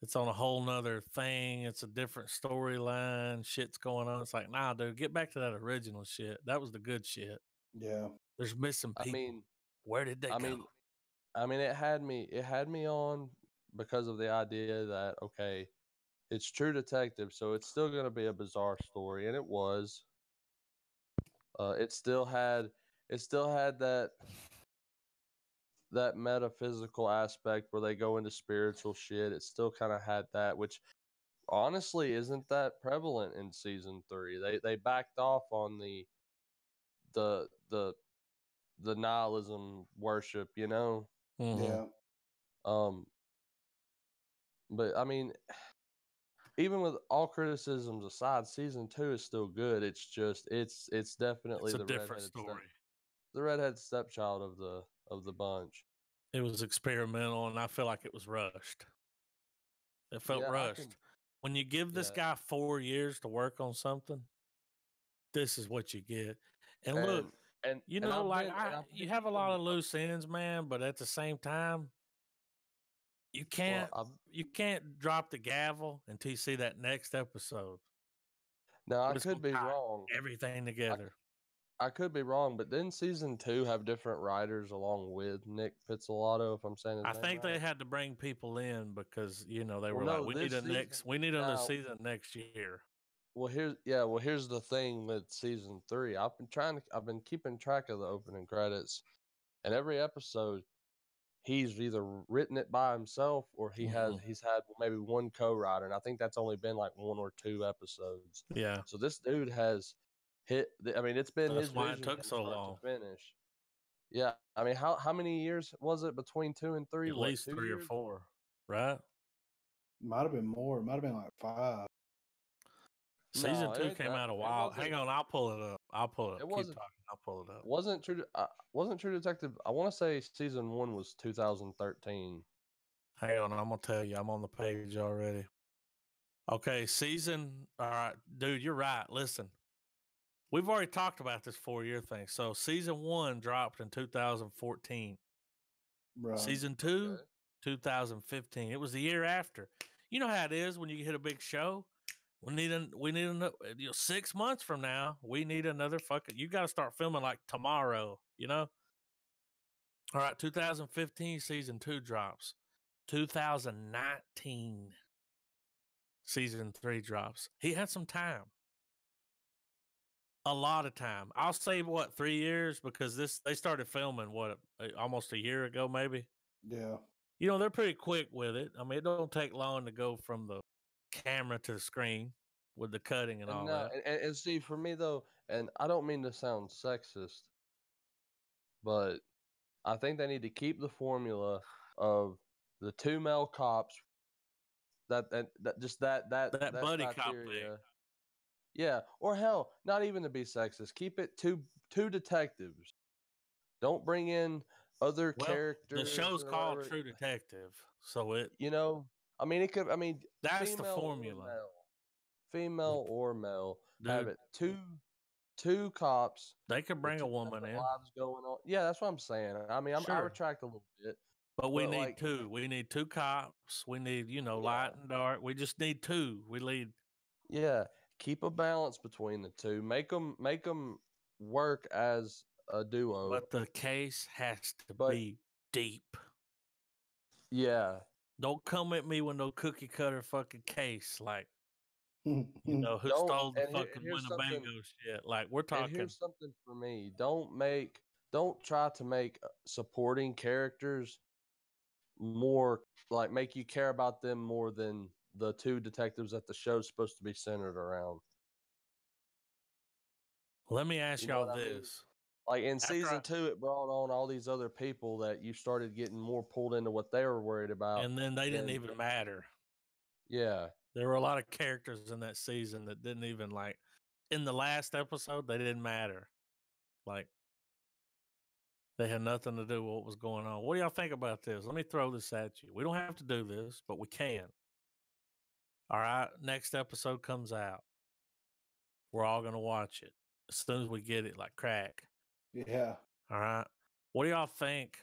Speaker 1: it's on a whole nother thing. It's a different storyline. Shit's going on. It's like, nah, dude, get back to that original shit. That was the good shit.
Speaker 2: yeah,
Speaker 1: There's missing
Speaker 3: I
Speaker 1: people.
Speaker 3: mean,
Speaker 1: Where did they
Speaker 3: I
Speaker 1: go?
Speaker 3: mean, it had me on because of the idea that okay, it's True Detective, so it's still going to be a bizarre story, and it was. It still had that metaphysical aspect where they go into spiritual shit. It still kind of had that, which honestly isn't that prevalent in season 3. They backed off on the the the nihilism worship, you know.
Speaker 1: Mhm.
Speaker 2: yeah,
Speaker 3: Um, but I mean, even with all criticisms aside, season 2 is still good. It's just it's definitely
Speaker 1: It's a different story.
Speaker 3: the redhead stepchild of the bunch.
Speaker 1: It was experimental, and I feel like it was rushed. It felt
Speaker 3: Yeah,
Speaker 1: rushed. When you give this
Speaker 3: yeah.
Speaker 1: guy 4 years to work on something, this is what you get. And look, you know,
Speaker 3: I've
Speaker 1: like
Speaker 3: been
Speaker 1: you have a lot of loose ends, man, but at the same time, you can't
Speaker 3: well,
Speaker 1: you can't drop the gavel until you see that next episode.
Speaker 3: now I
Speaker 1: But it's gonna
Speaker 3: could be
Speaker 1: tie
Speaker 3: wrong.
Speaker 1: everything
Speaker 3: I,
Speaker 1: together.
Speaker 3: I could be wrong, but didn't season 2 have different writers along with Nick Pizzolatto, if I'm saying his
Speaker 1: I
Speaker 3: name
Speaker 1: think
Speaker 3: right?
Speaker 1: they had to bring people in because you know they
Speaker 3: Well,
Speaker 1: were like,
Speaker 3: no, this season
Speaker 1: we need another
Speaker 3: now.
Speaker 1: season next year.
Speaker 3: Well, here's the thing with season 3. I've been keeping track of the opening credits, and every episode he's either written it by himself or
Speaker 1: Mhm.
Speaker 3: he's had maybe one co-writer, and I think that's only been like 1 or 2 episodes.
Speaker 1: Yeah,
Speaker 3: So this dude has I mean, it's been his
Speaker 1: that's why it
Speaker 3: vision
Speaker 1: took
Speaker 3: from
Speaker 1: so
Speaker 3: start to
Speaker 1: long.
Speaker 3: finish. Yeah, I mean, how many years was it between 2 and 3?
Speaker 1: At
Speaker 3: What,
Speaker 1: least
Speaker 3: 2
Speaker 1: 3 or
Speaker 3: years?
Speaker 1: 4, right?
Speaker 2: Might have been more. It might have been like 5.
Speaker 1: Season
Speaker 3: No, it
Speaker 1: 2
Speaker 3: ain't
Speaker 1: came
Speaker 3: that.
Speaker 1: out a
Speaker 3: It
Speaker 1: while.
Speaker 3: wasn't.
Speaker 1: Hang on, I'll pull it up.
Speaker 3: It
Speaker 1: Keep
Speaker 3: wasn't.
Speaker 1: talking. I'll pull it up.
Speaker 3: Wasn't True Detective. I want to say season 1 was 2013.
Speaker 1: Hang on, I'm gonna tell you. I'm on the page already. Okay, all right, dude, you're right. Listen, we've already talked about this 4-year thing. So season 1 dropped in 2014.
Speaker 2: Right.
Speaker 1: Season 2,
Speaker 3: Okay.
Speaker 1: 2015. It was the year after. You know how it is when you hit a big show. We need 6 months from now. We need another fucking. You got to start filming like tomorrow. All right, 2015 season 2 drops. 2019 season 3 drops. He had some time. A lot of time. I'll say 3 years because they started filming almost a year ago maybe.
Speaker 2: Yeah.
Speaker 1: They're pretty quick with it. I mean, it don't take long to go from the camera to the screen with the cutting and all that.
Speaker 3: And see, for me though, and I don't mean to sound sexist, but I think they need to keep the formula of the 2 male cops. That
Speaker 1: Buddy cop thing.
Speaker 3: criteria. Yeah, or hell, not even to be sexist. Keep it two detectives. Don't bring in other characters.
Speaker 1: The show's
Speaker 3: or
Speaker 1: called
Speaker 3: whatever.
Speaker 1: True Detective, so it.
Speaker 3: I mean, it could. I mean,
Speaker 1: That's the
Speaker 3: female
Speaker 1: formula.
Speaker 3: Or male, female or male,
Speaker 1: Dude,
Speaker 3: have it two cops.
Speaker 1: They could bring
Speaker 3: with
Speaker 1: a
Speaker 3: two
Speaker 1: woman
Speaker 3: different
Speaker 1: in.
Speaker 3: lives going on. Yeah, that's what I'm saying. I mean, I
Speaker 1: Sure.
Speaker 3: retract a little bit.
Speaker 1: But we need 2. We need 2 cops. We need, light and dark. We just need 2. We need.
Speaker 3: Yeah, keep a balance between the two. Make them work as a duo.
Speaker 1: But the case has to be deep.
Speaker 3: Yeah.
Speaker 1: Don't come at me with no cookie cutter fucking case like, who
Speaker 3: Don't-
Speaker 1: stole the
Speaker 3: and here-
Speaker 1: fucking
Speaker 3: here's something-
Speaker 1: Winnebago shit. Like, we're talking.
Speaker 3: And here's something for me. Don't try to make supporting characters more like make you care about them more than the 2 detectives that the show's supposed to be centered around.
Speaker 1: Let me ask
Speaker 3: You know
Speaker 1: y'all
Speaker 3: what I mean?
Speaker 1: this.
Speaker 3: Like in season 2, it brought on all these other people that you started getting more pulled into what they were worried about.
Speaker 1: And then they didn't even matter.
Speaker 3: Yeah.
Speaker 1: There were a lot of characters in that season that didn't even in the last episode, they didn't matter. Like, they had nothing to do with what was going on. What do y'all think about this? Let me throw this at you. We don't have to do this, but we can. All right. Next episode comes out. We're all going to watch it as soon as we get it, like crack.
Speaker 2: Yeah.
Speaker 1: All right. What do y'all think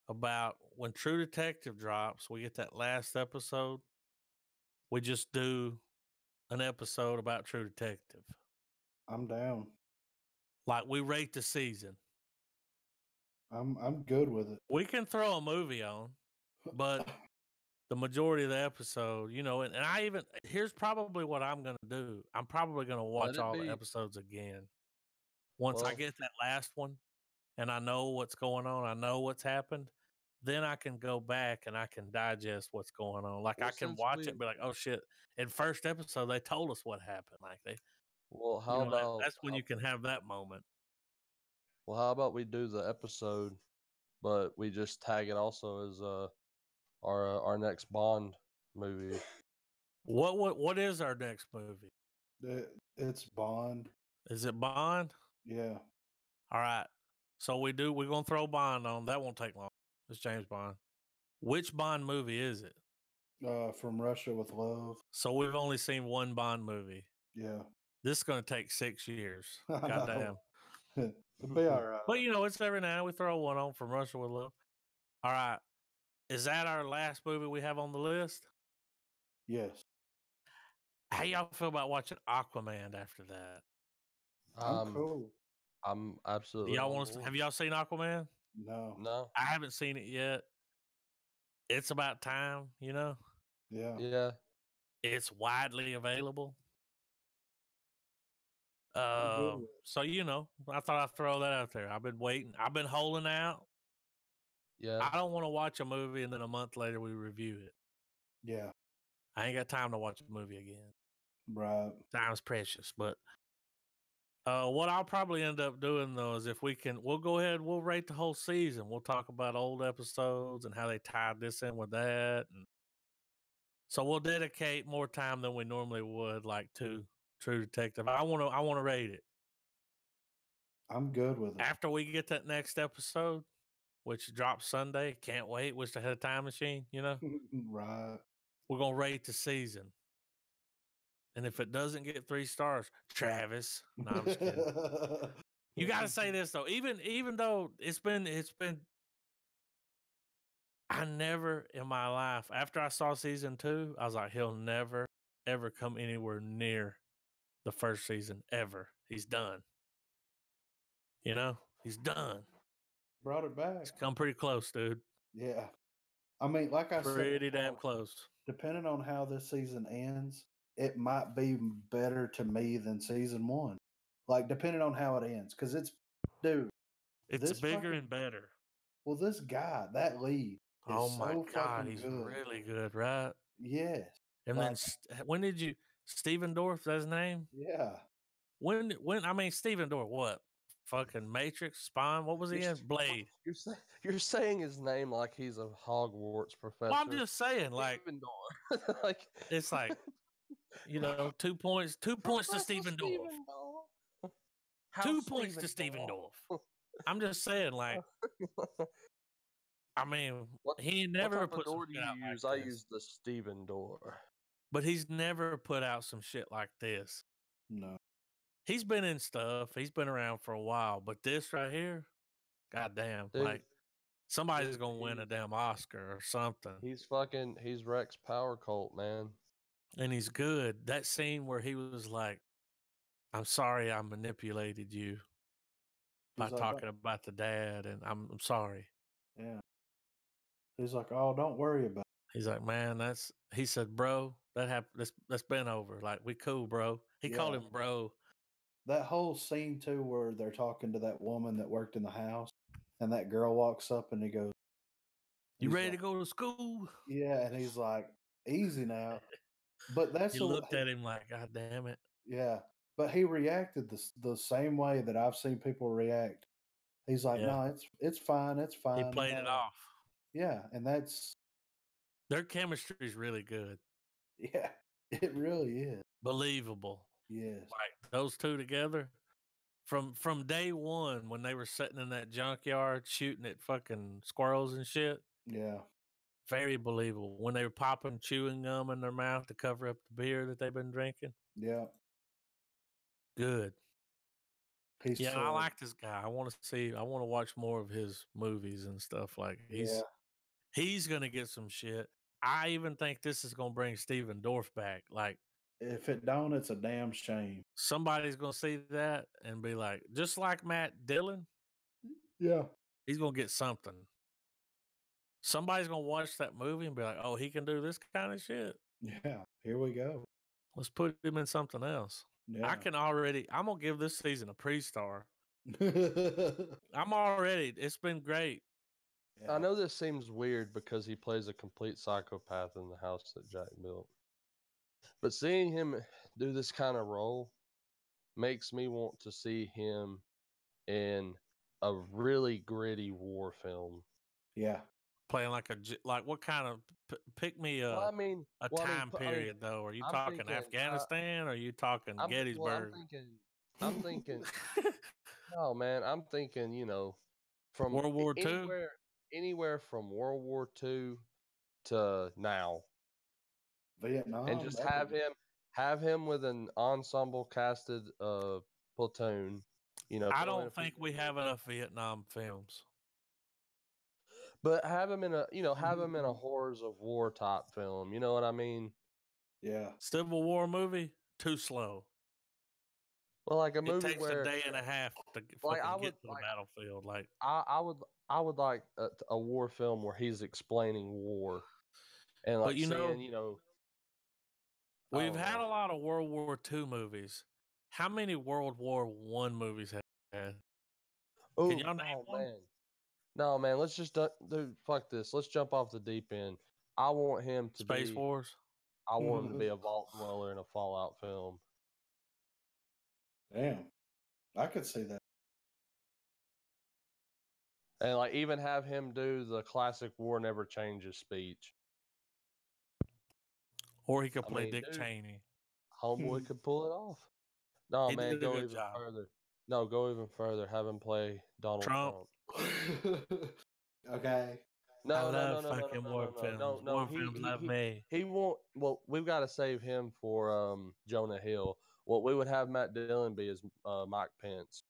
Speaker 1: about when True Detective drops? We get that last episode. We just do an episode about True Detective.
Speaker 2: I'm down.
Speaker 1: Like, we rate the season.
Speaker 2: I'm good with it.
Speaker 1: We can throw a movie on, but the majority of the episode, and here's probably what I'm going to do. I'm probably going to watch all the episodes again. Once I get that last one and I know what's going on, I know what's happened, then I can go back and I can digest what's going on. Like, I can watch it and be like, oh shit, in first episode, they told us what happened. Like
Speaker 3: How about
Speaker 1: that's when you can have that moment.
Speaker 3: Well, how about we do the episode, but we just tag it also as our next Bond movie.
Speaker 1: What is our next movie?
Speaker 2: It's Bond.
Speaker 1: Is it Bond?
Speaker 2: Yeah.
Speaker 1: All right. So we're gonna throw Bond on. That won't take long. It's James Bond. Which Bond movie is it?
Speaker 2: From Russia with Love.
Speaker 1: So we've only seen one Bond movie.
Speaker 2: Yeah.
Speaker 1: This is gonna take 6 years. Goddamn.
Speaker 2: It'll be all right.
Speaker 1: But it's every now and then we throw one on From Russia with Love. All right. Is that our last movie we have on the list?
Speaker 2: Yes.
Speaker 1: How y'all feel about watching Aquaman after that?
Speaker 2: I'm cool.
Speaker 3: I'm absolutely.
Speaker 1: Have y'all seen Aquaman?
Speaker 2: No.
Speaker 1: I haven't seen it yet. It's about time,
Speaker 2: Yeah.
Speaker 3: Yeah.
Speaker 1: It's widely available. So I thought I'd throw that out there. I've been waiting. I've been holding out.
Speaker 3: Yeah.
Speaker 1: I don't want to watch a movie and then a month later we review it.
Speaker 2: Yeah.
Speaker 1: I ain't got time to watch a movie again.
Speaker 2: Right.
Speaker 1: Time's precious. But what I'll probably end up doing though is if we can, we'll go ahead. We'll rate the whole season. We'll talk about old episodes and how they tied this in with that, and So we'll dedicate more time than we normally would, like, to True Detective. I want to rate it
Speaker 2: I'm good with it.
Speaker 1: after we get that next episode, which drops Sunday. Can't wait. Wish I had a time machine. You know,
Speaker 2: Right.
Speaker 1: we're gonna rate the season, and if it doesn't get 3 stars, Travis. No, I'm just kidding. You got to say this though. Even though it's been. I never in my life, after I saw season 2, I was like, he'll never ever come anywhere near the first season ever. He's done. You know, he's done.
Speaker 2: Brought it back.
Speaker 1: He's come pretty close, dude.
Speaker 2: Yeah. I mean, like I said,
Speaker 1: Pretty damn close.
Speaker 2: depending on how this season ends, it might be better to me than season 1. Like, depending on how it ends. Because dude.
Speaker 1: It's
Speaker 2: this
Speaker 1: bigger
Speaker 2: fucking-
Speaker 1: and better.
Speaker 2: Well, this guy, that lead, is
Speaker 1: Oh my
Speaker 2: so
Speaker 1: God,
Speaker 2: fucking
Speaker 1: he's
Speaker 2: good.
Speaker 1: really good, right?
Speaker 2: Yes.
Speaker 1: And
Speaker 2: Like,
Speaker 1: then when did you Steven Dorff? That's his name.
Speaker 2: yeah.
Speaker 1: When I mean Steven Dorff, what? Fucking Matrix, Spawn. What was he in? Blade.
Speaker 3: You're saying his name like he's a Hogwarts professor.
Speaker 1: Well, I'm just saying, like,
Speaker 3: Gryffindor. Like
Speaker 1: it's like, you know, 2 points. 2 points to Steven Dorff. 2 points to Steven Dorff. I'm just saying, like, I mean, he never
Speaker 3: what type
Speaker 1: put
Speaker 3: of door
Speaker 1: some
Speaker 3: do
Speaker 1: shit out
Speaker 3: you use?
Speaker 1: like
Speaker 3: I
Speaker 1: this.
Speaker 3: use the Steven door.
Speaker 1: But he's never put out some shit like this.
Speaker 2: No.
Speaker 1: He's been in stuff. He's been around for a while. But this right here, goddamn,
Speaker 3: Dude,
Speaker 1: like somebody's
Speaker 3: dude,
Speaker 1: gonna win a damn Oscar or something.
Speaker 3: He's Rex Power Cult, man.
Speaker 1: And he's good. That scene where he was like, "I'm sorry, I manipulated you by
Speaker 2: He's like,
Speaker 1: talking about the dad, and I'm sorry."
Speaker 2: yeah. He's like, oh, don't worry about it.
Speaker 1: He's like, "Man, he said, bro, that happened. That's been over. Like, we cool, bro." He called
Speaker 2: Yeah.
Speaker 1: him bro.
Speaker 2: That whole scene, too, where they're talking to that woman that worked in the house, and that girl walks up and he goes,
Speaker 1: You
Speaker 2: he's
Speaker 1: ready to
Speaker 2: like,
Speaker 1: go to school?
Speaker 2: yeah, and he's like, easy now. But that's
Speaker 1: He looked at him like, God damn it.
Speaker 2: yeah. But he reacted the same way that I've seen people react. He's like,
Speaker 1: Yeah.
Speaker 2: no, it's fine, it's fine.
Speaker 1: He
Speaker 2: you
Speaker 1: played
Speaker 2: know,
Speaker 1: it
Speaker 2: like-
Speaker 1: off.
Speaker 2: Yeah, and that's
Speaker 1: Their chemistry is really good.
Speaker 2: yeah, it really is.
Speaker 1: Believable.
Speaker 2: Yes.
Speaker 1: Like those two together. From day one when they were sitting in that junkyard shooting at fucking squirrels and shit.
Speaker 2: Yeah.
Speaker 1: Very believable. When they were popping chewing gum in their mouth to cover up the beer that they've been drinking.
Speaker 2: Yeah.
Speaker 1: Good.
Speaker 2: He's
Speaker 1: Yeah, I like this guy. I want to watch more of his movies and stuff. Like he's gonna get some shit. I even think this is gonna bring Steven Dorff back. Like,
Speaker 2: if it don't, it's a damn shame.
Speaker 1: somebody's gonna see that and be like, just like Matt Dillon,
Speaker 2: Yeah.
Speaker 1: he's gonna get something. Somebody's gonna watch that movie and be like, "Oh, he can do this kind of shit.
Speaker 2: Yeah. Here we go.
Speaker 1: Let's put him in something else."
Speaker 2: Yeah.
Speaker 1: I'm gonna give this season a pre-star. It's been great.
Speaker 2: Yeah.
Speaker 3: I know this seems weird because he plays a complete psychopath in the house that Jack built. But seeing him do this kind of role makes me want to see him in a really gritty war film.
Speaker 2: Yeah.
Speaker 1: Playing like what kind of pick me a time period though? Are you
Speaker 3: I'm
Speaker 1: talking
Speaker 3: thinking,
Speaker 1: Afghanistan? Or are you talking Gettysburg?
Speaker 3: I'm thinking. No, man, I'm thinking. From
Speaker 1: World War II?
Speaker 3: anywhere from World War II to now,
Speaker 2: Vietnam.
Speaker 3: and just have him with an ensemble casted platoon.
Speaker 1: I don't think we have enough Vietnam films.
Speaker 3: But have him in a horrors of war type film. You know what I mean?
Speaker 2: Yeah.
Speaker 1: Civil War movie, too slow.
Speaker 3: Well, like a movie
Speaker 1: it takes
Speaker 3: where
Speaker 1: a day and a half to get to the battlefield. Like
Speaker 3: I would like a war film where he's explaining war, and like
Speaker 1: we've had a lot of World War II movies. How many World War I movies have we had? Can y'all name one?
Speaker 3: Man. No, man. Let's just do fuck this. Let's jump off the deep end. I want him to
Speaker 1: Space Wars.
Speaker 3: I want him to be a vault dweller in a Fallout film.
Speaker 2: Damn. I could see that.
Speaker 3: And like even have him do the classic "War Never Changes" speech.
Speaker 1: Or he could
Speaker 3: I
Speaker 1: play
Speaker 3: mean,
Speaker 1: Dick
Speaker 3: dude,
Speaker 1: Cheney.
Speaker 3: homeboy could pull it off. No,
Speaker 1: He
Speaker 3: man,
Speaker 1: did a
Speaker 3: go
Speaker 1: good
Speaker 3: even
Speaker 1: job.
Speaker 3: further. No, go even further. Have him play Donald
Speaker 1: Trump.
Speaker 2: Okay.
Speaker 3: No,
Speaker 1: I
Speaker 3: no, no,
Speaker 1: love
Speaker 3: no, no,
Speaker 1: fucking
Speaker 3: no,
Speaker 1: war
Speaker 3: no,
Speaker 1: films.
Speaker 3: no, no.
Speaker 1: War films love me.
Speaker 3: He won't. Well, we've got to save him for Jonah Hill. What we would have Matt Dillon be is Mike Pence.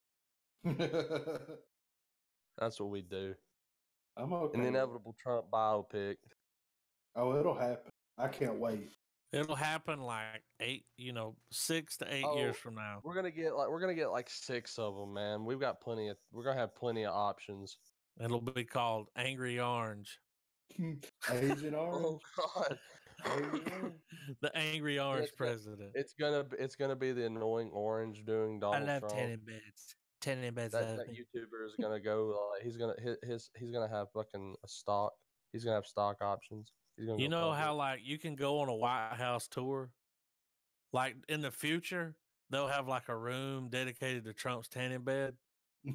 Speaker 3: That's what we do.
Speaker 2: I'm okay.
Speaker 3: An
Speaker 2: with it.
Speaker 3: inevitable Trump biopic.
Speaker 2: Oh, it'll happen. I can't wait.
Speaker 1: It'll happen like 6 to 8 years from now.
Speaker 3: We're gonna get like 6 of them, man. We're gonna have plenty of options.
Speaker 1: It'll be called Angry Orange.
Speaker 2: Agent Orange.
Speaker 3: Oh God.
Speaker 1: The Angry Orange president.
Speaker 3: It's gonna be the annoying orange doing Donald Trump.
Speaker 1: tenant beds. Tenant beds.
Speaker 3: That YouTuber is gonna go. He's gonna have fucking a stock. He's gonna have stock options. He's gonna.
Speaker 1: You
Speaker 3: go
Speaker 1: know
Speaker 3: public.
Speaker 1: how like you can go on a White House tour? Like in the future, they'll have like a room dedicated to Trump's tanning bed.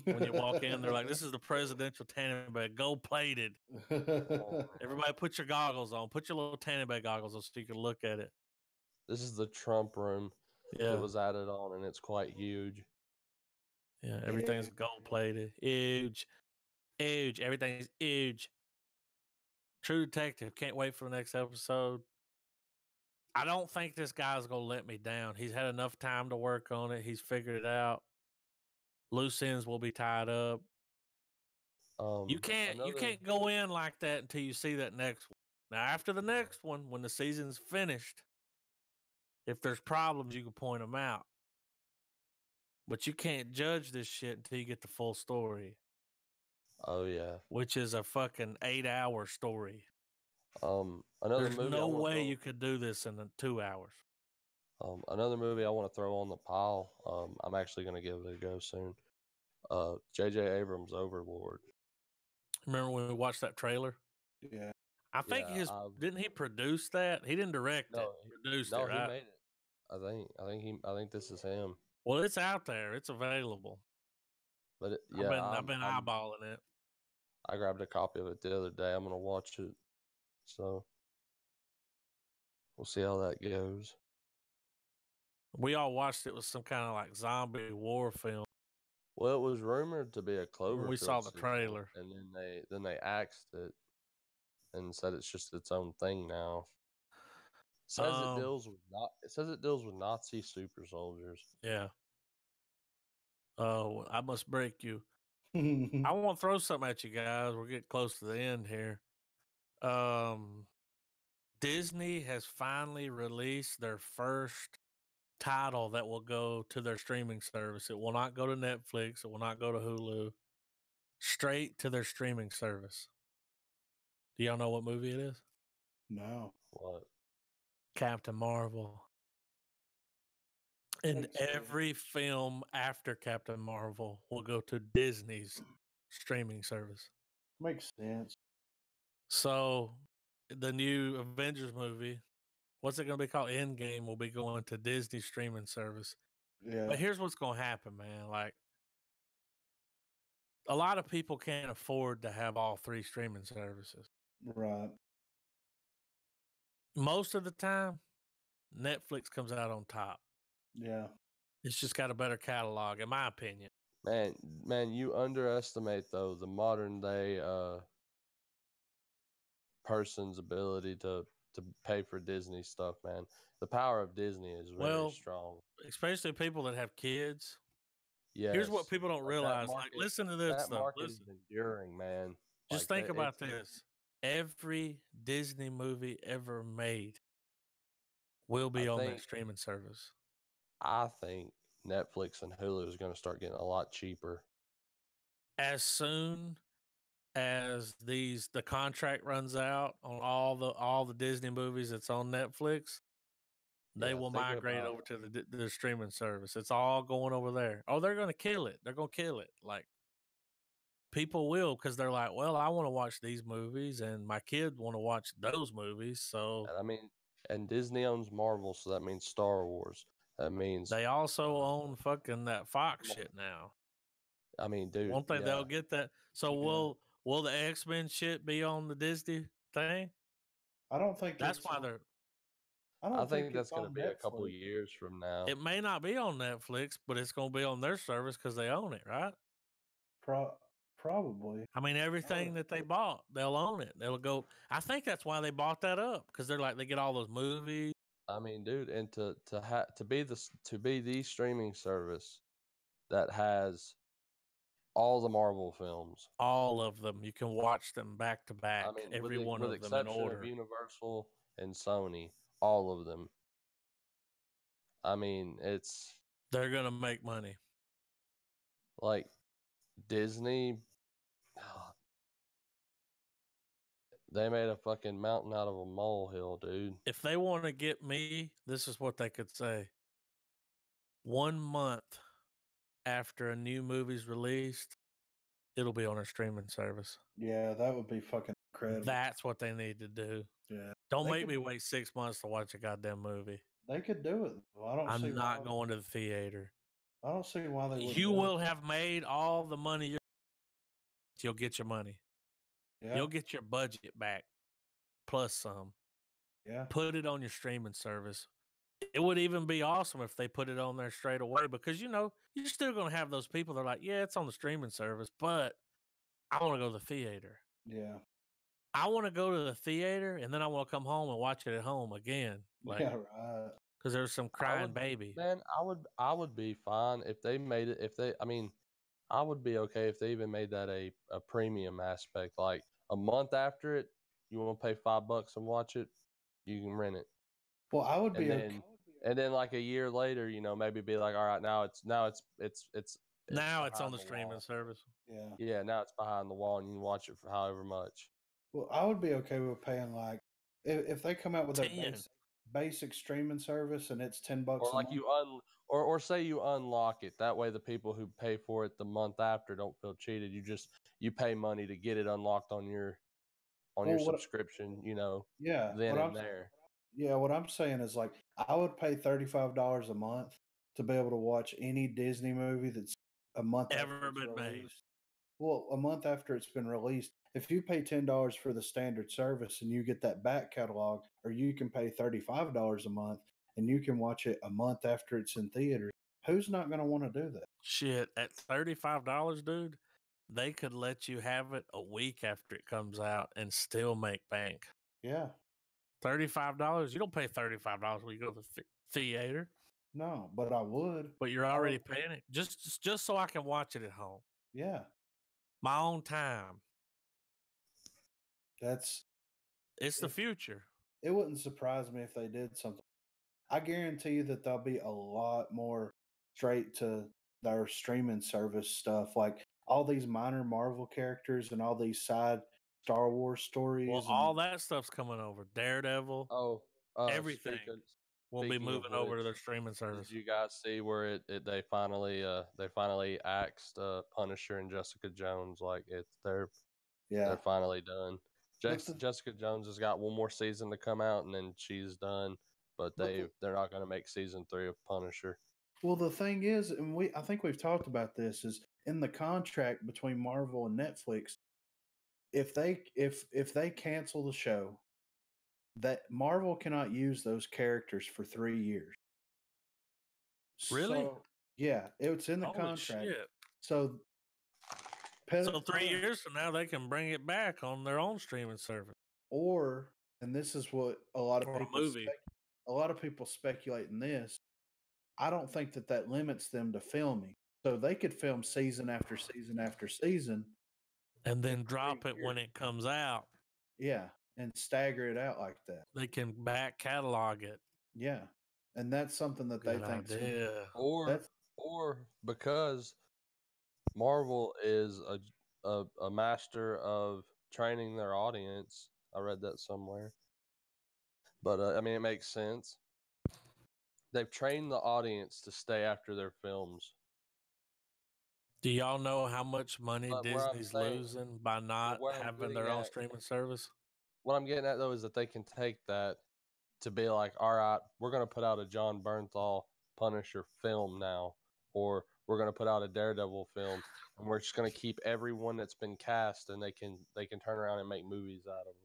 Speaker 1: When you walk in, they're like, "This is the presidential tanning bed, gold plated."
Speaker 3: Oh,
Speaker 1: Everybody, put your goggles on. Put your little tanning bed goggles on so you can look at it.
Speaker 3: this is the Trump room.
Speaker 1: Yeah,
Speaker 3: It was added on, and it's quite huge.
Speaker 1: yeah. Everything's gold plated. Huge, huge. Everything's huge. True Detective. Can't wait for the next episode. I don't think this guy's gonna let me down. He's had enough time to work on it. He's figured it out. Loose ends will be tied up. You can't go in like that until you see that next one. Now, after the next one, when the season's finished, if there's problems, you can point them out. But you can't judge this shit until you get the full story.
Speaker 3: Oh yeah.
Speaker 1: Which is a fucking 8-hour story.
Speaker 3: Another
Speaker 1: There's
Speaker 3: movie.
Speaker 1: no way you could do this in 2 hours.
Speaker 3: Another movie I want to throw on the pile. I'm actually gonna give it a go soon. J.J. Abrams' Overlord.
Speaker 1: Remember when we watched that trailer?
Speaker 2: Yeah.
Speaker 1: I think didn't he produce that? He didn't direct it. He produced it, right?
Speaker 3: He made it. I think this is him.
Speaker 1: Well, it's out there. It's available.
Speaker 3: But
Speaker 1: I've been eyeballing it.
Speaker 3: I grabbed a copy of it the other day. I'm gonna watch it. So we'll see how that goes.
Speaker 1: We all watched it with some kind of like zombie war film.
Speaker 3: Well, it was rumored to be a Cloverfield.
Speaker 1: We saw the
Speaker 3: sequel,
Speaker 1: trailer,
Speaker 3: and then they axed it and said it's just its own thing now. It says it deals with Nazi super soldiers.
Speaker 1: Yeah. Oh, I must break you. I want to throw something at you guys. We're getting close to the end here. Disney has finally released their first title that will go to their streaming service. It will not go to Netflix. It will not go to Hulu. Straight to their streaming service. Do y'all know what movie it is?
Speaker 2: No.
Speaker 3: What?
Speaker 1: Captain Marvel. And every film after Captain Marvel will go to Disney's streaming service.
Speaker 2: Makes sense.
Speaker 1: So the new Avengers movie, what's it going to be called? Endgame will be going to Disney streaming service.
Speaker 2: Yeah.
Speaker 1: But here's what's going to happen, man. Like, a lot of people can't afford to have all 3 streaming services.
Speaker 2: Right.
Speaker 1: Most of the time, Netflix comes out on top.
Speaker 2: Yeah.
Speaker 1: It's just got a better catalog, in my opinion.
Speaker 3: Man, you underestimate though the modern day person's ability to pay for Disney stuff, man. The power of Disney is very strong.
Speaker 1: Especially people that have kids.
Speaker 3: Yeah.
Speaker 1: Here's what people don't realize. Listen to this.
Speaker 3: That market is enduring, man.
Speaker 1: Just think about this. Every Disney movie ever made will be on that streaming service.
Speaker 3: I think Netflix and Hulu is going to start getting a lot cheaper.
Speaker 1: As soon as the contract runs out on all the Disney movies that's on Netflix, they will migrate over to the streaming service. It's all going over there. Oh, they're going to kill it. They're going to kill it. Like, people will, because they're like, well, I want to watch these movies and my kids want to watch those movies. So,
Speaker 3: and Disney owns Marvel, so that means Star Wars. That means
Speaker 1: they also own fucking that Fox shit now.
Speaker 3: I mean, dude,
Speaker 1: won't they? They'll get that. So will the X-Men shit be on the Disney thing?
Speaker 2: I don't think
Speaker 1: that's why they're.
Speaker 2: I don't
Speaker 3: think
Speaker 2: it's
Speaker 3: that's going to
Speaker 2: on
Speaker 3: be a couple
Speaker 2: Netflix.
Speaker 3: years from now.
Speaker 1: It may not be on Netflix, but it's going to be on their service because they own it, right?
Speaker 2: Probably.
Speaker 1: I mean, everything that they bought, they'll own it. They'll go. I think that's why they bought that up because they're like they get all those movies.
Speaker 3: I mean, dude, and to be the streaming service that has all the Marvel films.
Speaker 1: All of them. You can watch them back to back.
Speaker 3: I mean,
Speaker 1: Every one
Speaker 3: with
Speaker 1: of them in
Speaker 3: exception of
Speaker 1: order.
Speaker 3: Universal and Sony, all of them. I mean, it's
Speaker 1: They're gonna make money.
Speaker 3: like Disney. They made a fucking mountain out of a molehill, dude.
Speaker 1: If they want to get me, this is what they could say. 1 month after a new movie's released, it'll be on a streaming service.
Speaker 2: Yeah, that would be fucking incredible.
Speaker 1: That's what they need to do.
Speaker 2: Yeah.
Speaker 1: Don't make me wait 6 months to watch a goddamn movie.
Speaker 2: They could do it. Well,
Speaker 1: I'm not going to the theater.
Speaker 2: I don't see why they wouldn't.
Speaker 1: You will have made all the money you'll get your money.
Speaker 2: Yeah.
Speaker 1: You'll get your budget back plus some.
Speaker 2: Yeah.
Speaker 1: Put it on your streaming service. It would even be awesome if they put it on there straight away because, you know, you're still going to have those people that are like, yeah, it's on the streaming service, but I want to go to the theater.
Speaker 2: Yeah.
Speaker 1: I want to go to the theater and then I want to come home and watch it at home again. Like,
Speaker 2: yeah, right.
Speaker 1: Because there's some crying baby.
Speaker 3: Man, I would be fine if they made it. I would be okay if they even made that a premium aspect. Like a month after it, you want to pay $5 and watch it, you can rent it.
Speaker 2: Well, I would be
Speaker 3: okay. And then like a year later, you know, maybe be like, all right, now it's
Speaker 1: on the streaming service.
Speaker 2: Yeah.
Speaker 3: Yeah, now it's behind the wall and you can watch it for however much.
Speaker 2: Well, I would be okay with paying like if they come out with a basic streaming service and it's $10
Speaker 3: or like
Speaker 2: a month.
Speaker 3: or say you unlock it, that way the people who pay for it the month after don't feel cheated. You pay money to get it unlocked on your subscription, you know.
Speaker 2: Yeah,
Speaker 3: then and there.
Speaker 2: Yeah, what I'm saying is like I would pay $35 a month to be able to watch any Disney movie that's a month
Speaker 1: ever been made.
Speaker 2: Well, a month after it's been released. If you pay $10 for the standard service and you get that back catalog, or you can pay $35 a month and you can watch it a month after it's in theaters, who's not going to want to do that?
Speaker 1: Shit, at $35, dude, they could let you have it a week after it comes out and still make bank.
Speaker 2: Yeah.
Speaker 1: $35? You don't pay $35 when you go to the theater.
Speaker 2: No, but I would.
Speaker 1: But you're already paying it just so I can watch it at home.
Speaker 2: Yeah.
Speaker 1: My own time. It's the future.
Speaker 2: It wouldn't surprise me if they did something. I guarantee you that there'll be a lot more straight to their streaming service stuff, like all these minor Marvel characters and all these side Star Wars stories.
Speaker 1: Well, all that stuff's coming over. Daredevil. Everything will be moving over to their streaming service.
Speaker 3: Did you guys see where they finally axed Punisher and Jessica Jones? Like they're finally done. Jessica Jones has got one more season to come out, and then she's done. But they're not going to make season 3 of Punisher.
Speaker 2: Well, the thing is, and I think we've talked about this, is in the contract between Marvel and Netflix. If they cancel the show, that Marvel cannot use those characters for 3 years.
Speaker 1: Really?
Speaker 2: So, yeah, it's in the contract.
Speaker 1: Shit.
Speaker 2: So
Speaker 1: 3 years from now, they can bring it back on their own streaming service.
Speaker 2: Or, and this is what a lot of people speculate in this. I don't think that limits them to filming. So they could film season after season after season.
Speaker 1: And then drop it when it comes out.
Speaker 2: Yeah, and stagger it out like that.
Speaker 1: They can back catalog it.
Speaker 2: Yeah, and that's something that they think.
Speaker 3: Or because Marvel is a master of training their audience. I read that somewhere. But, I mean, it makes sense. They've trained the audience to stay after their films.
Speaker 1: Do y'all know how much money Disney's losing by not having their own streaming service?
Speaker 3: What I'm getting at, though, is that they can take that to be like, all right, we're going to put out a John Bernthal Punisher film now, or we're going to put out a Daredevil film, and we're just going to keep everyone that's been cast, and they can turn around and make movies out of them.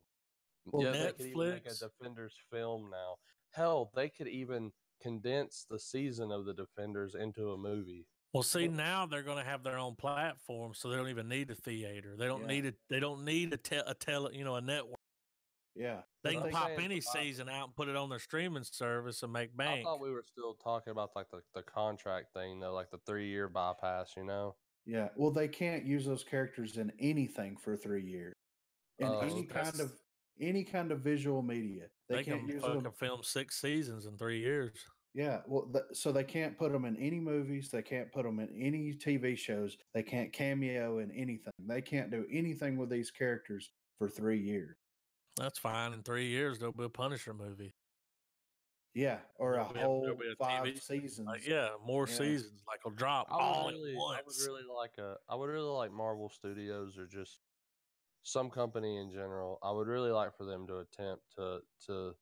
Speaker 1: Well,
Speaker 3: Netflix, they could even make a Defenders film now. hell, they could even condense the season of the Defenders into a movie.
Speaker 1: Well, see, now they're going to have their own platform, so they don't even need a theater. They don't
Speaker 2: Yeah.
Speaker 1: need it. They don't need a network.
Speaker 2: Yeah.
Speaker 1: They
Speaker 3: But
Speaker 1: can
Speaker 3: I'm
Speaker 1: pop
Speaker 3: saying,
Speaker 1: any season out and put it on their streaming service and make bank.
Speaker 3: I thought we were still talking about like the contract thing, though, like the 3-year bypass, you know?
Speaker 2: Yeah. Well, they can't use those characters in anything for 3 years. In
Speaker 3: Oh,
Speaker 2: any kind of visual media.
Speaker 1: They
Speaker 2: can't
Speaker 1: can
Speaker 2: use
Speaker 1: fucking
Speaker 2: them.
Speaker 1: film 6 seasons in 3 years.
Speaker 2: Yeah, well, so they can't put them in any movies. They can't put them in any TV shows. They can't cameo in anything. They can't do anything with these characters for 3 years.
Speaker 1: That's fine. In 3 years, there'll be a Punisher movie.
Speaker 2: Yeah, or
Speaker 1: There'll be
Speaker 2: whole
Speaker 1: a
Speaker 2: 5
Speaker 1: TV
Speaker 2: seasons.
Speaker 1: more seasons. Like will drop all at once.
Speaker 3: I would really like Marvel Studios or just some company in general. I would really like for them to attempt to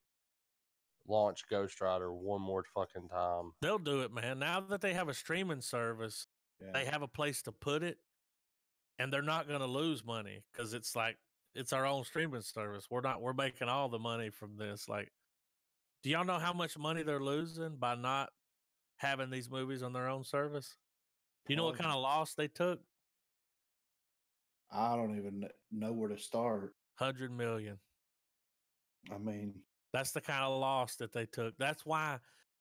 Speaker 3: launch Ghost Rider one more fucking time.
Speaker 1: They'll do it, man. Now that they have a streaming service, they have a place to put it, and they're not going to lose money because it's like it's our own streaming service. We're making all the money from this. Like, do y'all know how much money they're losing by not having these movies on their own service? Do you know what kind of loss they took?
Speaker 2: I don't even know where to start.
Speaker 1: 100 million.
Speaker 2: I mean,
Speaker 1: that's the kind of loss that they took. That's why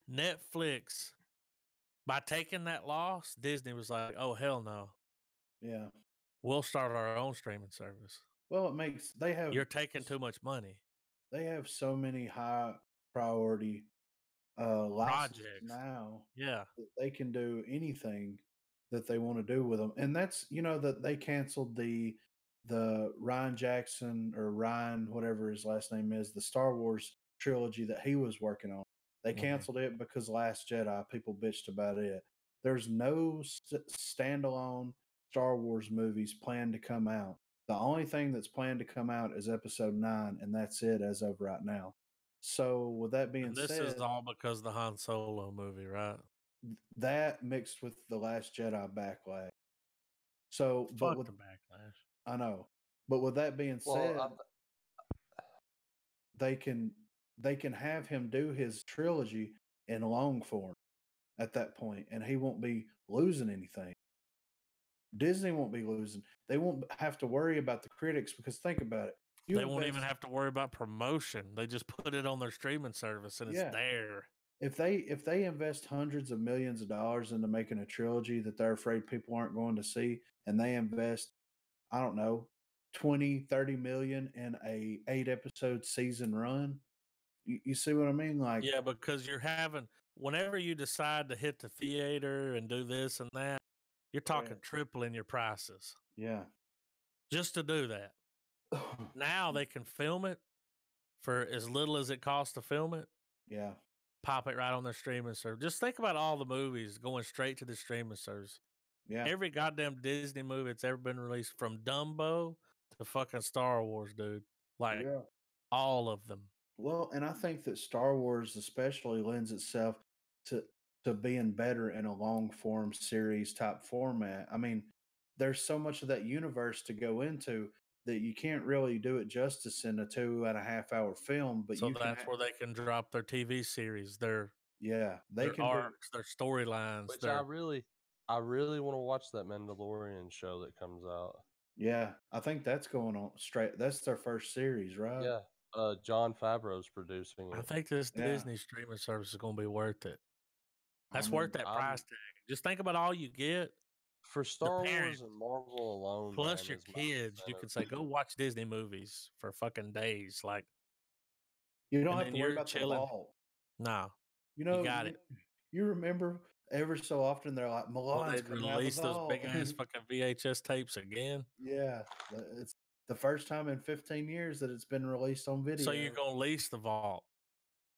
Speaker 1: Netflix, by taking that loss, Disney was like, oh, hell no.
Speaker 2: Yeah.
Speaker 1: We'll start our own streaming service.
Speaker 2: Well,
Speaker 1: you're taking too much money.
Speaker 2: They have so many high priority projects now.
Speaker 1: Yeah.
Speaker 2: That they can do anything that they want to do with them. And that's, that they canceled the Ryan Jackson or Ryan, whatever his last name is, the Star Wars trilogy that he was working on. They canceled it because Last Jedi, people bitched about it. There's no standalone Star Wars movies planned to come out. The only thing that's planned to come out is Episode 9, and that's it as of right now. So, with that being said,
Speaker 1: this is all because of the Han Solo movie, right?
Speaker 2: That mixed with the Last Jedi backlash. So,
Speaker 1: but with the backlash,
Speaker 2: I know. But with that being said, they can have him do his trilogy in long form at that point, and he won't be losing anything. Disney won't be losing. They won't have to worry about the critics because think about it.
Speaker 1: They won't even have to worry about promotion. They just put it on their streaming service and it's there.
Speaker 2: If they invest hundreds of millions of dollars into making a trilogy that they're afraid people aren't going to see, and they invest, I don't know, 20-30 million in a 8-episode season run, you see what I mean? Like,
Speaker 1: yeah, because whenever you decide to hit the theater and do this and that, you're talking tripling your prices.
Speaker 2: Yeah.
Speaker 1: Just to do that. Now they can film it for as little as it costs to film it.
Speaker 2: Yeah.
Speaker 1: Pop it right on their streaming service. Just think about all the movies going straight to the streaming service.
Speaker 2: Yeah.
Speaker 1: Every goddamn Disney movie that's ever been released, from Dumbo to fucking Star Wars, dude. Like, all of them.
Speaker 2: Well, and I think that Star Wars especially lends itself to being better in a long form series type format. I mean, there's so much of that universe to go into that you can't really do it justice in a 2.5 hour film. But
Speaker 1: so that's where they can drop their TV series, their arcs, their storylines.
Speaker 3: Which I really want to watch that Mandalorian show that comes out.
Speaker 2: Yeah, I think that's going on straight. That's their first series, right?
Speaker 3: Yeah, John Favreau's producing it.
Speaker 1: I think this Disney streaming service is going to be worth it. That's worth that price tag. Just think about all you get.
Speaker 3: For Star Wars and Marvel alone,
Speaker 1: plus your kids, you can say, go watch Disney movies for fucking days. Like,
Speaker 2: you don't have to worry about the vault.
Speaker 1: No,
Speaker 2: you got
Speaker 1: it.
Speaker 2: You remember ever so often they're like, Milan's
Speaker 1: they'd release those big ass fucking VHS tapes again.
Speaker 2: Yeah, it's the first time in 15 years that it's been released on video.
Speaker 1: So you're gonna lease the vault?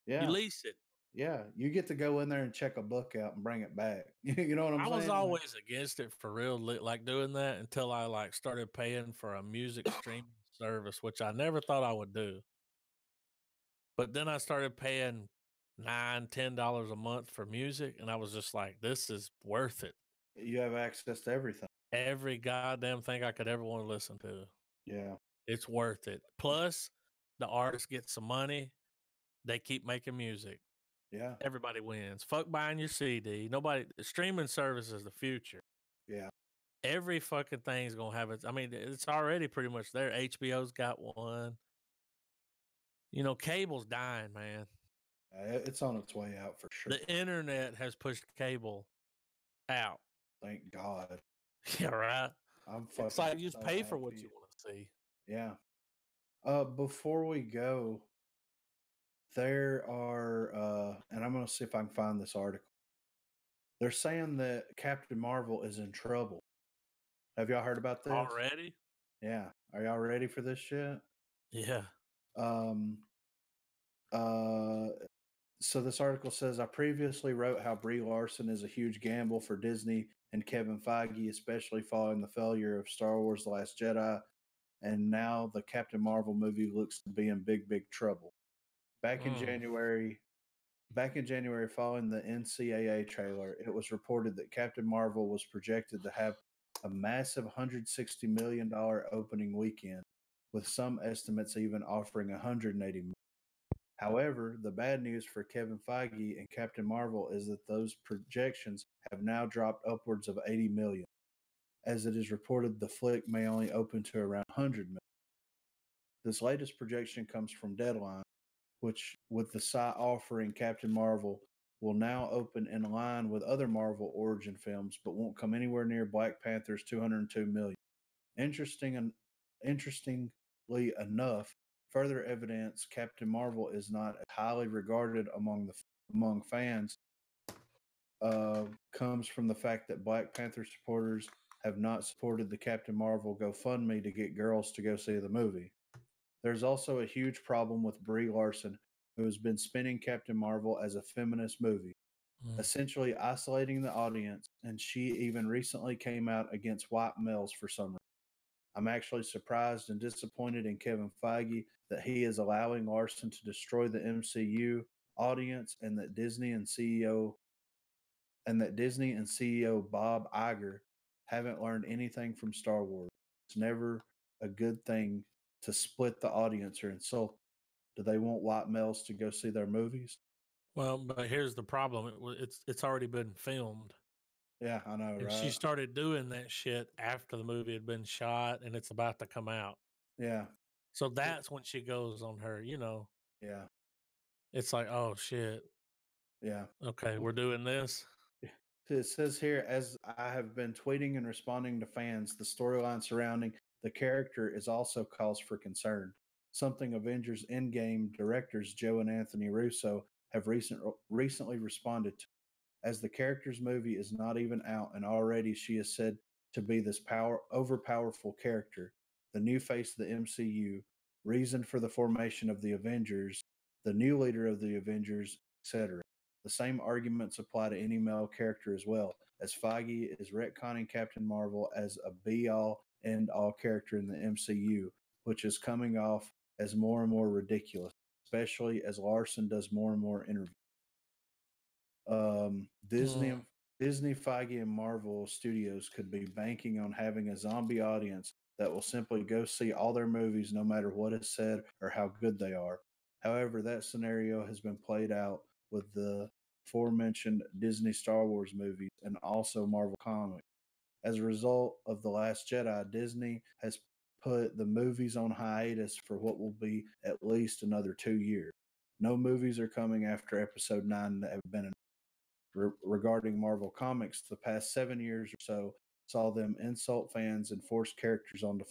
Speaker 2: Yeah,
Speaker 1: you lease it.
Speaker 2: Yeah, you get to go in there and check a book out and bring it back. You know what I'm saying?
Speaker 1: I was always against it for real, like doing that until I started paying for a music streaming service, which I never thought I would do. But then I started paying $9-10 a month for music, and I was just like, this is worth it.
Speaker 2: You have access to everything.
Speaker 1: Every goddamn thing I could ever want to listen to.
Speaker 2: Yeah.
Speaker 1: It's worth it. Plus, the artists get some money. They keep making music.
Speaker 2: Yeah.
Speaker 1: Everybody wins. Fuck buying your CD. Nobody. The streaming service is the future.
Speaker 2: Yeah.
Speaker 1: Every fucking thing's gonna have it. I mean, it's already pretty much there. HBO's got one. You know, cable's dying, man.
Speaker 2: It's on its way out for sure.
Speaker 1: The internet has pushed cable out.
Speaker 2: Thank God.
Speaker 1: Yeah, right.
Speaker 2: I'm fucking.
Speaker 1: It's like you just
Speaker 2: so
Speaker 1: pay for what
Speaker 2: happy.
Speaker 1: you want to see.
Speaker 2: Yeah. Before we go, there are, and I'm gonna see if I can find this article. They're saying that Captain Marvel is in trouble. Have y'all heard about this?
Speaker 1: Already?
Speaker 2: Yeah. Are y'all ready for this shit?
Speaker 1: Yeah.
Speaker 2: Um. So this article says, I previously wrote how Brie Larson is a huge gamble for Disney and Kevin Feige, especially following the failure of Star Wars The Last Jedi, and now the Captain Marvel movie looks to be in big, big trouble. Back in January, following the NCAA trailer, it was reported that Captain Marvel was projected to have a massive $160 million opening weekend, with some estimates even offering $180 million. However, the bad news for Kevin Feige and Captain Marvel is that those projections have now dropped upwards of 80 million. As it is reported, the flick may only open to around 100 million. This latest projection comes from Deadline, which, with the site offering Captain Marvel, will now open in line with other Marvel origin films, but won't come anywhere near Black Panther's 202 million. Interestingly enough, further evidence Captain Marvel is not highly regarded among fans comes from the fact that Black Panther supporters have not supported the Captain Marvel GoFundMe to get girls to go see the movie. There's also a huge problem with Brie Larson, who has been spinning Captain Marvel as a feminist movie, essentially isolating the audience, and she even recently came out against white males for some reason. I'm actually surprised and disappointed in Kevin Feige that he is allowing Larson to destroy the MCU audience, and that Disney and CEO Bob Iger haven't learned anything from Star Wars. It's never a good thing to split the audience or insult. Do they want white males to go see their movies?
Speaker 1: Well, but here's the problem. It's already been filmed.
Speaker 2: Yeah, I know,
Speaker 1: And
Speaker 2: right?
Speaker 1: she started doing that shit after the movie had been shot and it's about to come out.
Speaker 2: Yeah,
Speaker 1: So that's when she goes on her, you know.
Speaker 2: yeah,
Speaker 1: It's like, oh shit.
Speaker 2: yeah.
Speaker 1: Okay, we're doing this.
Speaker 2: It says here, as I have been tweeting and responding to fans, the storyline surrounding the character is also cause for concern. Something Avengers Endgame directors Joe and Anthony Russo have recently responded to. As the character's movie is not even out, and already she is said to be this overpowerful character, the new face of the MCU, reason for the formation of the Avengers, the new leader of the Avengers, etc. The same arguments apply to any male character as well, as Feige is retconning Captain Marvel as a be-all, end-all character in the MCU, which is coming off as more and more ridiculous, especially as Larson does more and more interviews. Disney, Feige, and Marvel Studios could be banking on having a zombie audience that will simply go see all their movies no matter what is said or how good they are. However, that scenario has been played out with the aforementioned Disney Star Wars movies and also Marvel Comics. As a result of The Last Jedi, Disney has put the movies on hiatus for what will be at least another 2 years. No movies are coming after Episode 9 that have been regarding Marvel Comics. The past 7 years or so saw them insult fans and force characters onto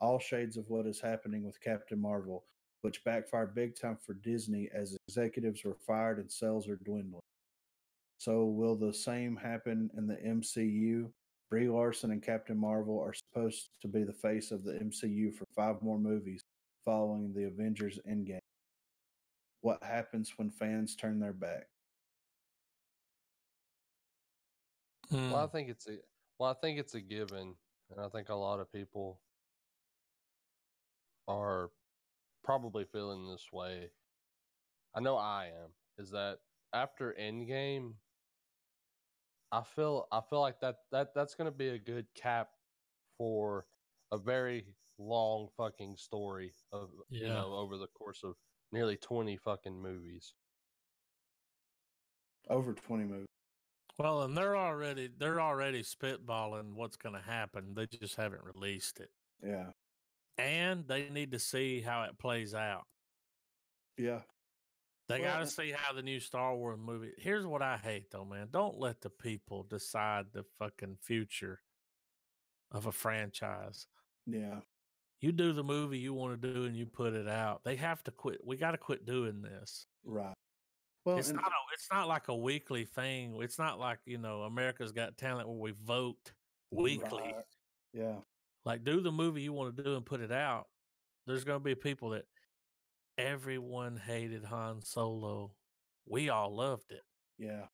Speaker 2: all shades of what is happening with Captain Marvel, which backfired big time for Disney as executives were fired and sales are dwindling. So will the same happen in the MCU? Brie Larson and Captain Marvel are supposed to be the face of the MCU for 5 more movies following the Avengers Endgame. What happens when fans turn their back?
Speaker 3: Well, I think it's a given, and I think a lot of people are probably feeling this way. I know I am. Is that after Endgame, I feel like that's going to be a good cap for a very long fucking story of
Speaker 1: Yeah.
Speaker 3: over the course of nearly 20 fucking movies.
Speaker 2: Over 20 movies.
Speaker 1: Well, and they're already spitballing what's going to happen. They just haven't released it,
Speaker 2: Yeah.
Speaker 1: and they need to see how it plays out.
Speaker 2: Yeah.
Speaker 1: They
Speaker 2: Well,
Speaker 1: got to see how the new Star Wars movie. Here's what I hate, though, man. Don't let the people decide the fucking future of a franchise.
Speaker 2: Yeah.
Speaker 1: You do the movie you want to do, and you put it out. They have to quit. We got to quit doing this.
Speaker 2: Right. Well,
Speaker 1: It's not like a weekly thing. It's not like, America's Got Talent where we vote weekly.
Speaker 2: Right. Yeah.
Speaker 1: Like, do the movie you want to do and put it out. There's going to be people that everyone hated Han Solo. We all loved it.
Speaker 2: Yeah.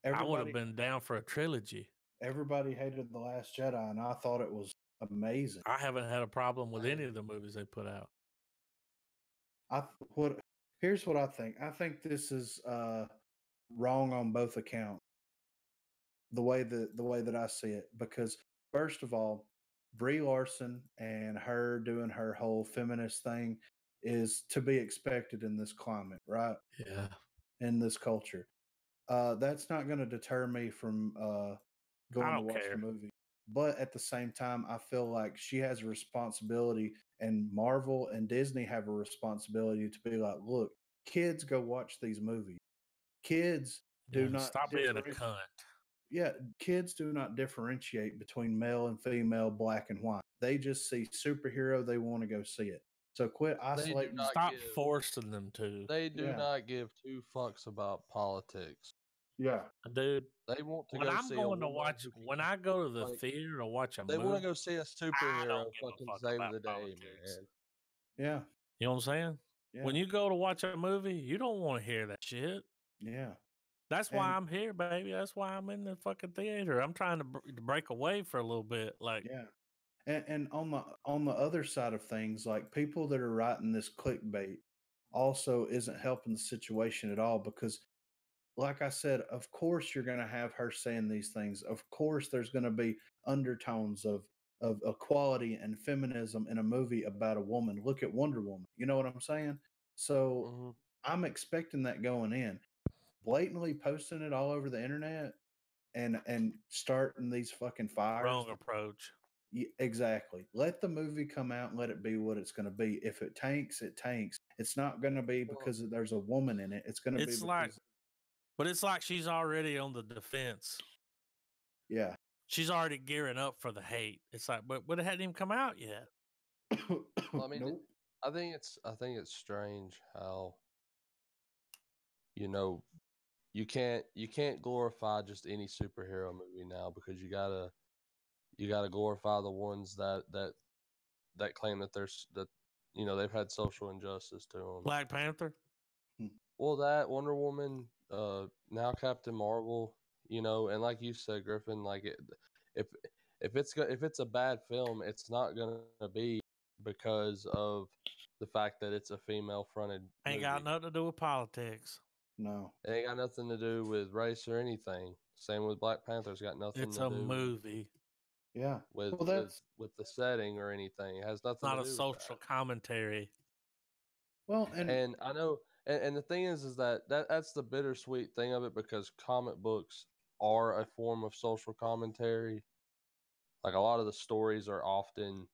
Speaker 1: I would have been down for a trilogy.
Speaker 2: Everybody hated The Last Jedi, and I thought it was amazing.
Speaker 1: I haven't had a problem with any of the movies they put out.
Speaker 2: Here's what I think. I think this is wrong on both accounts. The way that I see it, because first of all, Brie Larson and her doing her whole feminist thing is to be expected in this climate, right?
Speaker 1: Yeah.
Speaker 2: In this culture. That's not going to deter me from going to watch the movie. But at the same time, I feel like she has a responsibility, and Marvel and Disney have a responsibility to be like, look, kids go watch these movies. Kids do not
Speaker 1: stop being a cunt.
Speaker 2: Yeah, kids do not differentiate between male and female, black and white. They just see superhero, they want to go see it. So quit isolating.
Speaker 1: Stop forcing them to.
Speaker 3: They do not give two fucks about politics.
Speaker 2: Yeah,
Speaker 1: dude.
Speaker 3: They want to
Speaker 1: when
Speaker 3: go
Speaker 1: I'm
Speaker 3: see
Speaker 1: going to watch. When I go to the theater to watch a movie,
Speaker 3: they want to go see a superhero
Speaker 1: fucking
Speaker 3: save the day,
Speaker 1: politics.
Speaker 3: man.
Speaker 2: Yeah,
Speaker 1: you know what I'm saying? Yeah. When you go to watch a movie, you don't want to hear that shit.
Speaker 2: Yeah.
Speaker 1: That's why I'm here, baby. That's why I'm in the fucking theater. I'm trying to break away for a little bit. Like,
Speaker 2: yeah. And on the other side of things, like people that are writing this clickbait also isn't helping the situation at all, because like I said, of course you're going to have her saying these things. Of course there's going to be undertones of equality and feminism in a movie about a woman. Look at Wonder Woman. You know what I'm saying? So I'm expecting that going in. Blatantly posting it all over the internet and starting these fucking fires.
Speaker 1: Wrong approach.
Speaker 2: Exactly. Let the movie come out and let it be what it's going to be. If it tanks, it tanks. It's not going to be because there's a woman in it. It's going to be because...
Speaker 1: But it's like she's already on the defense.
Speaker 2: Yeah.
Speaker 1: She's already gearing up for the hate. It's like, but it hadn't even come out yet.
Speaker 3: Well, I mean, nope. I think it's strange how, you can't glorify just any superhero movie now, because you gotta glorify the ones that claim that they've had social injustice to them.
Speaker 1: Black Panther.
Speaker 3: Well, that Wonder Woman, now Captain Marvel, and like you said, Griffin, like if it's a bad film, it's not gonna be because of the fact that it's a female fronted.
Speaker 1: Ain't got nothing to do with politics.
Speaker 2: No,
Speaker 3: it ain't got nothing to do with race or anything. Same with Black Panther's got nothing.
Speaker 1: It's
Speaker 3: to
Speaker 1: a
Speaker 3: do
Speaker 1: movie.
Speaker 2: Yeah,
Speaker 3: with the setting or anything. It has nothing.
Speaker 1: Not
Speaker 3: to do
Speaker 1: a social commentary.
Speaker 2: Well,
Speaker 3: and I know, and the thing is that's the bittersweet thing of it, because comic books are a form of social commentary. Like, a lot of the stories are often,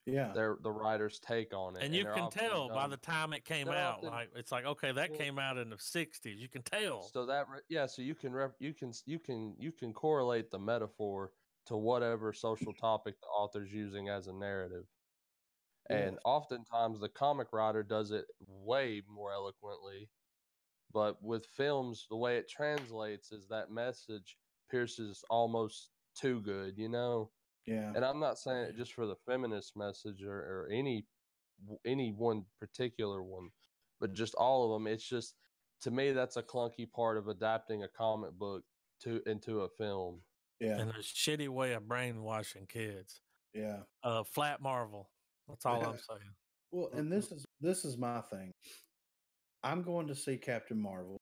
Speaker 3: the writer's take on it,
Speaker 1: and you can tell by the time it came out. Often, like, it's like, okay, that came out in the '60s. You can tell.
Speaker 3: So so you can correlate the metaphor to whatever social topic the author's using as a narrative. And oftentimes the comic writer does it way more eloquently. But with films, the way it translates is that message pierces almost too good,
Speaker 2: Yeah.
Speaker 3: And I'm not saying it just for the feminist message or any one particular one, but just all of them. It's just, to me, that's a clunky part of adapting a comic book into a film.
Speaker 2: Yeah.
Speaker 1: And a shitty way of brainwashing kids.
Speaker 2: Yeah.
Speaker 1: Flat Marvel. That's all I'm saying.
Speaker 2: Well, and this is my thing. I'm going to see Captain Marvel.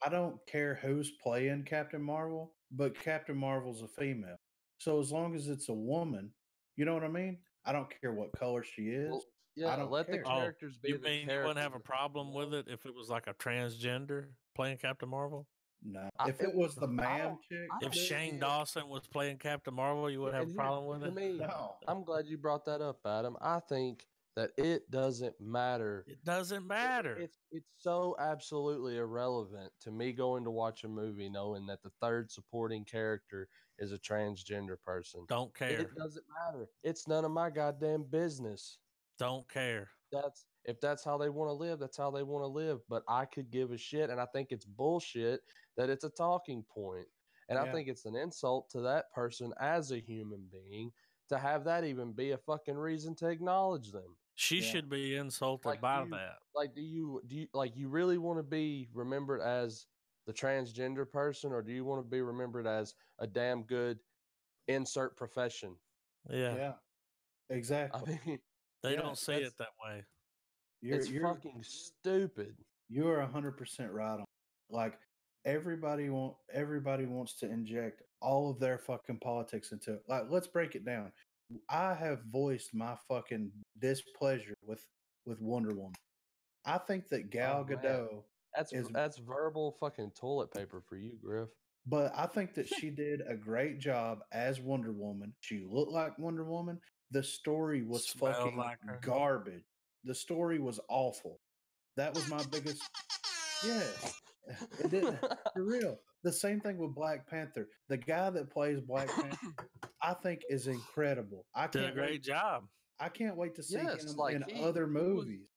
Speaker 2: I don't care who's playing Captain Marvel, but Captain Marvel's a female. So as long as it's a woman, you know what I mean? I don't care what color she is.
Speaker 3: Yeah,
Speaker 2: don't
Speaker 3: let the
Speaker 2: care.
Speaker 3: characters be
Speaker 1: You
Speaker 3: the
Speaker 1: mean
Speaker 3: characters.
Speaker 1: you wouldn't have a problem
Speaker 3: you
Speaker 1: with
Speaker 3: know?
Speaker 1: it if it was like a transgender playing Captain Marvel?
Speaker 2: No,
Speaker 3: I-
Speaker 2: if it was the
Speaker 3: I
Speaker 2: man
Speaker 3: don't-
Speaker 2: chick,
Speaker 3: I
Speaker 1: If
Speaker 3: don't
Speaker 1: Shane
Speaker 3: care.
Speaker 1: Dawson was playing Captain Marvel, you wouldn't have a
Speaker 3: And here,
Speaker 1: problem with
Speaker 3: to
Speaker 1: it?
Speaker 3: me,
Speaker 2: no.
Speaker 3: I'm glad you brought that up, Adam. I think that it doesn't matter.
Speaker 1: It doesn't matter.
Speaker 3: It's so absolutely irrelevant to me going to watch a movie knowing that the third supporting character is a transgender person.
Speaker 1: Don't care.
Speaker 3: It doesn't matter. It's none of my goddamn business.
Speaker 1: Don't care.
Speaker 3: If that's how they want to live, that's how they want to live. But I could give a shit, and I think it's bullshit that it's a talking point. And I
Speaker 2: Yeah.
Speaker 3: think it's an insult to that person as a human being to have that even be a fucking reason to acknowledge them.
Speaker 1: She
Speaker 2: Yeah.
Speaker 1: should be insulted
Speaker 3: Like,
Speaker 1: by
Speaker 3: do you,
Speaker 1: that.
Speaker 3: like, do you like you really want to be remembered as the transgender person, or do you want to be remembered as a damn good insert profession?
Speaker 1: Yeah.
Speaker 2: Yeah,
Speaker 3: I
Speaker 2: exactly.
Speaker 3: mean,
Speaker 1: They
Speaker 2: Yeah,
Speaker 1: don't see it that way.
Speaker 3: it's fucking stupid.
Speaker 2: You're 100% right on. Like everybody wants to inject all of their fucking politics into it. Like, let's break it down. I have voiced my fucking displeasure with Wonder Woman. I think that Gal
Speaker 3: Oh, man.
Speaker 2: Gadot is,
Speaker 3: That's verbal fucking toilet paper for you, Griff.
Speaker 2: but I think that she did a great job as Wonder Woman. She looked like Wonder Woman. The story was
Speaker 1: Smelled
Speaker 2: fucking
Speaker 1: like her.
Speaker 2: garbage. The story was awful. That was my biggest. Yes, it did for real. The same thing with Black Panther. The guy that plays Black Panther, I think, is incredible.
Speaker 1: Did a great job.
Speaker 2: I can't wait to see
Speaker 3: Yes,
Speaker 2: him
Speaker 3: like
Speaker 2: in
Speaker 3: he
Speaker 2: other
Speaker 3: was
Speaker 2: movies.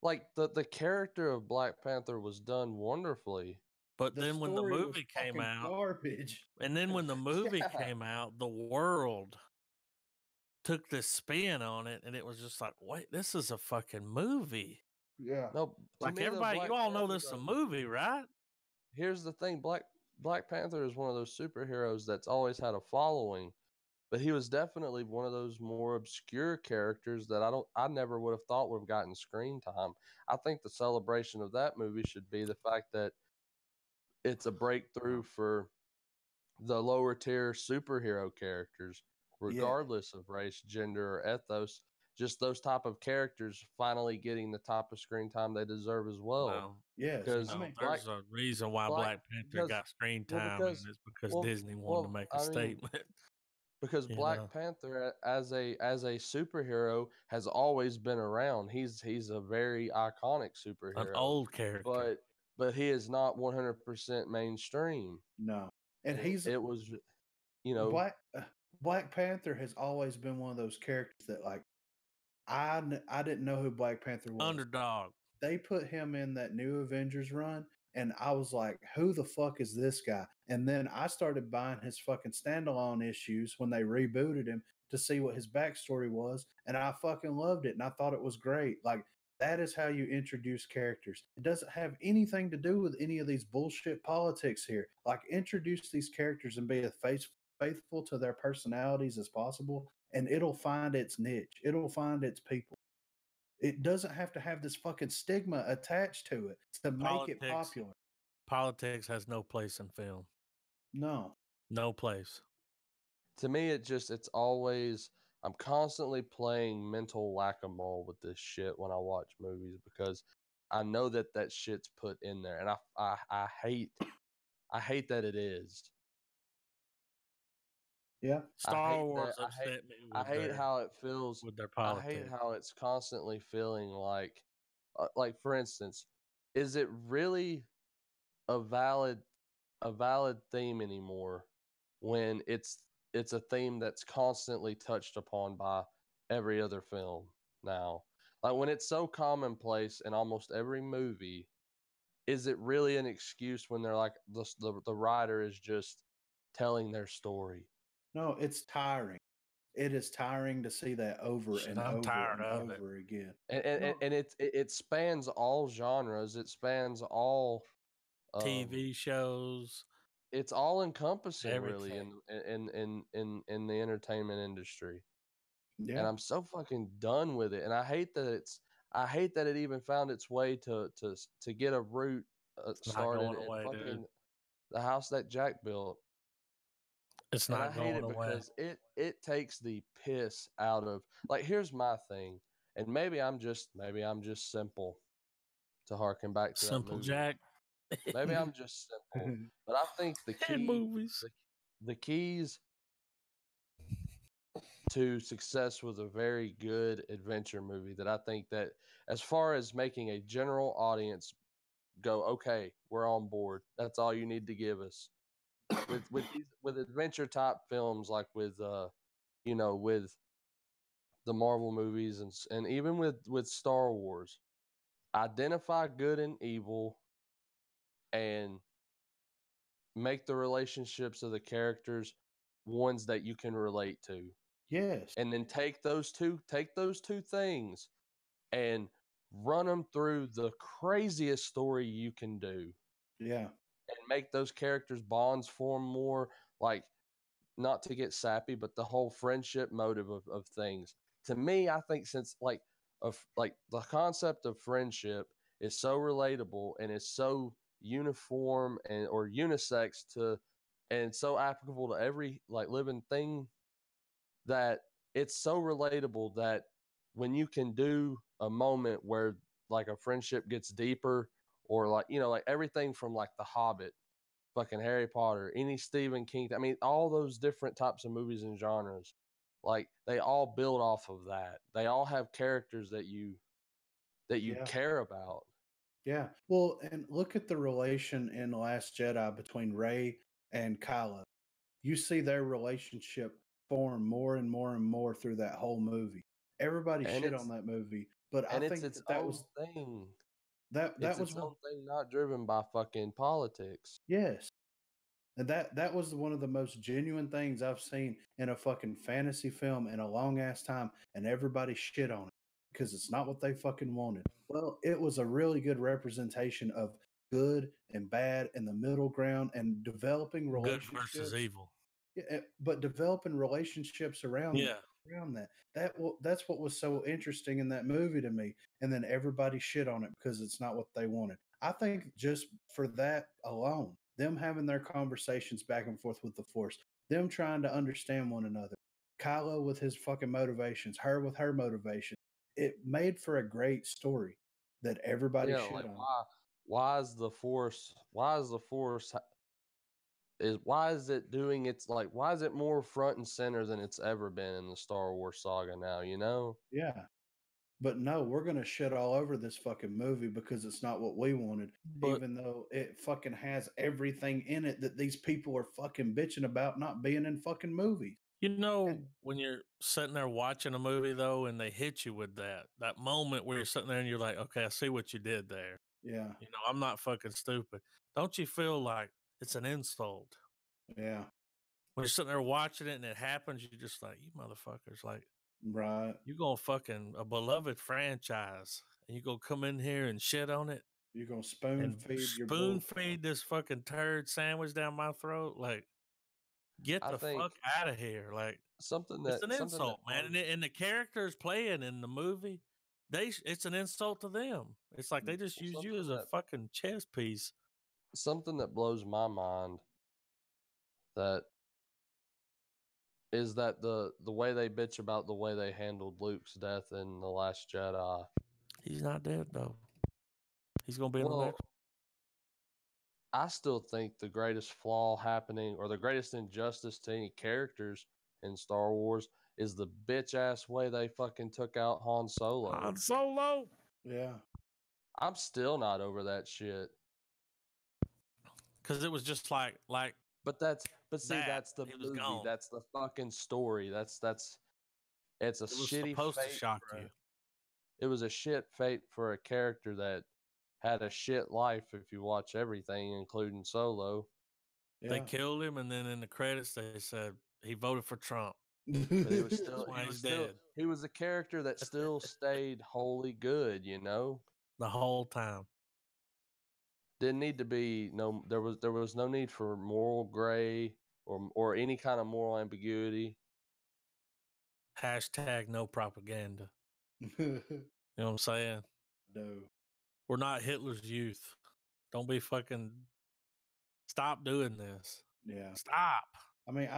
Speaker 3: like the character of Black Panther was done wonderfully.
Speaker 1: But
Speaker 2: The
Speaker 1: then when the
Speaker 2: story was
Speaker 1: movie came
Speaker 2: fucking
Speaker 1: out,
Speaker 2: garbage.
Speaker 1: and then when the movie
Speaker 3: Yeah.
Speaker 1: came out, the world took this spin on it, and it was just like, wait, this is a fucking movie.
Speaker 2: Yeah,
Speaker 3: No, to
Speaker 1: Like
Speaker 3: me, though,
Speaker 1: everybody,
Speaker 3: Black
Speaker 1: you all know
Speaker 3: Panther,
Speaker 1: this is a
Speaker 3: though,
Speaker 1: movie, right?
Speaker 3: here's the thing: Black Panther is one of those superheroes that's always had a following, but he was definitely one of those more obscure characters that I never would have thought would have gotten screen time. I think the celebration of that movie should be the fact that it's a breakthrough for the lower tier superhero characters,
Speaker 2: yeah,
Speaker 3: regardless of race, gender, or ethos. Just those type of characters finally getting the type of screen time they deserve as well.
Speaker 1: Well,
Speaker 2: yes.
Speaker 3: Because
Speaker 2: I mean,
Speaker 1: there's a reason why Black Panther
Speaker 3: because
Speaker 1: got screen
Speaker 3: well,
Speaker 1: time,
Speaker 3: because
Speaker 1: and it's because
Speaker 3: well,
Speaker 1: Disney wanted to
Speaker 3: well,
Speaker 1: make a
Speaker 3: I mean,
Speaker 1: statement.
Speaker 3: because
Speaker 1: You
Speaker 3: Black
Speaker 1: know.
Speaker 3: Panther as a superhero has always been around. He's a very iconic
Speaker 1: An
Speaker 3: superhero,
Speaker 1: old character.
Speaker 3: but he is not 100% mainstream.
Speaker 2: no, and
Speaker 3: It was, you know,
Speaker 2: Black Panther has always been one of those characters that like I didn't know who Black Panther was.
Speaker 1: Underdog.
Speaker 2: They put him in that new Avengers run, and I was like, who the fuck is this guy? And then I started buying his fucking standalone issues when they rebooted him to see what his backstory was, and I fucking loved it, and I thought it was great. Like, that is how you introduce characters. It doesn't have anything to do with any of these bullshit politics here. Like, introduce these characters and be as faithful to their personalities as possible, and it'll find its niche. It'll find its people. It doesn't have to have this fucking stigma attached to it to make it popular.
Speaker 1: Politics has no place in film.
Speaker 2: No.
Speaker 1: No place.
Speaker 3: to me it's always I'm constantly playing mental whack-a-mole with this shit when I watch movies because I know that shit's put in there, and I hate that it is.
Speaker 2: Yeah.
Speaker 1: Star Wars upset me
Speaker 3: I
Speaker 1: with
Speaker 3: hate
Speaker 1: their
Speaker 3: how it feels.
Speaker 1: with their
Speaker 3: I
Speaker 1: politics.
Speaker 3: hate how it's constantly feeling like for instance, is it really a valid theme anymore when it's a theme that's constantly touched upon by every other film now? Like when it's so commonplace in almost every movie, is it really an excuse when they're like the writer is just telling their story?
Speaker 2: No, it's tiring. It is tiring to see that over
Speaker 1: Shit,
Speaker 2: and
Speaker 1: I'm
Speaker 2: over
Speaker 1: tired
Speaker 2: and
Speaker 1: of it.
Speaker 2: over again.
Speaker 3: And it spans all genres. It spans all
Speaker 1: TV shows.
Speaker 3: It's all encompassing, really,
Speaker 1: Everything.
Speaker 3: in the entertainment industry.
Speaker 2: Yeah.
Speaker 3: And I'm so fucking done with it. And I hate that it even found its way to get a root
Speaker 1: It's not
Speaker 3: started
Speaker 1: going
Speaker 3: in
Speaker 1: away,
Speaker 3: fucking
Speaker 1: dude.
Speaker 3: the house that Jack built.
Speaker 1: It's
Speaker 3: And I
Speaker 1: not
Speaker 3: hate
Speaker 1: going
Speaker 3: it
Speaker 1: away.
Speaker 3: because it takes the piss out of, like, here's my thing. And maybe I'm just simple, to harken back to that
Speaker 1: Simple
Speaker 3: movie.
Speaker 1: Jack.
Speaker 3: Maybe I'm just simple, but I think the
Speaker 1: And
Speaker 3: key
Speaker 1: movies.
Speaker 3: the keys to success with a very good adventure movie, that I think that, as far as making a general audience go, okay, we're on board, that's all you need to give us. With adventure type films, like with with the Marvel movies, and even with Star Wars, identify good and evil and make the relationships of the characters ones that you can relate to.
Speaker 2: Yes.
Speaker 3: And then take those two things and run them through the craziest story you can do,
Speaker 2: Yeah.
Speaker 3: and make those characters' bonds form more, like, not to get sappy, but the whole friendship motive of things. To me, I think, since like the concept of friendship is so relatable and is so uniform and or unisex to, and so applicable to every like living thing, that it's so relatable that when you can do a moment where like a friendship gets deeper, or like, like everything from like The Hobbit, fucking Harry Potter, any Stephen King, I mean, all those different types of movies and genres, like they all build off of that. They all have characters that you
Speaker 2: Yeah.
Speaker 3: care about.
Speaker 2: Yeah. Well, and look at the relation in The Last Jedi between Rey and Kylo. You see their relationship form more and more and more through that whole movie. Everybody
Speaker 3: And
Speaker 2: shit on
Speaker 3: it's
Speaker 2: that movie, but I
Speaker 3: and it's
Speaker 2: think
Speaker 3: its
Speaker 2: that that
Speaker 3: own
Speaker 2: was
Speaker 3: thing.
Speaker 2: that
Speaker 3: It's
Speaker 2: was
Speaker 3: its
Speaker 2: one.
Speaker 3: own thing, not driven by fucking politics.
Speaker 2: Yes. And that was one of the most genuine things I've seen in a fucking fantasy film in a long ass time, and everybody shit on it because it's not what they fucking wanted. Well, it was a really good representation of good and bad and the middle ground and developing
Speaker 1: Good versus
Speaker 2: relationships.
Speaker 1: evil.
Speaker 2: Yeah, but developing relationships around
Speaker 1: Yeah.
Speaker 2: that. That's what was so interesting in that movie to me. And then everybody shit on it because it's not what they wanted. I think just for that alone, them having their conversations back and forth with the Force, them trying to understand one another, Kylo with his fucking motivations, her with her motivation, it made for a great story that everybody
Speaker 3: Yeah,
Speaker 2: shit
Speaker 3: like
Speaker 2: on.
Speaker 3: why is the force why is it doing its, like, why is it more front and center than it's ever been in the Star Wars saga now,
Speaker 2: Yeah. But no, we're gonna shit all over this fucking movie because it's not what we wanted,
Speaker 1: But
Speaker 2: even though it fucking has everything in it that these people are fucking bitching about not being in fucking movies. And
Speaker 1: when you're sitting there watching a movie though, and they hit you with that moment where you're sitting there and you're like, okay, I see what you did there.
Speaker 2: yeah,
Speaker 1: I'm not fucking stupid. Don't you feel like it's an insult
Speaker 2: yeah,
Speaker 1: when you're sitting there watching it and it happens? You're just like, you motherfuckers, like
Speaker 2: right.
Speaker 1: you gonna fucking a beloved franchise, and you gonna come in here and shit on it
Speaker 2: You're gonna spoon
Speaker 1: and
Speaker 2: feed your
Speaker 1: spoon
Speaker 2: bull.
Speaker 1: feed this fucking turd sandwich down my throat. Like, get
Speaker 3: I
Speaker 1: the
Speaker 3: think
Speaker 1: fuck out of here. Like,
Speaker 3: something
Speaker 1: it's
Speaker 3: that
Speaker 1: an
Speaker 3: something that
Speaker 1: insult, man. And the characters playing in the movie, it's an insult to them. It's like they just use you as a fucking chess piece.
Speaker 3: something that blows my mind, that is that the way they bitch about the way they handled Luke's death in The Last Jedi.
Speaker 1: He's not dead though. He's gonna be in the
Speaker 3: Well,
Speaker 1: next.
Speaker 3: I still think the greatest flaw happening, or the greatest injustice to any characters in Star Wars, is the bitch ass way they fucking took out Han Solo.
Speaker 1: Han Solo.
Speaker 2: Yeah,
Speaker 3: I'm still not over that shit.
Speaker 1: Because it was just
Speaker 3: But see, that's the
Speaker 1: he was
Speaker 3: movie.
Speaker 1: gone.
Speaker 3: That's the fucking story. It's a
Speaker 1: It was
Speaker 3: shitty
Speaker 1: supposed to
Speaker 3: fate.
Speaker 1: shock you.
Speaker 3: It was a shit fate for a character that had a shit life. If you watch everything, including Solo,
Speaker 2: yeah.
Speaker 1: They killed him, and then in the credits they said he voted for Trump.
Speaker 3: but it was
Speaker 1: That's
Speaker 3: still
Speaker 1: why he's dead
Speaker 3: he was a character that still stayed wholly good.
Speaker 1: the whole time.
Speaker 3: Didn't need to be no. There was no need for moral gray or any kind of moral ambiguity.
Speaker 1: Hashtag no propaganda.
Speaker 2: No.
Speaker 1: You know what I'm saying? We're not Hitler's youth. Don't be fucking. Stop doing this.
Speaker 2: Yeah.
Speaker 1: Stop.
Speaker 2: I mean,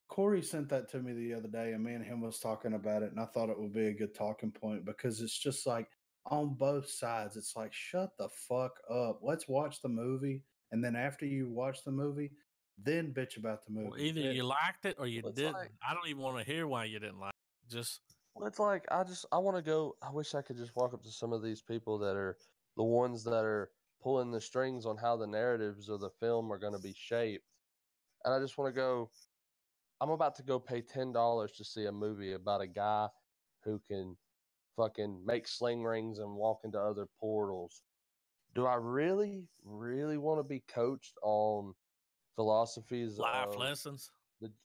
Speaker 2: Corey sent that to me the other day, and me and him was talking about it, and I thought it would be a good talking point because it's just like on both sides. It's like, shut the fuck up. Let's watch the movie, and then after you watch the movie, then bitch about the movie.
Speaker 1: Well, either you liked it or you
Speaker 3: It's
Speaker 1: didn't.
Speaker 3: like-
Speaker 1: I don't even want to hear why you didn't like it. Just
Speaker 3: Well, it's like I want to go. I wish I could just walk up to some of these people that are the ones that are pulling the strings on how the narratives of the film are going to be shaped, and I just want to go. I'm about to go pay $10 to see a movie about a guy who can fucking make sling rings and walk into other portals. Do I really, really want to be coached on philosophies
Speaker 1: life lessons.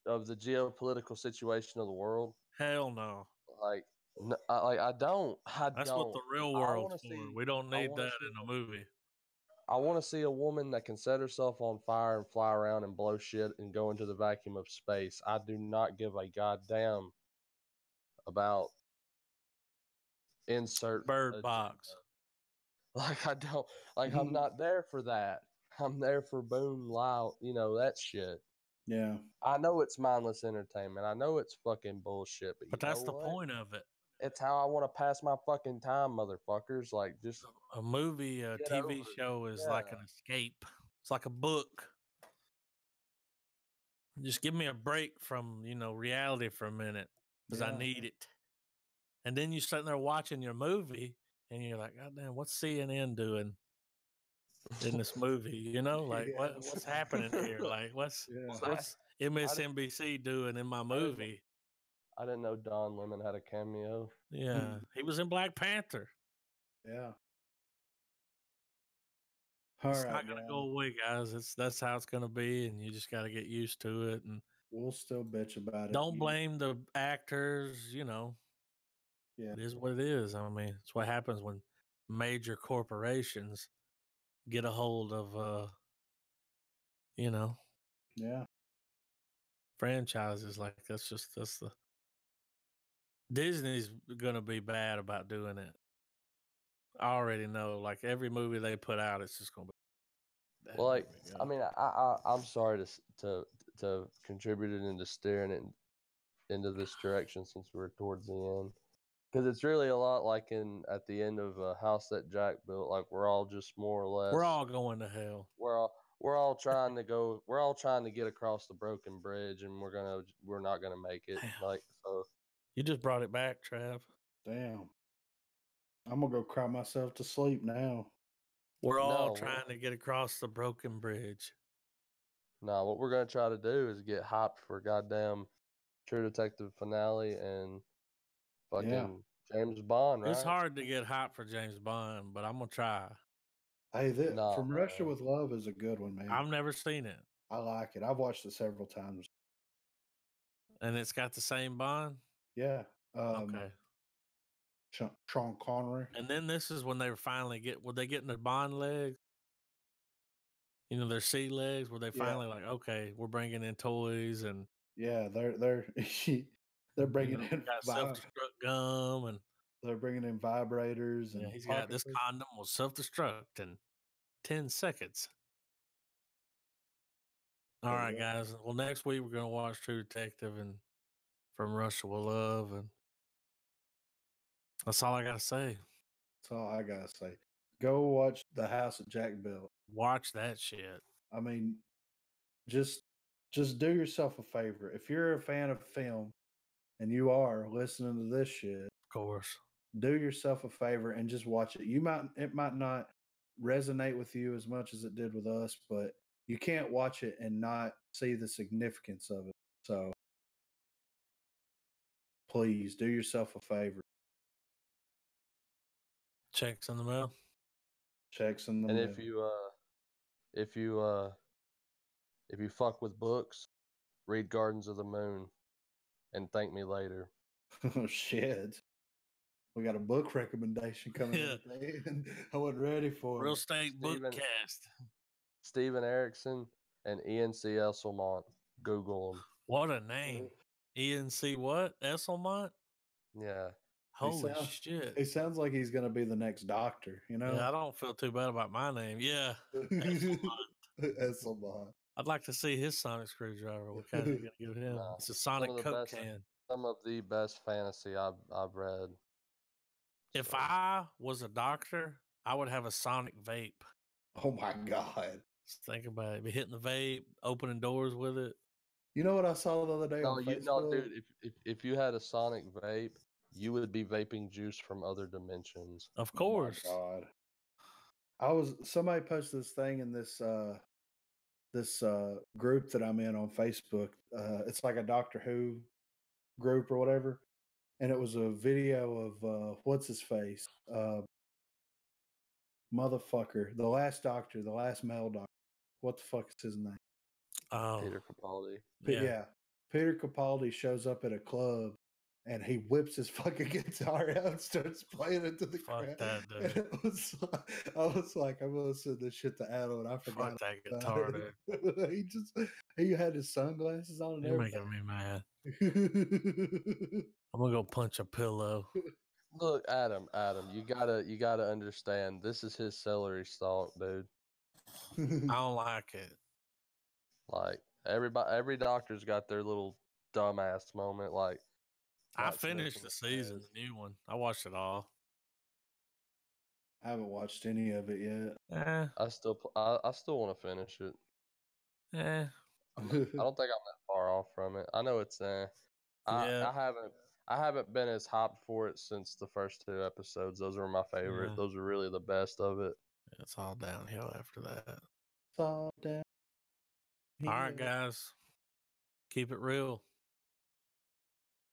Speaker 3: of the geopolitical situation of the world?
Speaker 1: Hell no.
Speaker 3: Like, I don't.
Speaker 1: That's what the real
Speaker 3: I
Speaker 1: world's
Speaker 3: wanna
Speaker 1: for.
Speaker 3: see-
Speaker 1: We don't
Speaker 3: I
Speaker 1: need
Speaker 3: wanna
Speaker 1: that
Speaker 3: see-
Speaker 1: in a movie.
Speaker 3: I want to see a woman that can set herself on fire and fly around and blow shit and go into the vacuum of space. I do not give a goddamn about insert
Speaker 1: Bird
Speaker 3: agenda.
Speaker 1: box.
Speaker 3: Like I don't like I'm not there for that. I'm there for boom loud, that shit.
Speaker 2: Yeah.
Speaker 3: I know it's mindless entertainment. I know it's fucking bullshit, but
Speaker 1: But
Speaker 3: you
Speaker 1: that's
Speaker 3: know
Speaker 1: the
Speaker 3: what?
Speaker 1: point of it.
Speaker 3: It's how I want to pass my fucking time, motherfuckers. Like just
Speaker 1: A movie, a
Speaker 3: Get
Speaker 1: TV
Speaker 3: over it.
Speaker 1: show is like
Speaker 3: Yeah.
Speaker 1: an escape. It's like a book. Just give me a break from, reality for a minute because I
Speaker 2: Yeah.
Speaker 1: need it. And then you're sitting there watching your movie and you're like, God damn, what's CNN doing in this movie? Like
Speaker 2: Yeah.
Speaker 1: what's happening here? Like what's
Speaker 2: Yeah.
Speaker 1: what's MSNBC doing in my movie?
Speaker 3: I didn't know Don Lemon had a cameo.
Speaker 1: Yeah, he was in Black Panther.
Speaker 2: Yeah. All
Speaker 1: It's
Speaker 2: right,
Speaker 1: not gonna
Speaker 2: guys.
Speaker 1: go away, guys. That's how it's gonna be, and you just got to get used to it. And
Speaker 2: We'll still bitch about it.
Speaker 1: don't blame the actors.
Speaker 2: Yeah.
Speaker 1: It is what it is. I mean, it's what happens when major corporations get a hold of,
Speaker 2: Yeah.
Speaker 1: franchises. Like that's the Disney's gonna be bad about doing it. I already know. Like every movie they put out, it's just gonna be.
Speaker 3: Well, like I mean, I'm sorry to contribute it into steering it into this direction since we're towards the end, because it's really a lot like at the end of a house that Jack built. Like we're all just more or less
Speaker 1: we're all going to hell.
Speaker 3: we're all trying to go. We're all trying to get across the broken bridge, and we're not gonna make it.
Speaker 1: Damn.
Speaker 3: Like so.
Speaker 1: You just brought it back, Trav.
Speaker 2: Damn. I'm gonna go cry myself to sleep now.
Speaker 1: We're all
Speaker 3: No,
Speaker 1: trying to get across the broken bridge.
Speaker 3: No, what we're gonna try to do is get hyped for goddamn True Detective finale and fucking James Bond, right?
Speaker 1: It's hard to get hot for James Bond, but I'm gonna try.
Speaker 2: Hey,
Speaker 3: Nah,
Speaker 2: From Russia
Speaker 3: man.
Speaker 2: with Love is a good one, man.
Speaker 1: I've never seen it,
Speaker 2: I like it. I've watched it several times.
Speaker 1: and it's got the same Bond.
Speaker 2: Yeah.
Speaker 1: Okay.
Speaker 2: Sean Connery.
Speaker 1: And then this is when they finally would they get in their Bond legs? Their sea legs. Were they finally like, okay, we're bringing in toys and
Speaker 2: Yeah, they're they're bringing in
Speaker 1: got self-destruct gum and
Speaker 2: they're bringing in vibrators and
Speaker 1: he's got this condom will self-destruct in 10 seconds. All right, guys. Well, next week we're gonna watch True Detective and From Russia with Love, and that's all I gotta say.
Speaker 2: That's all I gotta say. Go watch The House that Jack Built.
Speaker 1: Watch that shit.
Speaker 2: I mean, just do yourself a favor. If you're a fan of film and you are listening to this shit,
Speaker 1: Of course.
Speaker 2: do yourself a favor and just watch it. It might not resonate with you as much as it did with us, but you can't watch it and not see the significance of it. So please do yourself a favor.
Speaker 1: Checks in the mail.
Speaker 2: Checks in the
Speaker 3: And
Speaker 2: mail.
Speaker 3: if you fuck with books, read Gardens of the Moon and thank me later.
Speaker 2: Oh shit. We got a book recommendation coming in today, and I wasn't ready for
Speaker 1: Real
Speaker 2: it.
Speaker 1: Estate Bookcast.
Speaker 3: Steven Erickson and Ian C. Esselmont. Google them.
Speaker 1: What a name. Ian C. what? Esselmont?
Speaker 3: Yeah.
Speaker 1: Holy shit.
Speaker 2: It sounds like he's going to be the next doctor,
Speaker 1: Yeah, I don't feel too bad about my name. Yeah.
Speaker 2: Esselmont.
Speaker 1: I'd like to see his sonic screwdriver. What kind are you gonna give him?
Speaker 3: Nah,
Speaker 1: It's a sonic
Speaker 3: some of the
Speaker 1: Coke
Speaker 3: best-
Speaker 1: can.
Speaker 3: Some of the best fantasy I've read.
Speaker 1: If
Speaker 3: So,
Speaker 1: I was a doctor, I would have a sonic vape.
Speaker 2: Oh my god!
Speaker 1: Just think about it. Be hitting the vape, opening doors with it.
Speaker 2: You know what I saw the other day on Facebook?
Speaker 3: no, dude. If you had a sonic vape, you would be vaping juice from other dimensions.
Speaker 1: Of
Speaker 2: Oh
Speaker 1: course.
Speaker 2: my god! Somebody posted this thing in this group that I'm in on Facebook. It's like a Doctor Who group or whatever, and it was a video of what's his face, motherfucker, the last Doctor, the last male Doctor. What the fuck is his name?
Speaker 1: Oh,
Speaker 3: Peter Capaldi.
Speaker 2: Yeah. Peter Capaldi shows up at a club and he whips his fucking guitar out and starts playing it to the
Speaker 1: Fuck
Speaker 2: crowd.
Speaker 1: that,
Speaker 2: And
Speaker 1: dude.
Speaker 2: I was like, I'm gonna send this shit to Adam, and I forgot
Speaker 1: Fuck that
Speaker 2: about
Speaker 1: guitar,
Speaker 2: it.
Speaker 1: dude.
Speaker 2: he had his sunglasses on and
Speaker 1: You're
Speaker 2: everything.
Speaker 1: making me mad. I'm gonna go punch a pillow.
Speaker 3: Look, Adam, you gotta understand. This is his celery stalk, dude.
Speaker 1: I don't like it.
Speaker 3: Like every doctor's got their little dumbass moment. Like
Speaker 1: I
Speaker 3: Matt Smith
Speaker 1: finished
Speaker 3: in
Speaker 1: the
Speaker 3: the
Speaker 1: season,
Speaker 3: Feds.
Speaker 1: the new one. I watched it all.
Speaker 2: I haven't watched any of it yet.
Speaker 3: I still want to finish it.
Speaker 1: Eh.
Speaker 3: I don't think I'm that far off from it. I know it's
Speaker 1: Yeah.
Speaker 3: I haven't been as hyped for it since the first 2 episodes. Those were my favorite.
Speaker 1: Yeah.
Speaker 3: Those were really the best of it.
Speaker 1: It's all downhill after that.
Speaker 2: It's all down
Speaker 1: All right,
Speaker 2: here.
Speaker 1: guys. Keep it real.